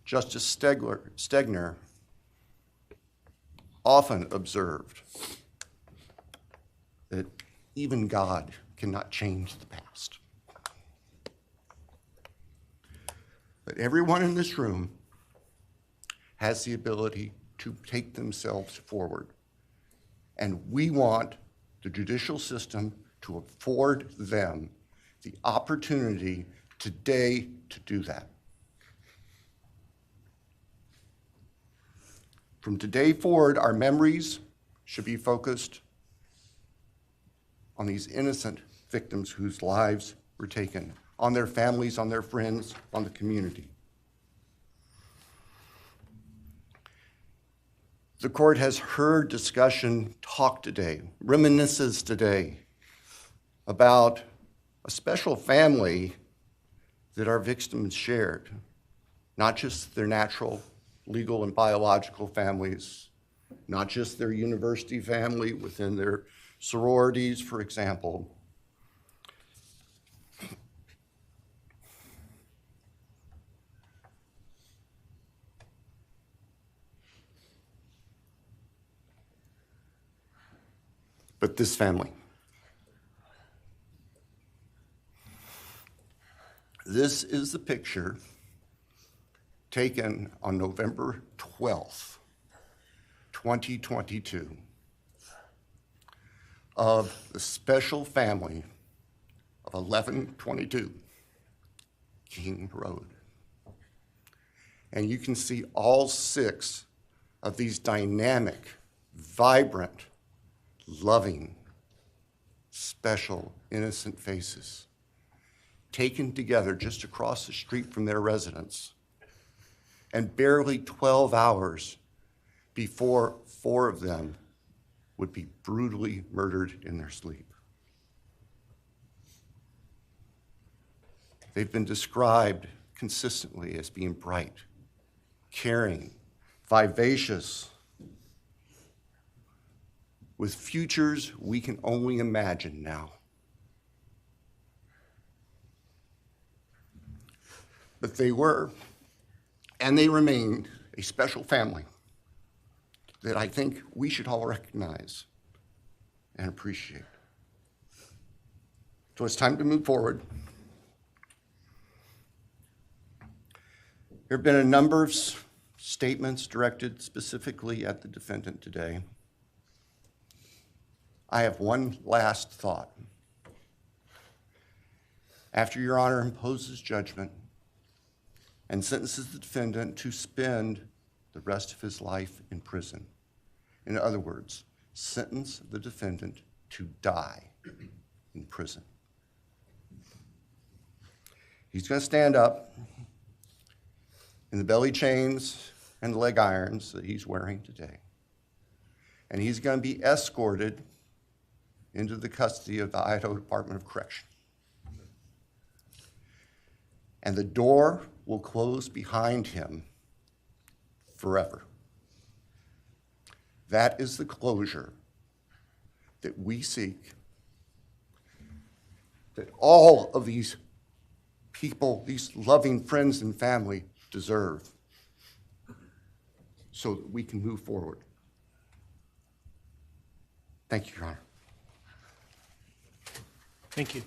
Stegner often observed that even God cannot change the past. But everyone in this room has the ability to take themselves forward. And we want the judicial system to afford them the opportunity today to do that. From today forward, our memories should be focused on these innocent victims whose lives were taken, on their families, on their friends, on the community. The court has heard discussion, talk today, reminiscences today about a special family that our victims shared, not just their natural, legal, and biological families, not just their university family within their sororities, for example. But this family. This is the picture taken on November 12th, 2022, of the special family of 1122 King Road. And you can see all 6 of these dynamic, vibrant, loving, special, innocent faces taken together just across the street from their residence, and barely 12 hours before 4 of them would be brutally murdered in their sleep. They've been described consistently as being bright, caring, vivacious, with futures we can only imagine now. But they were, and they remain, a special family that I think we should all recognize and appreciate. So it's time to move forward. There have been a number of statements directed specifically at the defendant today, I have one last thought. After Your Honor imposes judgment and sentences the defendant to spend the rest of his life in prison, in other words, sentence the defendant to die in prison, he's going to stand up in the belly chains and the leg irons that he's wearing today, and he's going to be escorted into the custody of the Idaho Department of Correction. And the door will close behind him forever. That is the closure that we seek, that all of these people, these loving friends and family deserve, so that we can move forward. Thank you, Your Honor. Thank you.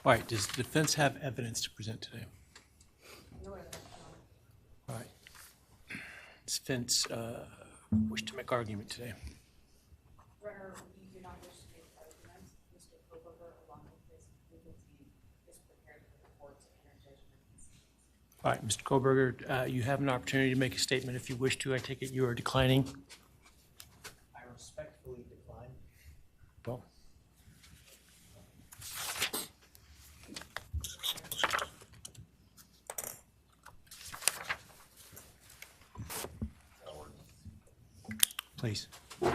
All right, does the defense have evidence to present today? All right. Does defense wish to make argument today? Runner, we do not wish to make arguments. Mr. Kohberger, along with his legal team, is prepared for the court to enter judgment. All right, Mr. Kohberger, you have an opportunity to make a statement if you wish to. I take it you are declining. I respectfully decline. Well. Please. All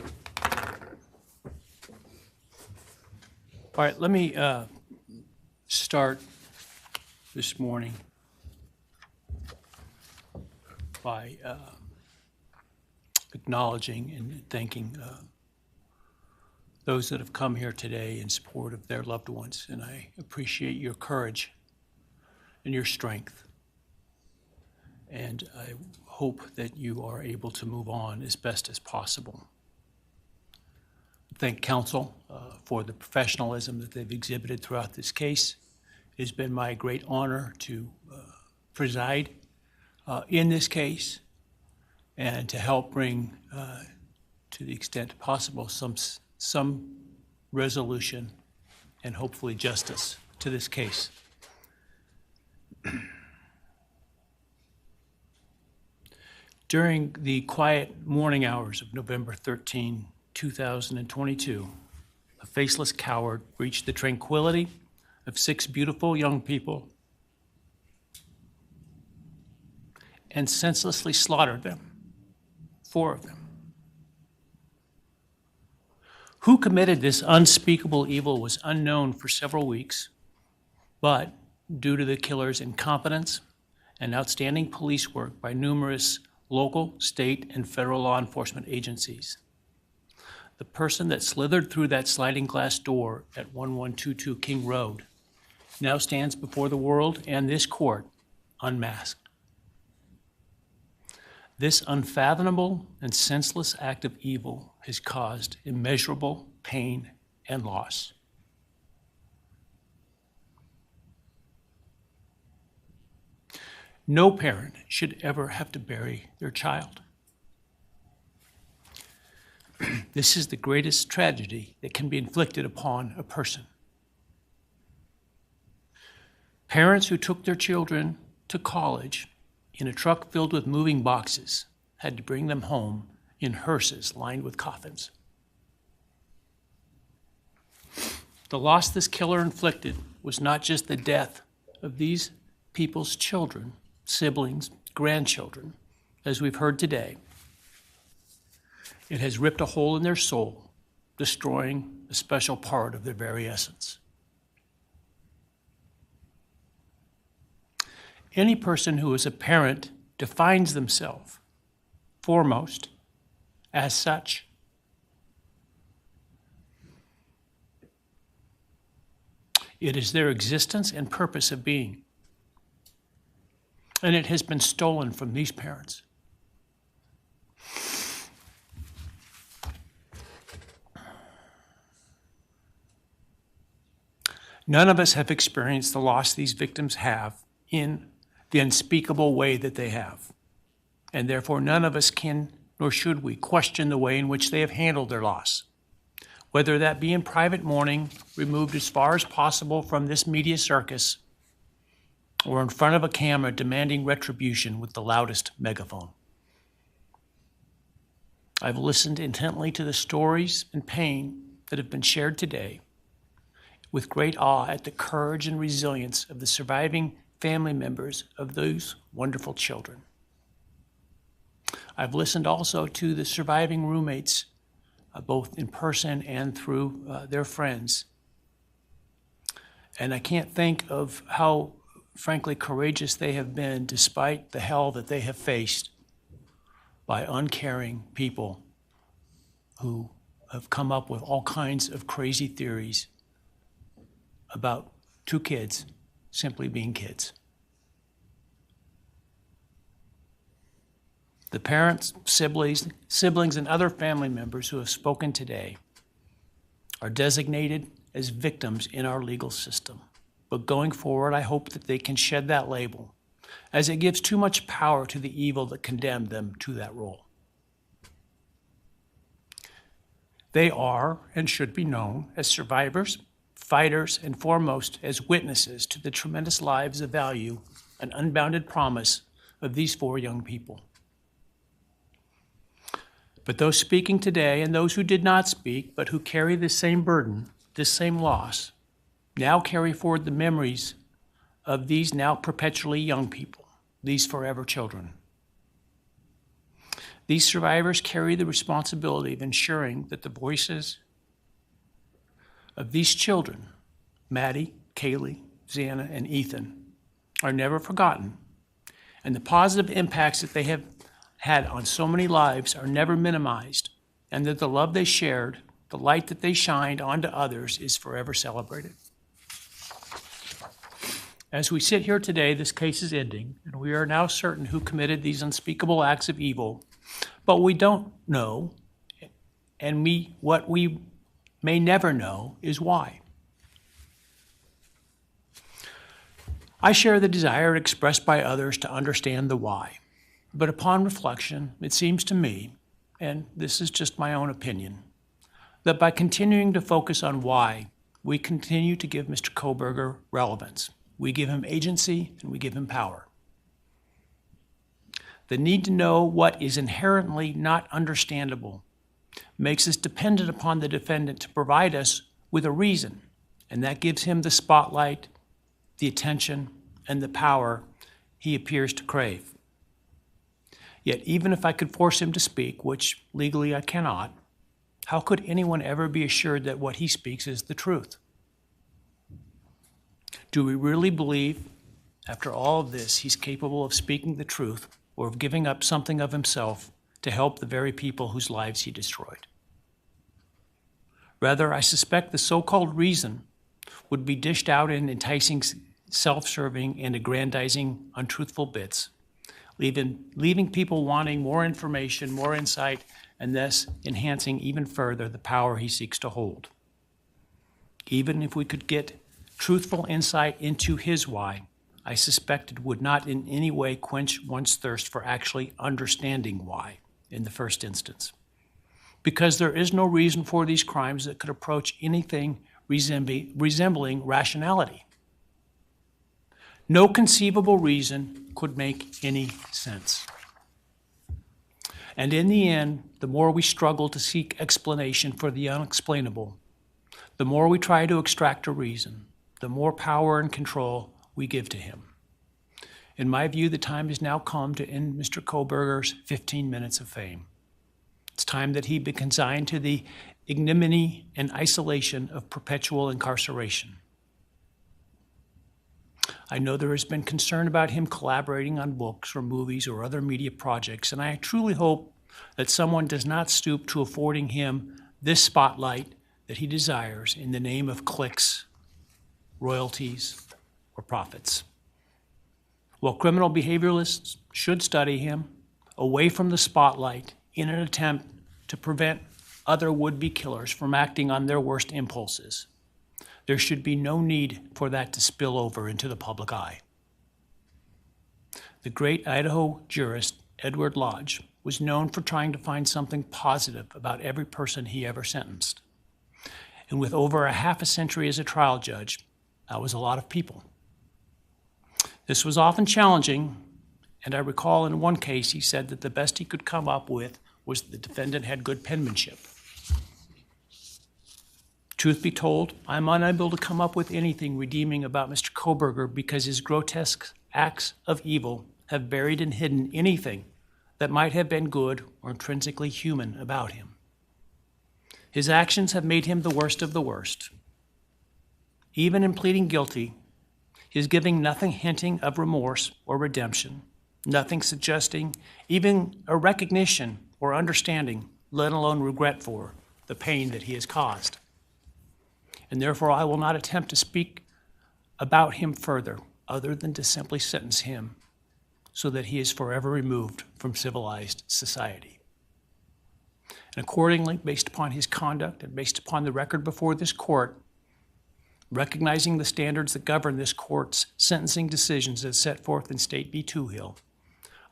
right, let me start this morning by acknowledging and thanking those that have come here today in support of their loved ones, and I appreciate your courage and your strength. And I hope that you are able to move on as best as possible. Thank counsel for the professionalism that they've exhibited throughout this case. It has been my great honor to preside in this case and to help bring, to the extent possible, some resolution and hopefully justice to this case. During the quiet morning hours of November 13, 2022, a faceless coward breached the tranquility of 6 beautiful young people and senselessly slaughtered them, 4 of them. Who committed this unspeakable evil was unknown for several weeks, but due to the killer's incompetence and outstanding police work by numerous local, state, and federal law enforcement agencies, the person that slithered through that sliding glass door at 1122 King Road now stands before the world and this court unmasked. This unfathomable and senseless act of evil has caused immeasurable pain and loss. No parent should ever have to bury their child. This is the greatest tragedy that can be inflicted upon a person. Parents who took their children to college in a truck filled with moving boxes had to bring them home in hearses lined with coffins. The loss this killer inflicted was not just the death of these people's children, siblings, grandchildren, as we've heard today. It has ripped a hole in their soul, destroying a special part of their very essence. Any person who is a parent defines themselves foremost as such. It is their existence and purpose of being. And it has been stolen from these parents. None of us have experienced the loss these victims have in the unspeakable way that they have. And therefore, none of us can, nor should we, question the way in which they have handled their loss. Whether that be in private mourning, removed as far as possible from this media circus, or in front of a camera demanding retribution with the loudest megaphone. I've listened intently to the stories and pain that have been shared today, with great awe at the courage and resilience of the surviving family members of those wonderful children. I've listened also to the surviving roommates, both in person and through their friends. And I can't think of how, frankly, courageous they have been despite the hell that they have faced by uncaring people who have come up with all kinds of crazy theories about two kids simply being kids. The parents, siblings, and other family members who have spoken today are designated as victims in our legal system. But going forward, I hope that they can shed that label, as it gives too much power to the evil that condemned them to that role. They are and should be known as survivors, fighters, and foremost as witnesses to the tremendous lives of value and unbounded promise of these four young people. But those speaking today and those who did not speak, but who carry this same burden, this same loss, now carry forward the memories of these now perpetually young people, these forever children. These survivors carry the responsibility of ensuring that the voices of these children, Maddie, Kaylee, Xana, and Ethan, are never forgotten, and the positive impacts that they have had on so many lives are never minimized, and that the love they shared, the light that they shined onto others, is forever celebrated. As we sit here today, this case is ending, and we are now certain who committed these unspeakable acts of evil, but we don't know, and what we may never know is why. I share the desire expressed by others to understand the why. But upon reflection, it seems to me, and this is just my own opinion, that by continuing to focus on why, we continue to give Mr. Kohberger relevance. We give him agency and we give him power. The need to know what is inherently not understandable makes us dependent upon the defendant to provide us with a reason, and that gives him the spotlight, the attention, and the power he appears to crave. Yet even if I could force him to speak, which legally I cannot, how could anyone ever be assured that what he speaks is the truth? Do we really believe, after all of this, he's capable of speaking the truth or of giving up something of himself to help the very people whose lives he destroyed? Rather, I suspect the so-called reason would be dished out in enticing, self-serving, and aggrandizing untruthful bits, leaving people wanting more information, more insight, and thus enhancing even further the power he seeks to hold. Even if we could get truthful insight into his why, I suspect it would not in any way quench one's thirst for actually understanding why in the first instance. Because there is no reason for these crimes that could approach anything resembling rationality. No conceivable reason could make any sense. And in the end, the more we struggle to seek explanation for the unexplainable, the more we try to extract a reason, the more power and control we give to him. In my view, the time has now come to end Mr. Kohberger's 15 minutes of fame. It's time that he be consigned to the ignominy and isolation of perpetual incarceration. I know there has been concern about him collaborating on books or movies or other media projects, and I truly hope that someone does not stoop to affording him this spotlight that he desires in the name of clicks, royalties, or profits. While criminal behavioralists should study him away from the spotlight in an attempt to prevent other would-be killers from acting on their worst impulses, There should be no need for that to spill over into the public eye. The great Idaho jurist Edward Lodge was known for trying to find something positive about every person he ever sentenced. And with over a half a century as a trial judge, that was a lot of people. This was often challenging, and I recall in one case he said that the best he could come up with was the defendant had good penmanship. Truth be told, I'm unable to come up with anything redeeming about Mr. Kohberger because his grotesque acts of evil have buried and hidden anything that might have been good or intrinsically human about him. His actions have made him the worst of the worst. Even in pleading guilty, he is giving nothing hinting of remorse or redemption, nothing suggesting even a recognition or understanding, let alone regret for the pain that he has caused. And therefore, I will not attempt to speak about him further, other than to simply sentence him so that he is forever removed from civilized society. And accordingly, based upon his conduct and based upon the record before this court, recognizing the standards that govern this court's sentencing decisions as set forth in State v. Toohill,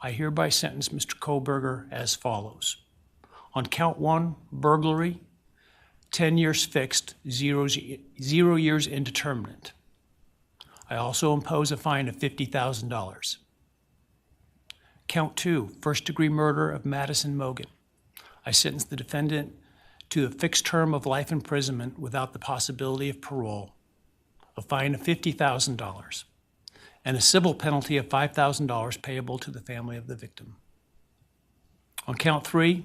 I hereby sentence Mr. Kohberger as follows. On count 1, burglary, 10 years fixed, 0 years indeterminate. I also impose a fine of $50,000. Count 2, first-degree murder of Madison Mogen. I sentence the defendant to a fixed term of life imprisonment without the possibility of parole, a fine of $50,000, and a civil penalty of $5,000 payable to the family of the victim. On count 3,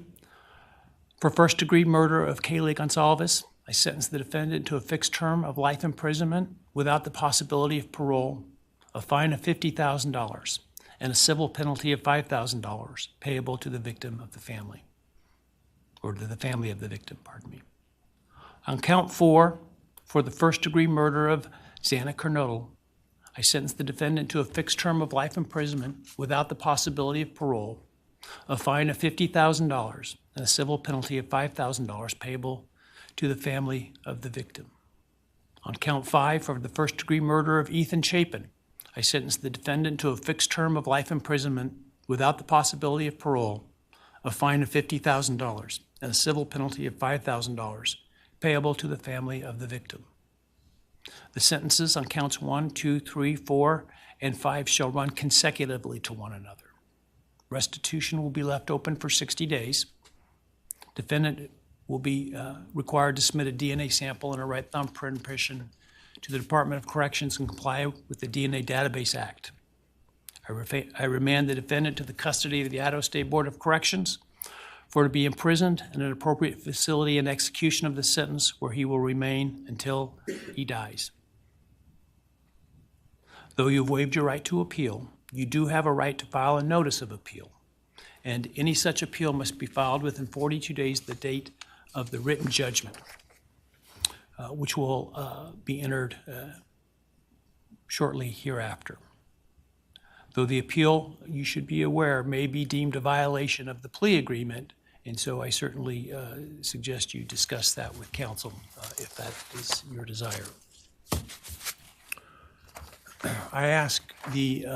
for first-degree murder of Kaylee Goncalves, I sentence the defendant to a fixed term of life imprisonment without the possibility of parole, a fine of $50,000, and a civil penalty of $5,000 payable to the victim of the family, or to the family of the victim, pardon me. On count 4, for the first-degree murder of Xana Kernodle, I sentence the defendant to a fixed term of life imprisonment without the possibility of parole, a fine of $50,000, and a civil penalty of $5,000 payable to the family of the victim. On count 5, for the first-degree murder of Ethan Chapin, I sentence the defendant to a fixed term of life imprisonment without the possibility of parole, a fine of $50,000, and a civil penalty of $5,000 payable to the family of the victim. The sentences on counts 1, 2, 3, 4, and 5 shall run consecutively to one another. Restitution will be left open for 60 days. Defendant will be required to submit a DNA sample and a right thumbprint impression to the Department of Corrections and comply with the DNA Database Act. I remand the defendant to the custody of the Idaho State Board of Corrections for to be imprisoned in an appropriate facility in execution of the sentence where he will remain until he dies. Though you have waived your right to appeal, you do have a right to file a notice of appeal, and any such appeal must be filed within 42 days of the date of the written judgment, which will be entered shortly hereafter. Though the appeal, you should be aware, may be deemed a violation of the plea agreement, and so I certainly suggest you discuss that with counsel if that is your desire. I ask the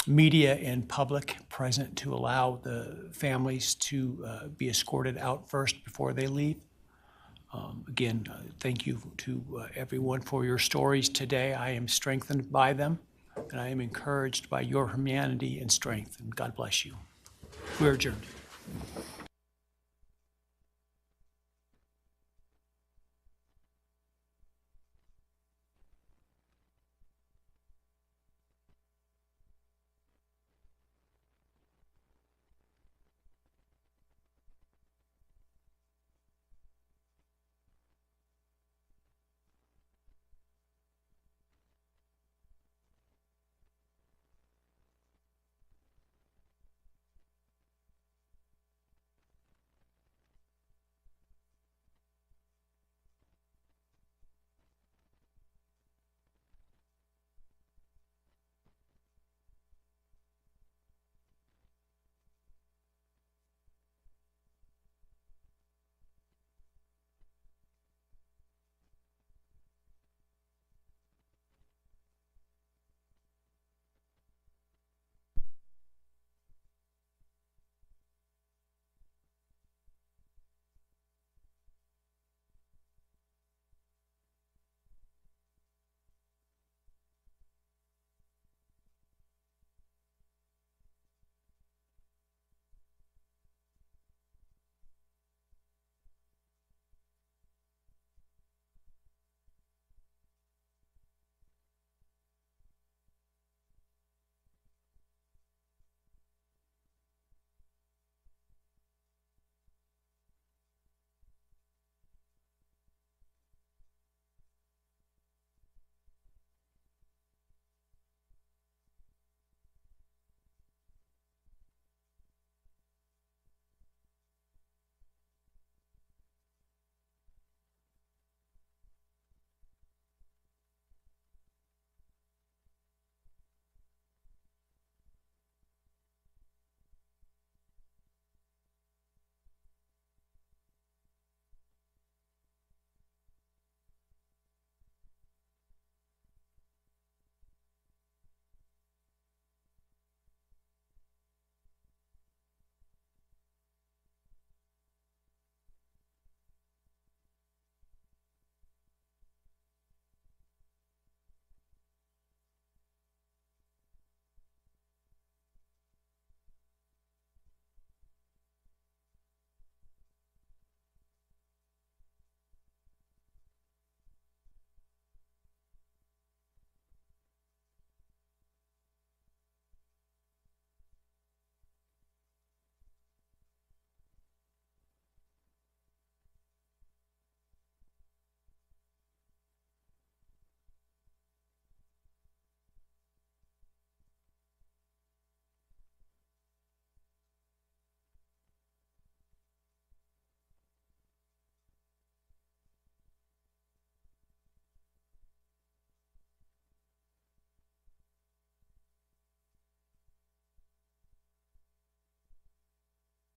media and public present to allow the families to be escorted out first before they leave. Again, thank you to everyone for your stories today. I am strengthened by them, and I am encouraged by your humanity and strength, and God bless you. We're adjourned.